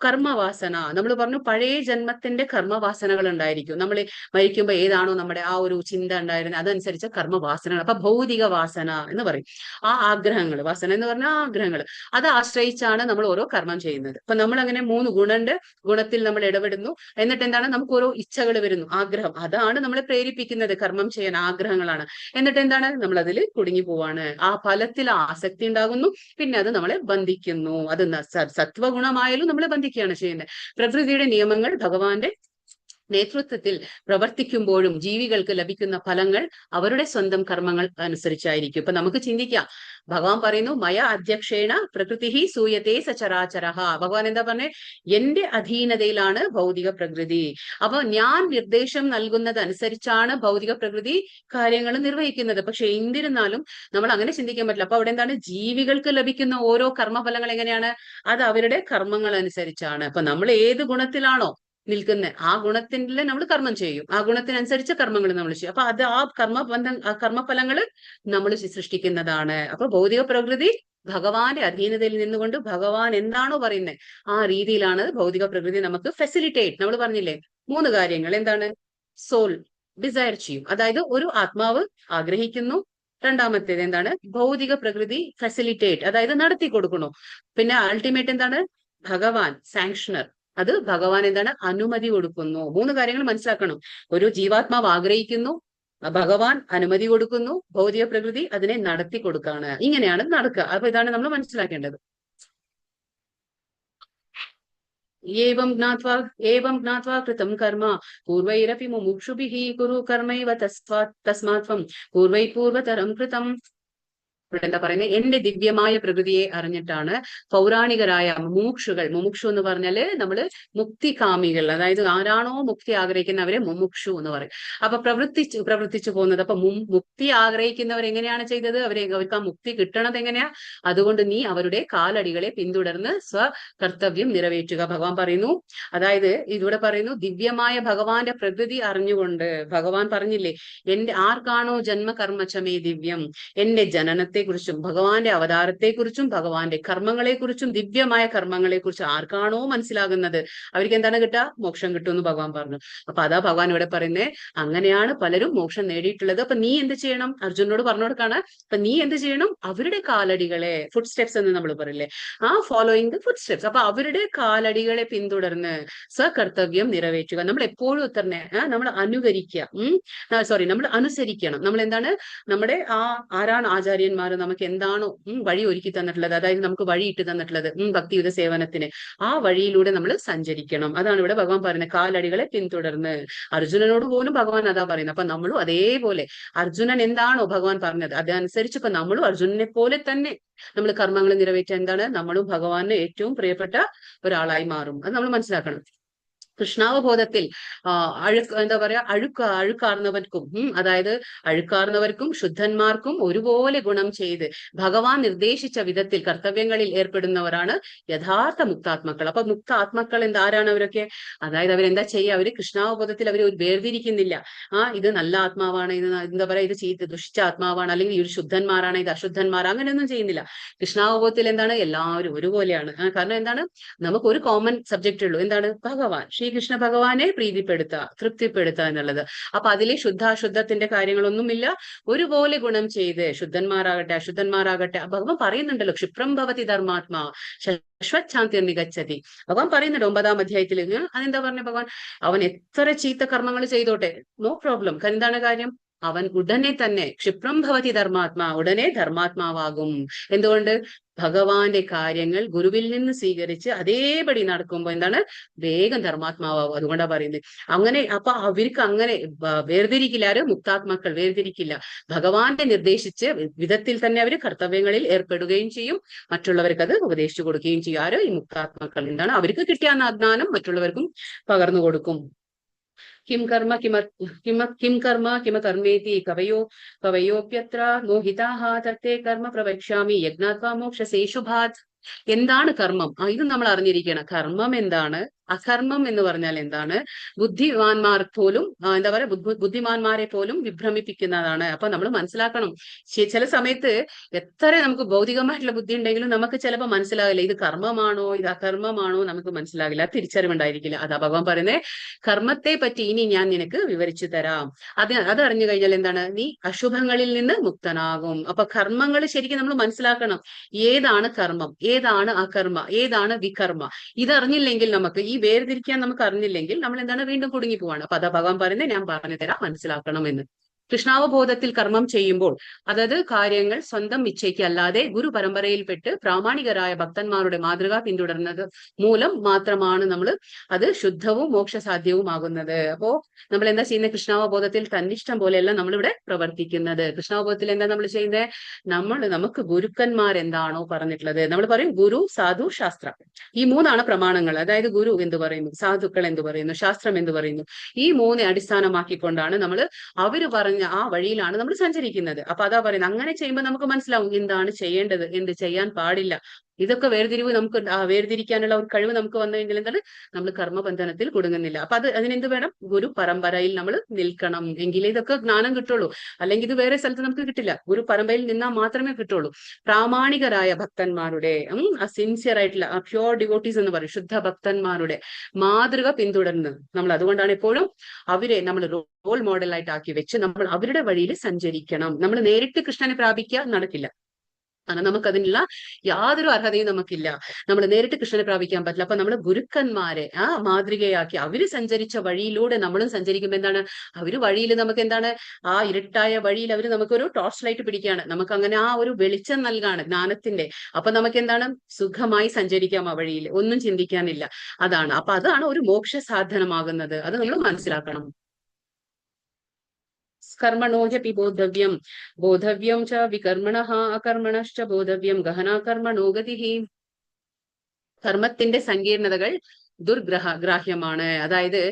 കർമ്മവാസന നമ്മൾ പറഞ്ഞു, പഴയ ജന്മത്തിന്റെ കർമ്മവാസനകൾ ഉണ്ടായിരിക്കും. നമ്മൾ മരിക്കുമ്പോൾ ഏതാണോ നമ്മുടെ ആ ഒരു ചിന്ത ഉണ്ടായിരുന്നത് അതനുസരിച്ച് കർമ്മവാസനകൾ. അപ്പൊ ഭൗതിക വാസന എന്ന് പറയും. ആ ആഗ്രഹങ്ങൾ, വാസന എന്ന് പറഞ്ഞാൽ ആഗ്രഹങ്ങൾ, അത് ആശ്രയിച്ചാണ് നമ്മൾ ഓരോ കർമ്മം ചെയ്യുന്നത്. അപ്പൊ നമ്മൾ അങ്ങനെ 3 ഗുണമുണ്ട്. ഗുണത്തിൽ നമ്മൾ ഇടപെടുന്നു. എന്നിട്ട് എന്താണ്? നമുക്ക് ഓരോ ഇച്ഛകൾ വരുന്നു, ആഗ്രഹം. അതാണ് നമ്മളെ പ്രേരിപ്പിക്കുന്നത് കർമ്മം ചെയ്യാൻ. ആഗ്രഹങ്ങളാണ്. എന്നിട്ട് എന്താണ്? നമ്മൾ അതിൽ കുടുങ്ങി പോവാണ്. ആ ഫലത്തിൽ ആസക്തി ഉണ്ടാകുന്നു. പിന്നെ അത് നമ്മളെ ബന്ധിക്കുന്നു. അത് സത്വഗുണമായാലും നമ്മളെ ബന്ധിക്കുകയാണ് ചെയ്യുന്നത്. പ്രകൃതിയുടെ നിയമങ്ങൾ ഭഗവാന്റെ നേതൃത്വത്തിൽ പ്രവർത്തിക്കുമ്പോഴും ജീവികൾക്ക് ലഭിക്കുന്ന ഫലങ്ങൾ അവരുടെ സ്വന്തം കർമ്മങ്ങൾ അനുസരിച്ചായിരിക്കും. ഇപ്പൊ നമുക്ക് ചിന്തിക്കാം, ഭഗവാൻ പറയുന്നു മയ അധ്യക്ഷേണ പ്രകൃതി സൂയത്തെ സചരാചരഃ. ഭഗവാൻ എന്താ പറഞ്ഞേ? എന്റെ അധീനതയിലാണ് ഭൗതിക പ്രകൃതി. അപ്പൊ ഞാൻ നിർദ്ദേശം നൽകുന്നത് അനുസരിച്ചാണ് ഭൗതിക പ്രകൃതി കാര്യങ്ങൾ നിർവഹിക്കുന്നത്. പക്ഷെ എന്നിരുന്നാലും നമ്മൾ അങ്ങനെ ചിന്തിക്കാൻ പറ്റില്ല. അപ്പൊ അവിടെ എന്താണ്? ജീവികൾക്ക് ലഭിക്കുന്ന ഓരോ കർമ്മഫലങ്ങൾ എങ്ങനെയാണ്? അത് അവരുടെ കർമ്മങ്ങൾ അനുസരിച്ചാണ്. അപ്പൊ നമ്മൾ ഏത് ഗുണത്തിലാണോ നിൽക്കുന്നത് ആ ഗുണത്തിൽ നമ്മൾ കർമ്മം ചെയ്യും. ആ ഗുണത്തിനനുസരിച്ച് കർമ്മങ്ങൾ നമ്മൾ ചെയ്യും. അപ്പൊ അത് ആ കർമ്മഫലങ്ങൾ നമ്മൾ സൃഷ്ടിക്കുന്നതാണ്. അപ്പൊ ഭൗതിക പ്രകൃതി ഭഗവാന്റെ അധീനതയിൽ നിന്നുകൊണ്ട് ഭഗവാൻ എന്താണോ പറയുന്നത് ആ രീതിയിലാണ് ഭൗതിക പ്രകൃതി നമുക്ക് ഫെസിലിറ്റേറ്റ്. നമ്മൾ പറഞ്ഞില്ലേ 3 കാര്യങ്ങൾ. എന്താണ്? സോൾ ഡിസയർ ചെയ്യും, അതായത് ഒരു ആത്മാവ് ആഗ്രഹിക്കുന്നു. രണ്ടാമത്തേത് എന്താണ്? ഭൗതിക പ്രകൃതി ഫെസിലിറ്റേറ്റ്, അതായത് നടത്തി കൊടുക്കണു. പിന്നെ അൾട്ടിമേറ്റ് എന്താണ്? ഭഗവാൻ സാങ്ഷണർ, അത് ഭഗവാൻ എന്താണ്? അനുമതി കൊടുക്കുന്നു. 3 കാര്യങ്ങൾ മനസ്സിലാക്കണം. ഒരു ജീവാത്മാവ് ആഗ്രഹിക്കുന്നു, ഭഗവാൻ അനുമതി കൊടുക്കുന്നു, ഭൗതിക പ്രകൃതി അതിനെ നടത്തി കൊടുക്കാണ്. ഇങ്ങനെയാണ് നടക്കുക. അപ്പൊ ഇതാണ് നമ്മൾ മനസ്സിലാക്കേണ്ടത്. ഏവം ജ്ഞാത്വാ കൃതം കർമ്മ പൂർവൈരപി മുമുക്ഷുഭിഃ കുരു കർമ്മൈവ തസ്മാത് ത്വം പൂർവതരം കൃതം. എന്താ പറയുന്നത്? എന്റെ ദിവ്യമായ പ്രകൃതിയെ അറിഞ്ഞിട്ടാണ് പൗരാണികരായ മുമുക്ഷുകൾ, മുമുക്ഷു എന്ന് പറഞ്ഞാല് നമ്മള് മുക്തികാമികൾ, അതായത് ആരാണോ മുക്തി ആഗ്രഹിക്കുന്നവരെ മുമുക്ഷു എന്ന് പറയും. അപ്പൊ പ്രവർത്തിച്ചു പോകുന്നത്. അപ്പൊ മുക്തി ആഗ്രഹിക്കുന്നവർ എങ്ങനെയാണ് ചെയ്തത്? അവർക്ക് ആ മുക്തി കിട്ടണത് എങ്ങനെയാ? അതുകൊണ്ട് നീ അവരുടെ കാലടികളെ പിന്തുടർന്ന് സ്വകർത്തവ്യം നിറവേറ്റുക. ഭഗവാൻ പറയുന്നു, അതായത് ഇതിവിടെ പറയുന്നു ദിവ്യമായ ഭഗവാന്റെ പ്രകൃതി അറിഞ്ഞുകൊണ്ട്. ഭഗവാൻ പറഞ്ഞില്ലേ, ആർക്കാണോ ജന്മകർമ്മചമേ ദിവ്യം, എന്റെ ജനനത്തെ കുറിച്ചും ഭഗവാന്റെ അവതാരത്തെക്കുറിച്ചും ഭഗവാന്റെ കർമ്മങ്ങളെക്കുറിച്ചും ദിവ്യമായ കർമ്മങ്ങളെക്കുറിച്ചും ആർക്കാണോ മനസ്സിലാകുന്നത് അവർക്ക് എന്താണ് കിട്ടുക? മോക്ഷം കിട്ടുമെന്ന് ഭഗവാൻ പറഞ്ഞു. അപ്പൊ അതാ ഭഗവാൻ ഇവിടെ പറയുന്നത്. അങ്ങനെയാണ് പലരും മോക്ഷം നേടിയിട്ടുള്ളത്. അപ്പൊ നീ എന്ത് ചെയ്യണം? അർജുനോട് പറഞ്ഞു കൊടുക്കാണ്. അപ്പൊ നീ എന്ത് ചെയ്യണം? അവരുടെ കാലടികളെ, ഫുഡ് സ്റ്റെപ്സ് എന്ന് നമ്മൾ പറയില്ലേ, ആ ഫോളോയിങ് ദ ഫുഡ് സ്റ്റെപ്സ്. അപ്പൊ അവരുടെ കാലടികളെ പിന്തുടർന്ന് സ്വകർത്തവ്യം നിറവേറ്റുക. നമ്മൾ എപ്പോഴും ഉത്തരനെ നമ്മൾ അനുകരിക്കുക, നമ്മൾ അനുസരിക്കണം. നമ്മൾ എന്താണ്? നമ്മുടെ ആരാണ് ആചാര്യന്മാർ നമുക്ക് എന്താണോ വഴി ഒരുക്കി തന്നിട്ടുള്ളത്, അതായത് നമുക്ക് വഴി ഇട്ട് തന്നിട്ടുള്ളത് ഭക്തിയുത സേവനത്തിന്, ആ വഴിയിലൂടെ നമ്മൾ സഞ്ചരിക്കണം. അതാണ് ഇവിടെ ഭഗവാൻ പറയുന്നത്, കാലടികളെ പിന്തുടർന്ന്. അർജുനനോട് പോലും ഭഗവാൻ അതാ പറയുന്നത്. അപ്പൊ നമ്മളും അതേപോലെ അർജുനൻ എന്താണോ ഭഗവാൻ പറഞ്ഞത് അതനുസരിച്ച് ഇപ്പൊ നമ്മളും അർജുനനെ പോലെ തന്നെ നമ്മൾ കർമ്മങ്ങൾ നിറവേറ്റാൻ എന്താണ്? നമ്മളും ഭഗവാന് ഏറ്റവും പ്രിയപ്പെട്ട ഒരാളായി മാറും. അത് നമ്മൾ മനസ്സിലാക്കണം. കൃഷ്ണാവബോധത്തിൽ അഴുക്കാർന്നവർക്കും അതായത് അഴുക്കാർന്നവർക്കും ശുദ്ധന്മാർക്കും ഒരുപോലെ ഗുണം ചെയ്ത് ഭഗവാൻ നിർദ്ദേശിച്ച വിധത്തിൽ കർത്തവ്യങ്ങളിൽ ഏർപ്പെടുന്നവരാണ് യഥാർത്ഥ മുക്താത്മാക്കൾ. അപ്പൊ മുക്താത്മാക്കൾ ആരാണ് അവരൊക്കെ? അതായത് അവരെന്താ ചെയ്യുക? അവര് കൃഷ്ണാവബോധത്തിൽ അവർ വേർതിരിക്കുന്നില്ല. ഇത് നല്ല ആത്മാവാണ്, ഇത് എന്താ പറയാ, ഇത് ദുഷിച്ച ആത്മാവാണ്, അല്ലെങ്കിൽ ഇത് ശുദ്ധന്മാരാണ്, ഇത് അശുദ്ധന്മാർ, അങ്ങനെയൊന്നും ചെയ്യുന്നില്ല. കൃഷ്ണാവബോധത്തിൽ എന്താണ്? എല്ലാവരും ഒരുപോലെയാണ്. കാരണം എന്താണ്? നമുക്ക് ഒരു കോമൺ സബ്ജക്റ്റ് ഉള്ളൂ. എന്താണ്? ഭഗവാൻ, ശ്രീകൃഷ്ണ ഭഗവാനെ പ്രീതിപ്പെടുത്തുക, തൃപ്തിപ്പെടുത്തുക എന്നുള്ളത്. അപ്പൊ അതിലെ ശുദ്ധാശുദ്ധത്തിന്റെ കാര്യങ്ങളൊന്നുമില്ല. ഒരുപോലെ ഗുണം ചെയ്ത് ശുദ്ധന്മാരാകട്ടെ അശുദ്ധന്മാരാകട്ടെ. ഭഗവാൻ പറയുന്നുണ്ടല്ലോ, ക്ഷിപ്രം ഭവതി ധർമാത്മാ ശശ്വച്ഛാന്തിർ നിഗച്ഛതി. ഭഗവാൻ പറയുന്നുണ്ട് 9-ാം അധ്യായത്തിൽ. അതെന്താ പറഞ്ഞ ഭഗവാൻ? അവൻ എത്ര ചീത്ത കർമ്മങ്ങൾ ചെയ്തോട്ടെ, നോ പ്രോബ്ലം. എന്താണ് കാര്യം? അവൻ ഉടനെ തന്നെ ക്ഷിപ്രം ഭവതി ധർമാത്മാ, ഉടനെ ധർമാത്മാവാകും. എന്തുകൊണ്ട്? ഭഗവാന്റെ കാര്യങ്ങൾ ഗുരുവിൽ നിന്ന് സ്വീകരിച്ച് അതേപടി നടക്കുമ്പോൾ എന്താണ്? വേഗം ധർമാത്മാവാകും. അതുകൊണ്ടാണ് പറയുന്നത്. അങ്ങനെ അപ്പൊ അവർക്ക് അങ്ങനെ വേർതിരിക്കില്ല. ആര്? മുക്താത്മാക്കൾ വേർതിരിക്കില്ല. ഭഗവാന്റെ നിർദ്ദേശിച്ച് വിധത്തിൽ തന്നെ അവർ കർത്തവ്യങ്ങളിൽ ഏർപ്പെടുകയും ചെയ്യും. മറ്റുള്ളവർക്ക് അത് ഉപദേശിച്ചു കൊടുക്കുകയും ചെയ്യും. ആര്? ഈ മുക്താത്മാക്കൾ. എന്താണ്? അവർക്ക് കിട്ടിയ ജ്ഞാനം മറ്റുള്ളവർക്കും പകർന്നു കൊടുക്കും. കിം കർമ്മ കിമ കർമ്മേതി കവയോപ്യത്ര മോഹിതാഹ തത്തേ കർമ്മ പ്രവക്ഷ്യാമി യജ്ഞാത്വാ മോക്ഷസേഷുഭാത്. എന്താണ് കർമ്മം? ഇത് നമ്മൾ അറിഞ്ഞിരിക്കണം. കർമ്മം എന്താണ്, അകർമ്മം എന്ന് പറഞ്ഞാൽ എന്താണ്, ബുദ്ധിമാന്മാർ പോലും എന്താ പറയാ ബുദ്ധിമാന്മാരെ പോലും വിഭ്രമിപ്പിക്കുന്നതാണ്. അപ്പൊ നമ്മൾ മനസ്സിലാക്കണം. ചില സമയത്ത് എത്ര നമുക്ക് ഭൗതികമായിട്ടുള്ള ബുദ്ധി ഉണ്ടെങ്കിലും നമുക്ക് ചിലപ്പോൾ മനസ്സിലാകില്ല ഇത് കർമ്മമാണോ ഇത് അകർമ്മമാണോ, നമുക്ക് മനസ്സിലാകില്ല, തിരിച്ചറിവുണ്ടായിരിക്കില്ല. അതാ ഭഗവാൻ പറയുന്നത്, കർമ്മത്തെ പറ്റി ഇനി ഞാൻ നിനക്ക് വിവരിച്ചു തരാം. അത് അറിഞ്ഞു കഴിഞ്ഞാൽ എന്താണ്, നീ അശുഭങ്ങളിൽ നിന്ന് മുക്തനാകും. അപ്പൊ കർമ്മങ്ങൾ ശരിക്കും നമ്മൾ മനസ്സിലാക്കണം. ഏതാണ് കർമ്മം, ഏതാണ് അകർമ്മ, ഏതാണ് വികർമ്മ, ഇതറിഞ്ഞില്ലെങ്കിൽ നമുക്ക് ഈ വേർതിരിക്കാൻ നമുക്ക് അറിഞ്ഞില്ലെങ്കിൽ നമ്മൾ എന്താണ് വീണ്ടും കുടുങ്ങി പോവാണ്. അപ്പൊ അതാ ഭഗവാൻ പറയുന്നത്, ഞാൻ പറഞ്ഞു തരാം, മനസ്സിലാക്കണം എന്ന്. കൃഷ്ണാവബോധത്തിൽ കർമ്മം ചെയ്യുമ്പോൾ അതായത് കാര്യങ്ങൾ സ്വന്തം ഇച്ഛയ്ക്കല്ലാതെ ഗുരു പരമ്പരയിൽപ്പെട്ട് പ്രാമാണികരായ ഭക്തന്മാരുടെ മാതൃക പിന്തുടർന്നത് മൂലം മാത്രമാണ് നമ്മൾ അത് ശുദ്ധവും മോക്ഷസാധ്യവുമാകുന്നത്. അപ്പോ നമ്മൾ എന്താ ചെയ്യുന്നത്, കൃഷ്ണാവബോധത്തിൽ തന്നിഷ്ടം പോലെയല്ല നമ്മളിവിടെ പ്രവർത്തിക്കുന്നത്. കൃഷ്ണാവബോധത്തിൽ എന്താ നമ്മൾ ചെയ്യുന്നത്, നമുക്ക് ഗുരുക്കന്മാരെന്താണോ പറഞ്ഞിട്ടുള്ളത്, നമ്മൾ പറയും ഗുരു, സാധു, ശാസ്ത്രം, ഈ മൂന്നാണ് പ്രമാണങ്ങൾ. അതായത് ഗുരു എന്ത് പറയുന്നു, സാധുക്കൾ എന്ത് പറയുന്നു, ശാസ്ത്രം എന്ത് പറയുന്നു, ഈ മൂന്ന് അടിസ്ഥാനമാക്കിക്കൊണ്ടാണ് നമ്മൾ അവര് പറഞ്ഞ ആ വഴിയിലാണ് നമ്മൾ സഞ്ചരിക്കുന്നത്. അപ്പൊ അതാ പറയുന്നത്, അങ്ങനെ ചെയ്യുമ്പോൾ നമുക്ക് മനസ്സിലാവും എന്താണ് ചെയ്യേണ്ടത്, എന്ത് ചെയ്യാൻ പാടില്ല. ഇതൊക്കെ വേർതിരിവ് നമുക്ക് വേർതിരിക്കാനുള്ള ഒരു കഴിവ് നമുക്ക് വന്നു കഴിഞ്ഞാൽ എന്താണ്, നമ്മൾ കർമ്മബന്ധനത്തിൽ കുടുങ്ങുന്നില്ല. അപ്പൊ അതിനെന്ത് വേണം, ഗുരു പരമ്പരയിൽ നമ്മൾ നിൽക്കണം, എങ്കിലേ ഇതൊക്കെ ജ്ഞാനം കിട്ടുള്ളൂ. അല്ലെങ്കിൽ ഇത് വേറെ സ്ഥലത്ത് നമുക്ക് കിട്ടില്ല, ഗുരു പരമ്പരയിൽ നിന്നാൽ മാത്രമേ കിട്ടുള്ളൂ. പ്രാമാണികരായ ഭക്തന്മാരുടെ സിൻസിയർ ആയിട്ടുള്ള പ്യോർ ഡിവോട്ടീസ് എന്ന് പറയും, ശുദ്ധ ഭക്തന്മാരുടെ മാതൃക പിന്തുടർന്ന് നമ്മൾ, അതുകൊണ്ടാണ് എപ്പോഴും അവരെ നമ്മൾ റോൾ മോഡലായിട്ട് ആക്കി വെച്ച് നമ്മൾ അവരുടെ വഴിയിൽ സഞ്ചരിക്കണം. നമ്മൾ നേരിട്ട് കൃഷ്ണനെ പ്രാപിക്കാൻ നടക്കില്ല, കാരണം നമുക്കതിനുള്ള യാതൊരു അർഹതയും നമുക്കില്ല. നമ്മൾ നേരിട്ട് കൃഷ്ണനെ പ്രാപിക്കാൻ പറ്റില്ല. അപ്പൊ നമ്മൾ ഗുരുക്കന്മാരെ മാതൃകയാക്കി അവര് സഞ്ചരിച്ച വഴിയിലൂടെ നമ്മളും സഞ്ചരിക്കുമ്പോൾ എന്താണ്, അവര് വഴിയിൽ നമുക്ക് എന്താണ്, ആ ഇരുട്ടായ വഴിയിൽ അവര് നമുക്കൊരു ടോർച്ച് ലൈറ്റ് പിടിക്കുകയാണ്, നമുക്ക് അങ്ങനെ ആ ഒരു വെളിച്ചം നൽകാണ് ജ്ഞാനത്തിന്റെ. അപ്പൊ നമുക്ക് എന്താണ്, സുഖമായി സഞ്ചരിക്കാം ആ വഴിയിൽ, ഒന്നും ചിന്തിക്കാനില്ല. അതാണ്. അപ്പൊ അതാണ് ഒരു മോക്ഷ സാധനമാകുന്നത്. അത് നമ്മൾ മനസ്സിലാക്കണം. കർമ്മണോ ഹ്യപി ബോധവ്യം ച വികർമ്മണഃ അകർമ്മണശ്ച ബോധവ്യം ഗഹനാ കർമ്മണോ ഗതിഃ. കർമ്മത്തിന്റെ സങ്കീർണതകൾ ഗ്രാഹ്യമാണ്. അതായത്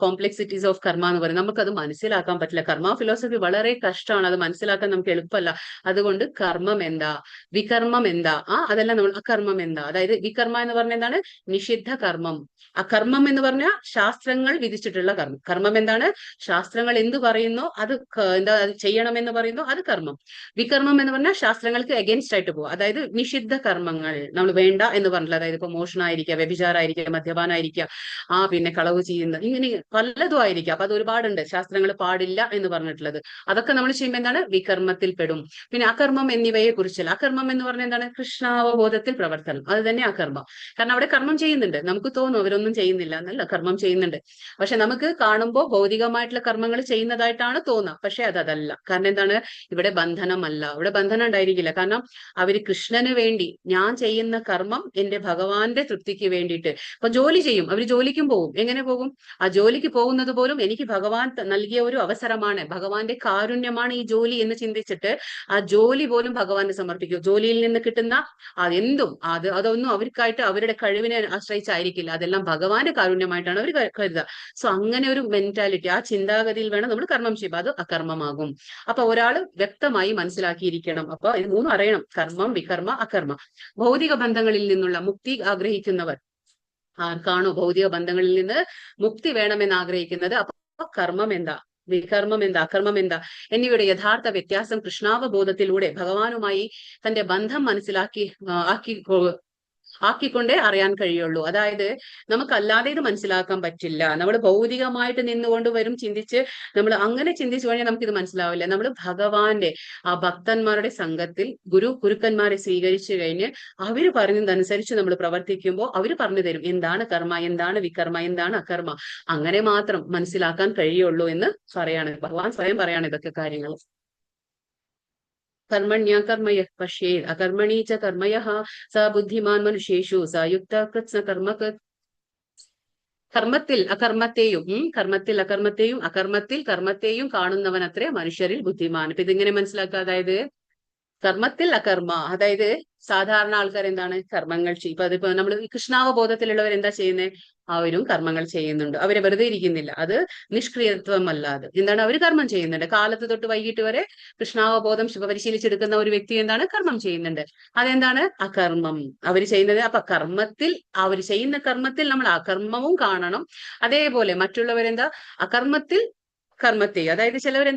കോംപ്ലക്സിറ്റീസ് ഓഫ് കർമ്മ എന്ന് പറയുന്നത് നമുക്കത് മനസ്സിലാക്കാൻ പറ്റില്ല. കർമ്മ ഫിലോസഫി വളരെ കഷ്ടമാണ്, അത് മനസ്സിലാക്കാൻ നമുക്ക് എളുപ്പമല്ല. അതുകൊണ്ട് കർമ്മം എന്താ, വികർമ്മം എന്താ, അതെല്ലാം നമ്മൾ അകർമ്മം എന്താ, അതായത് വികർമ്മ എന്ന് പറഞ്ഞ എന്താണ്, നിഷിദ്ധ കർമ്മം. അകർമ്മം എന്ന് പറഞ്ഞാൽ ശാസ്ത്രങ്ങൾ വിധിച്ചിട്ടുള്ള കർമ്മം. കർമ്മം എന്താണ്, ശാസ്ത്രങ്ങൾ എന്ത് പറയുന്നോ അത് എന്താ ചെയ്യണമെന്ന് പറയുന്നോ അത് കർമ്മം. വികർമ്മം എന്ന് പറഞ്ഞാൽ ശാസ്ത്രങ്ങൾക്ക് അഗേൻസ്റ്റ് ആയിട്ട് പോകും, അതായത് നിഷിദ്ധ കർമ്മങ്ങൾ നമ്മൾ വേണ്ട എന്ന് പറഞ്ഞില്ല. അതായത് ഇപ്പൊ മോഷണമായിരിക്കുക, വ്യഭിചാരമായിരിക്കുക, മദ്യപാനായിരിക്കുക, പിന്നെ കളവ് ചെയ്യുന്ന, ഇങ്ങനെ പലതും ആയിരിക്കാം. അപ്പൊ അത് ഒരുപാടുണ്ട് ശാസ്ത്രങ്ങൾ പാടില്ല എന്ന് പറഞ്ഞിട്ടുള്ളത്. അതൊക്കെ നമ്മൾ ചെയ്യുമ്പോൾ എന്താണ്, വികർമ്മത്തിൽ പെടും. പിന്നെ അകർമ്മം എന്നിവയെ കുറിച്ചല്ല. അകർമ്മം എന്ന് പറഞ്ഞാൽ എന്താണ്, കൃഷ്ണാവബോധത്തിൽ പ്രവർത്തനം, അത് തന്നെ അകർമ്മം. കാരണം അവിടെ കർമ്മം ചെയ്യുന്നുണ്ട്, നമുക്ക് തോന്നും അവരൊന്നും ചെയ്യുന്നില്ല എന്നല്ല, കർമ്മം ചെയ്യുന്നുണ്ട്. പക്ഷെ നമുക്ക് കാണുമ്പോൾ ഭൗതികമായിട്ടുള്ള കർമ്മങ്ങൾ ചെയ്യുന്നതായിട്ടാണ് തോന്നുക, പക്ഷെ അതല്ല. കാരണം എന്താണ്, ഇവിടെ ബന്ധനമല്ല, ഇവിടെ ബന്ധനം ഉണ്ടായിരിക്കില്ല. കാരണം അവര് കൃഷ്ണന് വേണ്ടി, ഞാൻ ചെയ്യുന്ന കർമ്മം എന്റെ ഭഗവാന്റെ തൃപ്തിക്ക് വേണ്ടിയിട്ട്. അപ്പൊ ജോലി ചെയ്യും, അവര് ജോലിക്കും പോകും. എങ്ങനെ പോകും, ആ ജോലിക്ക് പോകുന്നത് പോലും എനിക്ക് ഭഗവാൻ നൽകിയ ഒരു അവസരമാണ്, ഭഗവാന്റെ കാരുണ്യമാണ് ഈ ജോലി എന്ന് ചിന്തിച്ചിട്ട് ആ ജോലി പോലും ഭഗവാന് സമർപ്പിക്കും. ജോലിയിൽ നിന്ന് കിട്ടുന്ന അതെന്തും അതൊന്നും അവർക്കായിട്ട് അവരുടെ കഴിവിനെ ആശ്രയിച്ചായിരിക്കില്ല, അതെല്ലാം ഭഗവാന്റെ കാരുണ്യമായിട്ടാണ് അവർ കരുതുക. സോ അങ്ങനെ ഒരു മെന്റാലിറ്റി, ആ ചിന്താഗതിയിൽ വേണം നമ്മൾ കർമ്മം ചെയ്യുമ്പോൾ അത് അകർമ്മമാകും. അപ്പൊ ഒരാള് വ്യക്തമായി മനസ്സിലാക്കിയിരിക്കണം. അപ്പൊ ഇത് മൂന്നും അറിയണം, കർമ്മം, വികർമ്മ, അകർമ്മ. ഭൗതിക ബന്ധങ്ങളിൽ നിന്നുള്ള മുക്തി ആഗ്രഹിക്കുന്നവർ ആർക്കാണോ ഭൗതിക ബന്ധങ്ങളിൽ നിന്ന് മുക്തി വേണമെന്ന് ആഗ്രഹിക്കുന്നത്, അപ്പൊ കർമ്മം എന്താ, വികർമ്മം എന്താ, അകർമ്മം എന്താ എന്നിവയുടെ യഥാർത്ഥ വ്യത്യാസം കൃഷ്ണാവബോധത്തിലൂടെ ഭഗവാനുമായി തന്റെ ബന്ധം ആക്കിക്കൊണ്ടേ അറിയാൻ കഴിയുള്ളൂ. അതായത് നമുക്കല്ലാതെ ഇത് മനസ്സിലാക്കാൻ പറ്റില്ല. നമ്മൾ ഭൗതികമായിട്ട് നിന്നുകൊണ്ട് വരും ചിന്തിച്ച്, നമ്മൾ അങ്ങനെ ചിന്തിച്ചു കഴിഞ്ഞാൽ നമുക്കിത് മനസ്സിലാവില്ല. നമ്മൾ ഭഗവാന്റെ ആ ഭക്തന്മാരുടെ സംഘത്തിൽ ഗുരുക്കന്മാരെ സ്വീകരിച്ചു കഴിഞ്ഞ് അവര് പറഞ്ഞതനുസരിച്ച് നമ്മൾ പ്രവർത്തിക്കുമ്പോൾ അവര് പറഞ്ഞു തരും എന്താണ് കർമ്മ, എന്താണ് വികർമ്മ, എന്താണ് അകർമ്മ. അങ്ങനെ മാത്രം മനസ്സിലാക്കാൻ കഴിയുള്ളൂ എന്ന് പറയാണ് ഭഗവാൻ സ്വയം പറയാണ് ഇതൊക്കെ കാര്യങ്ങൾ. കർമ്മണ്യ കർമ്മയ പശ്യേത് അകർമ്മണീ ച കർമ്മയഃ സ ബുദ്ധിമാൻ മനുഷ്യേഷു സ യുക്ത കൃത്സ്ന കർമ്മകൃത്. കർമ്മത്തിൽ അകർമ്മത്തെയും അകർമ്മത്തിൽ കർമ്മത്തെയും കാണുന്നവൻ അത്രേ മനുഷ്യരിൽ ബുദ്ധിമാൻ. ഇപ്പൊ ഇതിങ്ങനെ മനസ്സിലാക്കുക, അതായത് കർമ്മത്തിൽ അകർമ്മ, അതായത് സാധാരണ ആൾക്കാർ എന്താണ് കർമ്മങ്ങൾ ചെയ്യും. ഇപ്പൊ അതിപ്പോ നമ്മൾ കൃഷ്ണാവബോധത്തിലുള്ളവർ എന്താ ചെയ്യുന്നത്? അവരും കർമ്മങ്ങൾ ചെയ്യുന്നുണ്ട്. അവരെ വെറുതെ ഇരിക്കുന്നില്ല. അത് നിഷ്ക്രിയത്വമല്ലാതെ എന്താണ്, അവർ കർമ്മം ചെയ്യുന്നുണ്ട്. കാലത്ത് തൊട്ട് വൈകിട്ട് വരെ കൃഷ്ണാവബോധം പരിശീലിച്ചെടുക്കുന്ന ഒരു വ്യക്തി എന്താണ് കർമ്മം ചെയ്യുന്നുണ്ട്. അതെന്താണ് അകർമ്മം അവർ ചെയ്യുന്നത്. അപ്പൊ കർമ്മത്തിൽ, അവർ ചെയ്യുന്ന കർമ്മത്തിൽ നമ്മൾ അകർമ്മവും കാണണം. അതേപോലെ മറ്റുള്ളവരെന്താ അകർമ്മത്തിൽ കർമ്മത്തെ, അതായത് ചിലവർ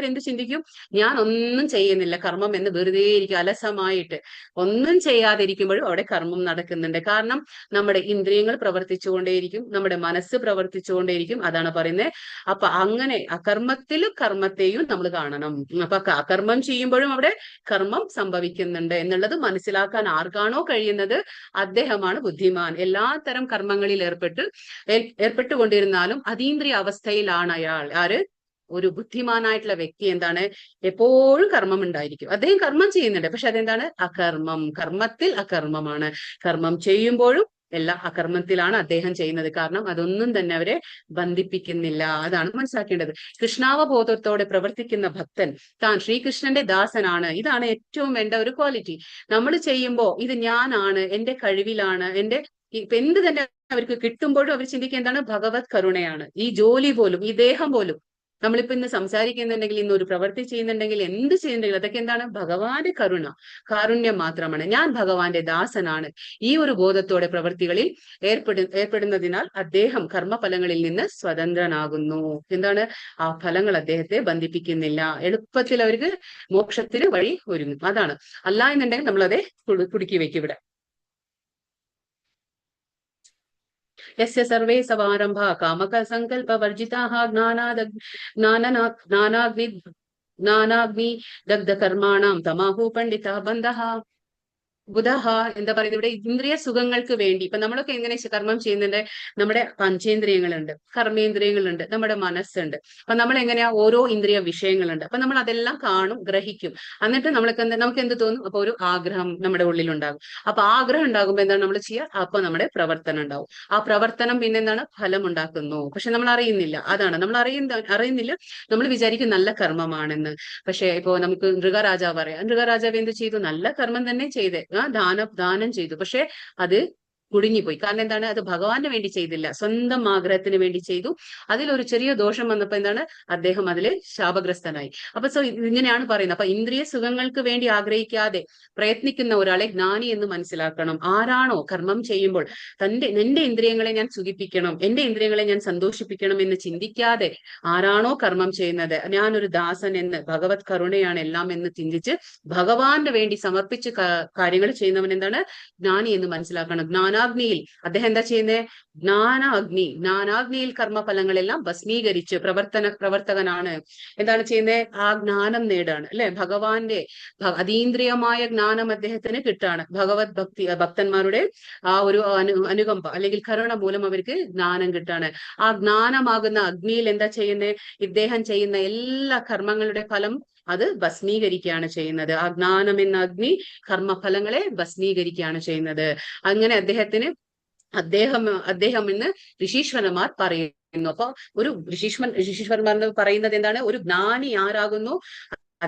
എന്ത് ചിന്തിക്കും, ഞാൻ ഒന്നും ചെയ്യുന്നില്ല, കർമ്മം എന്ന് വെറുതെ ഇരിക്കും അലസമായിട്ട്. ഒന്നും ചെയ്യാതിരിക്കുമ്പോഴും അവിടെ കർമ്മം നടക്കുന്നുണ്ട്. കാരണം നമ്മുടെ ഇന്ദ്രിയങ്ങൾ പ്രവർത്തിച്ചുകൊണ്ടേയിരിക്കും, നമ്മുടെ മനസ്സ് പ്രവർത്തിച്ചുകൊണ്ടേയിരിക്കും. അതാണ് പറയുന്നത്. അപ്പൊ അങ്ങനെ അകർമ്മത്തിലും കർമ്മത്തെയും നമ്മൾ കാണണം. അപ്പൊ അകർമ്മം ചെയ്യുമ്പോഴും അവിടെ കർമ്മം സംഭവിക്കുന്നുണ്ട് എന്നുള്ളത് മനസ്സിലാക്കാൻ ആർക്കാണോ കഴിയുന്നത് അദ്ദേഹമാണ് ബുദ്ധിമാൻ. എല്ലാ തരം കർമ്മങ്ങളിൽ ഏർപ്പെട്ടുകൊണ്ടിരുന്നാലും അതീന്ദ്രിയ അവസ്ഥയിലാണ് അയാൾ. ആര്? ഒരു ബുദ്ധിമാനായിട്ടുള്ള വ്യക്തി എന്താണ്, എപ്പോഴും കർമ്മം ഉണ്ടായിരിക്കും. അദ്ദേഹം കർമ്മം ചെയ്യുന്നുണ്ട്, പക്ഷെ അതെന്താണ് അകർമ്മം. കർമ്മത്തിൽ അകർമ്മമാണ്. കർമ്മം ചെയ്യുമ്പോഴും എല്ലാ അകർമ്മത്തിലാണ് അദ്ദേഹം ചെയ്യുന്നത്. കാരണം അതൊന്നും തന്നെ അവരെ ബന്ധിപ്പിക്കുന്നില്ല. അതാണ് മനസ്സിലാക്കേണ്ടത്. കൃഷ്ണാവബോധത്തോടെ പ്രവർത്തിക്കുന്ന ഭക്തൻ താൻ ശ്രീകൃഷ്ണന്റെ ദാസനാണ്. ഇതാണ് ഏറ്റവും വേണ്ട ഒരു ക്വാളിറ്റി. നമ്മൾ ചെയ്യുമ്പോ ഇത് ഞാനാണ്, എന്റെ കഴിവിലാണ്, ഇപ്പൊ എന്ത് തന്നെ അവർക്ക് കിട്ടുമ്പോഴും അവർ ചിന്തിക്കുക എന്താണ്, ഭഗവത് കരുണയാണ്. ഈ ജോലി പോലും, ഈ ദേഹം പോലും, നമ്മളിപ്പോ ഇന്ന് സംസാരിക്കുന്നുണ്ടെങ്കിൽ, ഇന്ന് ഒരു പ്രവൃത്തി ചെയ്യുന്നുണ്ടെങ്കിൽ, എന്ത് ചെയ്യുന്നുണ്ടെങ്കിൽ അതൊക്കെ എന്താണ്, ഭഗവാന്റെ കരുണ, കാരുണ്യം മാത്രമാണ്. ഞാൻ ഭഗവാന്റെ ദാസനാണ്. ഈ ഒരു ബോധത്തോടെ പ്രവൃത്തികളിൽ ഏർപ്പെടുന്നതിനാൽ അദ്ദേഹം കർമ്മഫലങ്ങളിൽ നിന്ന് സ്വതന്ത്രനാകുന്നു. എന്താണ്, ആ ഫലങ്ങൾ അദ്ദേഹത്തെ ബന്ധിപ്പിക്കുന്നില്ല. എളുപ്പത്തിൽ അവർക്ക് മോക്ഷത്തിന് വഴി ഒരുങ്ങും. അതാണ്. അല്ല എന്നുണ്ടെങ്കിൽ നമ്മളതെ കുടുക്കി വെക്കും ഇവിടെ. യസ്യ സർവേ സമാരംഭ കാമക സങ്കല്പ വർജിതാഃ ജ്ഞാനാഗ്നി ദഗ്ധ കർമാണം തമാഹു പണ്ഡിത ബന്ധഃ. ബുധഹ എന്താ പറയുന്നത് ഇവിടെ, ഇന്ദ്രിയ സുഖങ്ങൾക്ക് വേണ്ടി. ഇപ്പൊ നമ്മളൊക്കെ എങ്ങനെ കർമ്മം ചെയ്യുന്നുണ്ട്? നമ്മുടെ പഞ്ചേന്ദ്രിയങ്ങളുണ്ട്, കർമ്മേന്ദ്രിയങ്ങളുണ്ട്, നമ്മുടെ മനസ്സുണ്ട്. അപ്പൊ നമ്മൾ എങ്ങനെയാ, ഓരോ ഇന്ദ്രിയ വിഷയങ്ങളുണ്ട്. അപ്പൊ നമ്മൾ അതെല്ലാം കാണും, ഗ്രഹിക്കും. എന്നിട്ട് നമുക്ക് എന്ത് തോന്നും? അപ്പൊ ഒരു ആഗ്രഹം നമ്മുടെ ഉള്ളിലുണ്ടാകും. അപ്പൊ ആഗ്രഹം ഉണ്ടാകുമ്പോ എന്താണ് നമ്മൾ ചെയ്യുക? അപ്പൊ നമ്മുടെ പ്രവർത്തനം ഉണ്ടാവും. ആ പ്രവർത്തനം പിന്നെ എന്താണ്, ഫലം ഉണ്ടാക്കുന്നു. പക്ഷെ നമ്മൾ അറിയുന്നില്ല. അതാണ് നമ്മൾ അറിയുന്നില്ല. നമ്മൾ വിചാരിക്കും നല്ല കർമ്മമാണെന്ന്. പക്ഷെ ഇപ്പോ നമുക്ക് നൃഗരാജാവ് പറയാം. നൃഗരാജാവ് എന്ത് ചെയ്തു? നല്ല കർമ്മം തന്നെ ചെയ്തേ, ദാനം ചെയ്തു. പക്ഷെ അത് കുടുങ്ങിപ്പോയി. കാരണം എന്താണ്, അത് ഭഗവാന് വേണ്ടി ചെയ്തില്ല, സ്വന്തം ആഗ്രഹത്തിന് വേണ്ടി ചെയ്തു. അതിലൊരു ചെറിയ ദോഷം വന്നപ്പോ എന്താണ്, അദ്ദേഹം അതില് ശാപഗ്രസ്തനായി. അപ്പൊ ഇങ്ങനെയാണ് പറയുന്നത്. അപ്പൊ ഇന്ദ്രിയ സുഖങ്ങൾക്ക് വേണ്ടി ആഗ്രഹിക്കാതെ പ്രയത്നിക്കുന്ന ഒരാളെ ജ്ഞാനി എന്ന് മനസ്സിലാക്കണം. ആരാണോ കർമ്മം ചെയ്യുമ്പോൾ എന്റെ ഇന്ദ്രിയങ്ങളെ ഞാൻ സുഖിപ്പിക്കണം, എന്റെ ഇന്ദ്രിയങ്ങളെ ഞാൻ സന്തോഷിപ്പിക്കണം എന്ന് ചിന്തിക്കാതെ ആരാണോ കർമ്മം ചെയ്യുന്നത്, ഞാനൊരു ദാസൻ എന്ന്, ഭഗവത് കരുണയാണ് എല്ലാം എന്ന് ചിന്തിച്ച് ഭഗവാന്റെ വേണ്ടി സമർപ്പിച്ച് കാര്യങ്ങൾ ചെയ്യുന്നവൻ എന്താണ്, ജ്ഞാനി എന്ന് മനസ്സിലാക്കണം. ജ്ഞാനാഗ്നിയിൽ അദ്ദേഹം എന്താ ചെയ്യുന്നത്? ജ്ഞാനാഗ്നിയിൽ കർമ്മഫലങ്ങളെല്ലാം ഭസ്മീകരിച്ച് പ്രവർത്തകനാണ്. എന്താണ് ചെയ്യുന്നത്? ആ ജ്ഞാനം നേടാണ്, അല്ലെ? ഭഗവാന്റെ അതീന്ദ്രിയമായ ജ്ഞാനം അദ്ദേഹത്തിന് കിട്ടാണ്. ഭഗവത് ഭക്തന്മാരുടെ ആ ഒരു അനുകമ്പ അല്ലെങ്കിൽ കരുണ മൂലം അവർക്ക് ജ്ഞാനം കിട്ടാണ്. ആ ജ്ഞാനമാകുന്ന അഗ്നിയിൽ എന്താ ചെയ്യുന്നത്? ഇദ്ദേഹം ചെയ്യുന്ന എല്ലാ കർമ്മങ്ങളുടെ ഫലം അത് ഭസ്മീകരിക്കുകയാണ് ചെയ്യുന്നത്. ആ ജ്ഞാനം എന്ന അഗ്നി കർമ്മഫലങ്ങളെ ഭസ്മീകരിക്കുകയാണ് ചെയ്യുന്നത്. അങ്ങനെ അദ്ദേഹം എന്ന് ഋഷീശ്വരന്മാർ പറയുന്നു. അപ്പൊ ഒരു ഋഷീശ്വരന്മാർ പറയുന്നത് എന്താണ്? ഒരു ജ്ഞാനി ആരാകുന്നു?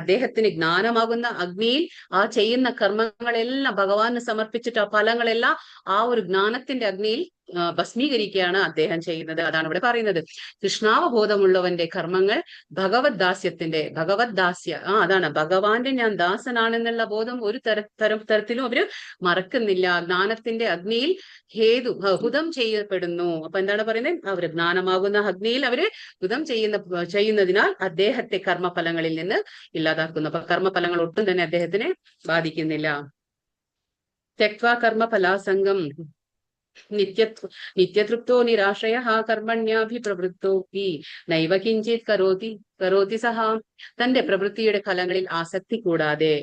അദ്ദേഹത്തിന് ജ്ഞാനമാകുന്ന അഗ്നിയിൽ ആ ചെയ്യുന്ന കർമ്മങ്ങളെല്ലാം ഭഗവാന് സമർപ്പിച്ചിട്ട് ആ ഫലങ്ങളെല്ലാം ആ ഒരു ജ്ഞാനത്തിന്റെ അഗ്നിയിൽ ഭസ്മീകരിക്കുകയാണ് അദ്ദേഹം ചെയ്യുന്നത്. അതാണ് ഇവിടെ പറയുന്നത്. കൃഷ്ണാവബോധമുള്ളവന്റെ കർമ്മങ്ങൾ ഭഗവത് ദാസ്യ അതാണ്, ഭഗവാന്റെ ഞാൻ ദാസനാണെന്നുള്ള ബോധം ഒരു തരത്തിലും അവര് മറക്കുന്നില്ല. ജ്ഞാനത്തിന്റെ അഗ്നിയിൽ ഹുതം ചെയ്യപ്പെടുന്നു. അപ്പൊ എന്താണ് പറയുന്നത്? അവര് ജ്ഞാനമാകുന്ന അഗ്നിയിൽ അവര് ഹുതം ചെയ്യുന്നതിനാൽ അദ്ദേഹത്തെ കർമ്മഫലങ്ങളിൽ നിന്ന് ഇല്ലാതാക്കുന്നു. അപ്പൊ കർമ്മഫലങ്ങൾ ഒട്ടും തന്നെ അദ്ദേഹത്തിനെ ബാധിക്കുന്നില്ല. ത്യക്വാ കർമ്മഫലാസംഗം നിത്യതൃപ്തോ നിരാശയ കർമ്മണ്യാഭിപ്രവൃത്തോപി നൈവ കിഞ്ചിത് കരോതി സഹ. തന്റെ പ്രവൃത്തിയുടെ ഫലങ്ങളിൽ ആസക്തി കൂടാതെ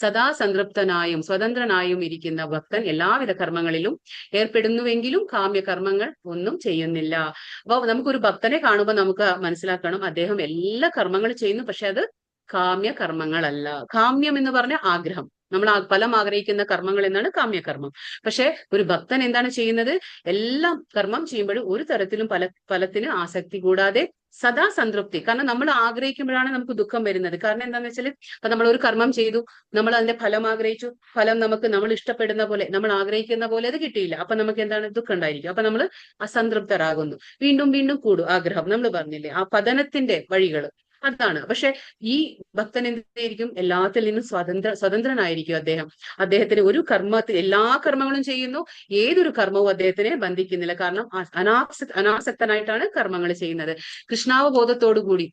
സദാ സംതൃപ്തനായും സ്വതന്ത്രനായും ഇരിക്കുന്ന ഭക്തൻ എല്ലാവിധ കർമ്മങ്ങളിലും ഏർപ്പെടുന്നുവെങ്കിലും കാമ്യകർമ്മങ്ങൾ ഒന്നും ചെയ്യുന്നില്ല. അപ്പൊ നമുക്കൊരു ഭക്തനെ കാണുമ്പോൾ നമുക്ക് മനസ്സിലാക്കണം, അദ്ദേഹം എല്ലാ കർമ്മങ്ങളും ചെയ്യുന്നു, പക്ഷെ അത് കാമ്യകർമ്മങ്ങളല്ല. കാമ്യം എന്ന് പറഞ്ഞ ആഗ്രഹം, നമ്മൾ ഫലം ആഗ്രഹിക്കുന്ന കർമ്മങ്ങൾ എന്നാണ് കാമ്യകർമ്മം. പക്ഷെ ഒരു ഭക്തൻ എന്താണ് ചെയ്യുന്നത്? എല്ലാം കർമ്മം ചെയ്യുമ്പോഴും ഒരു തരത്തിലും ഫലത്തിന് ആസക്തി കൂടാതെ സദാ സംതൃപ്തി. കാരണം നമ്മൾ ആഗ്രഹിക്കുമ്പോഴാണ് നമുക്ക് ദുഃഖം വരുന്നത്. കാരണം എന്താണെന്ന് വെച്ചാൽ ഇപ്പൊ നമ്മൾ ഒരു കർമ്മം ചെയ്തു, നമ്മൾ അതിന്റെ ഫലം ആഗ്രഹിച്ചു, ഫലം നമുക്ക് നമ്മൾ ഇഷ്ടപ്പെടുന്ന പോലെ നമ്മൾ ആഗ്രഹിക്കുന്ന പോലെ അത് കിട്ടിയില്ല, അപ്പൊ നമുക്ക് എന്താണ്? ദുഃഖം ഉണ്ടായിരിക്കും. അപ്പൊ നമ്മൾ അസംതൃപ്തരാകുന്നു. വീണ്ടും വീണ്ടും കൂടും ആഗ്രഹം. നമ്മൾ പറഞ്ഞില്ലേ ആ പതനത്തിന്റെ വഴികൾ അതാണ്. പക്ഷെ ഈ ഭക്തൻ എന്തായിരിക്കും? എല്ലാത്തിൽ നിന്നും സ്വതന്ത്രനായിരിക്കും അദ്ദേഹത്തിന് ഒരു കർമ്മത്തിൽ എല്ലാ കർമ്മങ്ങളും ചെയ്യുന്നു, ഏതൊരു കർമ്മവും അദ്ദേഹത്തിനെ ബന്ധിക്കുന്നില്ല. കാരണം അനാസക്തനായിട്ടാണ് കർമ്മങ്ങൾ ചെയ്യുന്നത്. കൃഷ്ണാവബോധത്തോടുകൂടി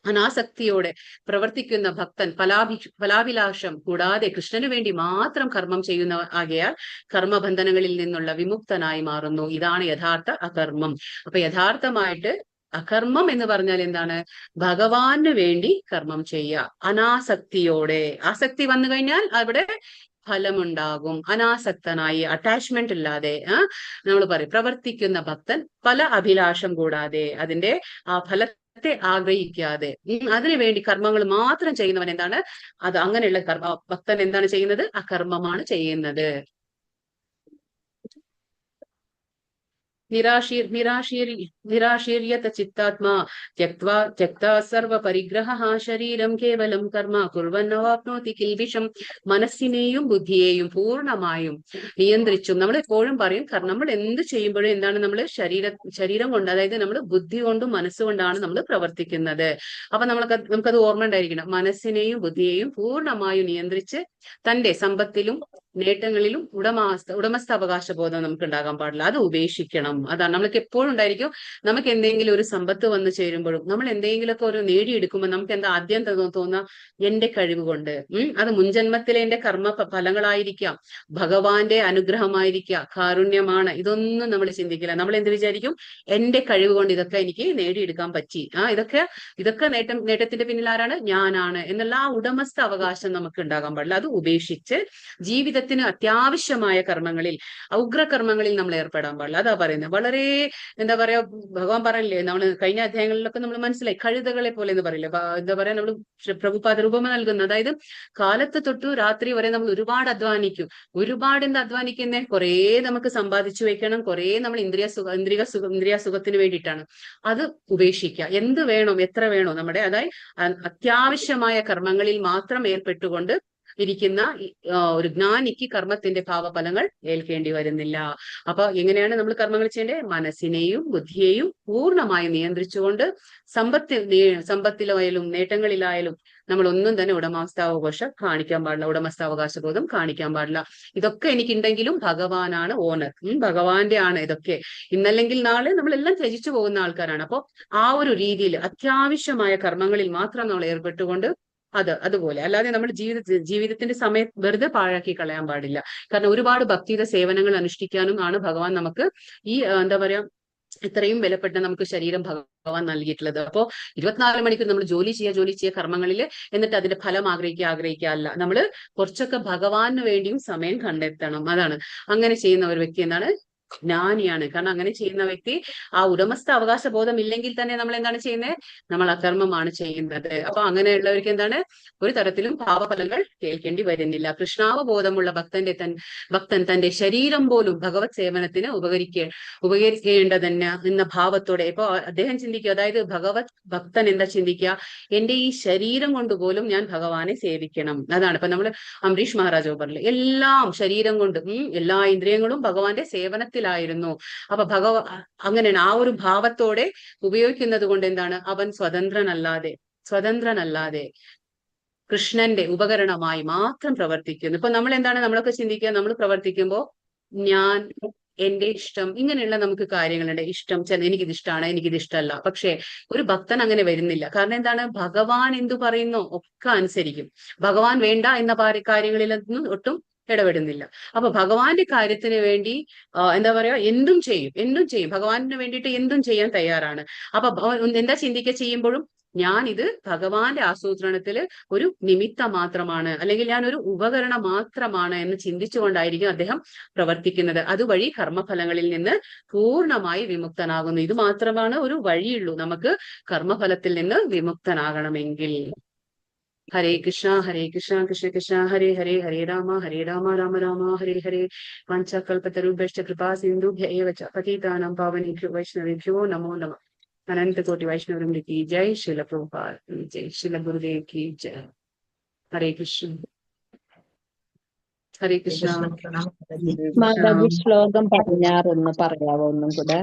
അനാസക്തിയോടെ പ്രവർത്തിക്കുന്ന ഭക്തൻ ഫലാഭിലാഷം കൂടാതെ കൃഷ്ണന് വേണ്ടി മാത്രം കർമ്മം ചെയ്യുന്ന ആകയാൽ കർമ്മബന്ധനങ്ങളിൽ നിന്നുള്ള വിമുക്തനായി മാറുന്നു. ഇതാണ് യഥാർത്ഥ അകർമ്മം. അപ്പൊ യഥാർത്ഥമായിട്ട് അകർമ്മം എന്ന് പറഞ്ഞാൽ എന്താണ്? ഭഗവാന് വേണ്ടി കർമ്മം ചെയ്യുക അനാസക്തിയോടെ. ആസക്തി വന്നു കഴിഞ്ഞാൽ അവിടെ ഫലമുണ്ടാകും. അനാസക്തനായി അറ്റാച്ച്മെന്റ് ഇല്ലാതെ നമ്മൾ പറയും പ്രവർത്തിക്കുന്ന ഭക്തൻ ഫല അഭിലാഷം കൂടാതെ അതിന്റെ ആ ഫലത്തെ ആഗ്രഹിക്കാതെ അതിനുവേണ്ടി കർമ്മങ്ങൾ മാത്രം ചെയ്യുന്നവൻ എന്താണ്? അത് അങ്ങനെയുള്ള ഭക്തൻ എന്താണ് ചെയ്യുന്നത്? അകർമ്മമാണ് ചെയ്യുന്നത്. നിരാശീര്യത ചിത്താത്മാ ത്യക്താ സർവ പരിഗ്രഹ ശരീരം കേവലം കർമ്മ കുർവന്നവാപ്നോതി കിൽബിഷം. മനസ്സിനെയും ബുദ്ധിയെയും പൂർണ്ണമായും നിയന്ത്രിച്ചും. നമ്മൾ എപ്പോഴും പറയും നമ്മൾ എന്ത് ചെയ്യുമ്പോഴും എന്താണ്? നമ്മൾ ശരീരം കൊണ്ട്, അതായത് നമ്മൾ ബുദ്ധി കൊണ്ടും മനസ്സുകൊണ്ടാണ് നമ്മൾ പ്രവർത്തിക്കുന്നത്. അപ്പൊ നമുക്കത് ഓർമ്മ ഉണ്ടായിരിക്കണം. മനസ്സിനെയും ബുദ്ധിയെയും പൂർണ്ണമായും നിയന്ത്രിച്ച് തന്റെ സമ്പത്തിലും നേട്ടങ്ങളിലും ഉടമസ്ഥാവകാശ ബോധം നമുക്ക് ഉണ്ടാകാൻ പാടില്ല. അത് ഉപേക്ഷിക്കണം. അതാണ് നമ്മൾക്ക് എപ്പോഴും ഉണ്ടായിരിക്കും. നമുക്ക് എന്തെങ്കിലും ഒരു സമ്പത്ത് വന്നു ചേരുമ്പോഴും നമ്മൾ എന്തെങ്കിലുമൊക്കെ ഒരു നേടിയെടുക്കുമ്പോൾ നമുക്ക് എന്താ ആദ്യം തോന്നുക? എന്റെ കഴിവ് കൊണ്ട്. അത് മുൻജന്മത്തിലെ എന്റെ കർമ്മ ഫലങ്ങളായിരിക്കാം, ഭഗവാന്റെ അനുഗ്രഹമായിരിക്കാം, കാരുണ്യമാണ്. ഇതൊന്നും നമ്മൾ ചിന്തിക്കില്ല. നമ്മൾ എന്ത് വിചാരിക്കും? എന്റെ കഴിവ് കൊണ്ട് ഇതൊക്കെ എനിക്ക് നേടിയെടുക്കാൻ പറ്റി, ഇതൊക്കെ നേട്ടത്തിന്റെ പിന്നിൽ ആരാണ്? ഞാനാണ് എന്നുള്ള ആ ഉടമസ്ഥ അവകാശം നമുക്ക് ഉണ്ടാകാൻ പാടില്ല. അത് ഉപേക്ഷിച്ച് ജീവിതത്തിന് അത്യാവശ്യമായ കർമ്മങ്ങളിൽ, ഉഗ്രകർമ്മങ്ങളിൽ നമ്മൾ ഏർപ്പെടാൻ പാടില്ല. അതാ പറയുന്നത്. വളരെ എന്താ പറയാ, ഭഗവാൻ പറയില്ലേ, നമ്മൾ കഴിഞ്ഞ അധ്യായങ്ങളിലൊക്കെ നമ്മൾ മനസ്സിലായി, കഴുതകളെ പോലെ എന്ന് പറയില്ലേ, എന്താ പറയാ, നമ്മൾ പ്രഭുപാദ രൂപമ നൽകുന്നത്. അതായത് കാലത്ത് തൊട്ടു രാത്രി വരെ നമ്മൾ ഒരുപാട് അധ്വാനിക്കും. ഒരുപാട് എന്താ അധ്വാനിക്കുന്നേ? കുറേ നമുക്ക് സമ്പാദിച്ചു വെക്കണം, കുറേ നമ്മൾ ഇന്ദ്രിയ സുഖത്തിന് വേണ്ടിയിട്ടാണ്. അത് ഉപേക്ഷിക്കുക. എന്ത് വേണോ, എത്ര വേണോ നമ്മുടെ, അതായത് അത്യാവശ്യമായ കർമ്മങ്ങളിൽ മാത്രം ഏർപ്പെട്ടുകൊണ്ട് ഇരിക്കുന്ന ഒരു ജ്ഞാനിക്ക് കർമ്മത്തിന്റെ ഭാവഫലങ്ങൾ ഏൽക്കേണ്ടി വരുന്നില്ല. അപ്പൊ എങ്ങനെയാണ് നമ്മൾ കർമ്മങ്ങൾ ചെയ്യേണ്ടത്? മനസ്സിനെയും ബുദ്ധിയെയും പൂർണ്ണമായും നിയന്ത്രിച്ചുകൊണ്ട് സമ്പത്തിലായാലും നേട്ടങ്ങളിലായാലും നമ്മൾ ഒന്നും തന്നെ ഉടമസ്ഥാവകാശം കാണിക്കാൻ പാടില്ല, ഉടമസ്ഥാവകാശ ബോധം കാണിക്കാൻ പാടില്ല. ഇതൊക്കെ എനിക്കുണ്ടെങ്കിലും ഭഗവാനാണ് ഓണർ, ഭഗവാന്റെ ആണ് ഇതൊക്കെ. ഇന്നല്ലെങ്കിൽ നാളെ നമ്മളെല്ലാം ത്യജിച്ചു പോകുന്ന ആൾക്കാരാണ്. അപ്പൊ ആ ഒരു രീതിയിൽ അത്യാവശ്യമായ കർമ്മങ്ങളിൽ മാത്രം നമ്മൾ ഏർപ്പെട്ടുകൊണ്ട് അതുപോലെ, അല്ലാതെ നമ്മൾ ജീവിതത്തിന്റെ സമയം വെറുതെ പാഴാക്കി കളയാൻ പാടില്ല. കാരണം ഒരുപാട് ഭക്തിയുടെ സേവനങ്ങൾ അനുഷ്ഠിക്കാനും ആണ് ഭഗവാൻ നമുക്ക് ഈ എന്താ പറയാ ഇത്രയും വിലപ്പെട്ട നമുക്ക് ശരീരം ഭഗവാൻ നൽകിയിട്ടുള്ളത്. അപ്പോ 24 മണിക്കൂർ നമ്മൾ ജോലി ചെയ്യുക കർമ്മങ്ങളിൽ, എന്നിട്ട് അതിന്റെ ഫലം ആഗ്രഹിക്കുക. നമ്മൾ കുറച്ചൊക്കെ ഭഗവാന് വേണ്ടിയും സമയം കണ്ടെത്തണം. അതാണ് അങ്ങനെ ചെയ്യുന്ന ഒരു വ്യക്തി എന്താണ്? ജ്ഞാനിയാണ്. കാരണം അങ്ങനെ ചെയ്യുന്ന വ്യക്തി ആ ഉടമസ്ഥ അവകാശ ബോധം ഇല്ലെങ്കിൽ തന്നെ നമ്മൾ എന്താണ് ചെയ്യുന്നത്? നമ്മൾ അകർമ്മമാണ് ചെയ്യുന്നത്. അപ്പൊ അങ്ങനെയുള്ളവർക്ക് എന്താണ്? ഒരു തരത്തിലും പാപഫലങ്ങൾ കേൾക്കേണ്ടി വരുന്നില്ല. കൃഷ്ണാവബോധമുള്ള ഭക്തൻ തന്റെ ശരീരം പോലും ഭഗവത് സേവനത്തിന് ഉപകരിക്കേണ്ടതന്നെ എന്ന ഭാവത്തോടെ ഇപ്പൊ അദ്ദേഹം ചിന്തിക്കുക. അതായത് ഭഗവത് ഭക്തൻ എന്താ ചിന്തിക്കുക? എന്റെ ഈ ശരീരം കൊണ്ട് പോലും ഞാൻ ഭഗവാനെ സേവിക്കണം. അതാണ് ഇപ്പൊ നമ്മൾ അംബരീഷ് മഹാരാജ് പറഞ്ഞില്ലേ, എല്ലാം ശരീരം കൊണ്ട് എല്ലാ ഇന്ദ്രിയങ്ങളും ഭഗവാന്റെ സേവനത്തിലായിരുന്നു. അപ്പൊ അങ്ങനെയാണ് ആ ഒരു ഭാവത്തോടെ ഉപയോഗിക്കുന്നത് കൊണ്ട് എന്താണ്? അവൻ സ്വതന്ത്രനല്ലാതെ കൃഷ്ണന്റെ ഉപകരണമായി മാത്രം പ്രവർത്തിക്കുന്നു. ഇപ്പൊ നമ്മൾ എന്താണ് നമ്മളൊക്കെ ചിന്തിക്കുക? നമ്മൾ പ്രവർത്തിക്കുമ്പോൾ ഞാൻ, എന്റെ ഇഷ്ടം, ഇങ്ങനെയുള്ള നമുക്ക് കാര്യങ്ങളുണ്ട്. ഇഷ്ടം, എനിക്കിത് ഇഷ്ടമാണ്, എനിക്കിത് ഇഷ്ടമല്ല. പക്ഷെ ഒരു ഭക്തൻ അങ്ങനെ വരുന്നില്ല. കാരണം എന്താണ്? ഭഗവാൻ എന്തു പറയുന്നോ ഒക്കെ അനുസരിക്കും. ഭഗവാൻ വേണ്ട എന്ന കാര്യങ്ങളിലൊന്നും ഒട്ടും ഇടപെടുന്നില്ല. അപ്പൊ ഭഗവാന്റെ കാര്യത്തിന് വേണ്ടി എന്താ പറയാ, എന്തും ചെയ്യും. ഭഗവാന് വേണ്ടിയിട്ട് എന്തും ചെയ്യാൻ തയ്യാറാണ്. അപ്പൊ എന്താ ചിന്തിക്കുക ചെയ്യുമ്പോഴും? ഞാൻ ഇത് ഭഗവാന്റെ ആസൂത്രണത്തില് ഒരു നിമിത്തം മാത്രമാണ്, അല്ലെങ്കിൽ ഞാൻ ഒരു ഉപകരണം മാത്രമാണ് എന്ന് ചിന്തിച്ചുകൊണ്ടായിരിക്കും അദ്ദേഹം പ്രവർത്തിക്കുന്നത്. അതുവഴി കർമ്മഫലങ്ങളിൽ നിന്ന് പൂർണ്ണമായി വിമുക്തനാകുന്നു. ഇത് മാത്രമാണ് ഒരു വഴിയുള്ളൂ നമുക്ക് കർമ്മഫലത്തിൽ നിന്ന് വിമുക്തനാകണമെങ്കിൽ. ഹരേ കൃഷ്ണ കൃഷ്ണ കൃഷ്ണ ഹരേ ഹരേ ഹരേ രാമ രാമ രാമ ഹരേ ഹരേ വാഞ്ചാകൽപതരുഭ്യശ്ച കൃപാ സിന്ധുഭ്യ ഏവ ച പതിതാനാം പാവനേഭ്യോ വൈഷ്ണവേഭ്യോ നമോ നമഃ. अनंत कोटि वैष्णव की जय, श्रील प्रभुपाद की जय, श्रील गुरुदेव की जय. हरे कृष्ण. हरे कृष्ण. മാതാജി ശ്ലോകം 16 ഒന്ന് പറയാവോ ഒന്നും കൂടെ?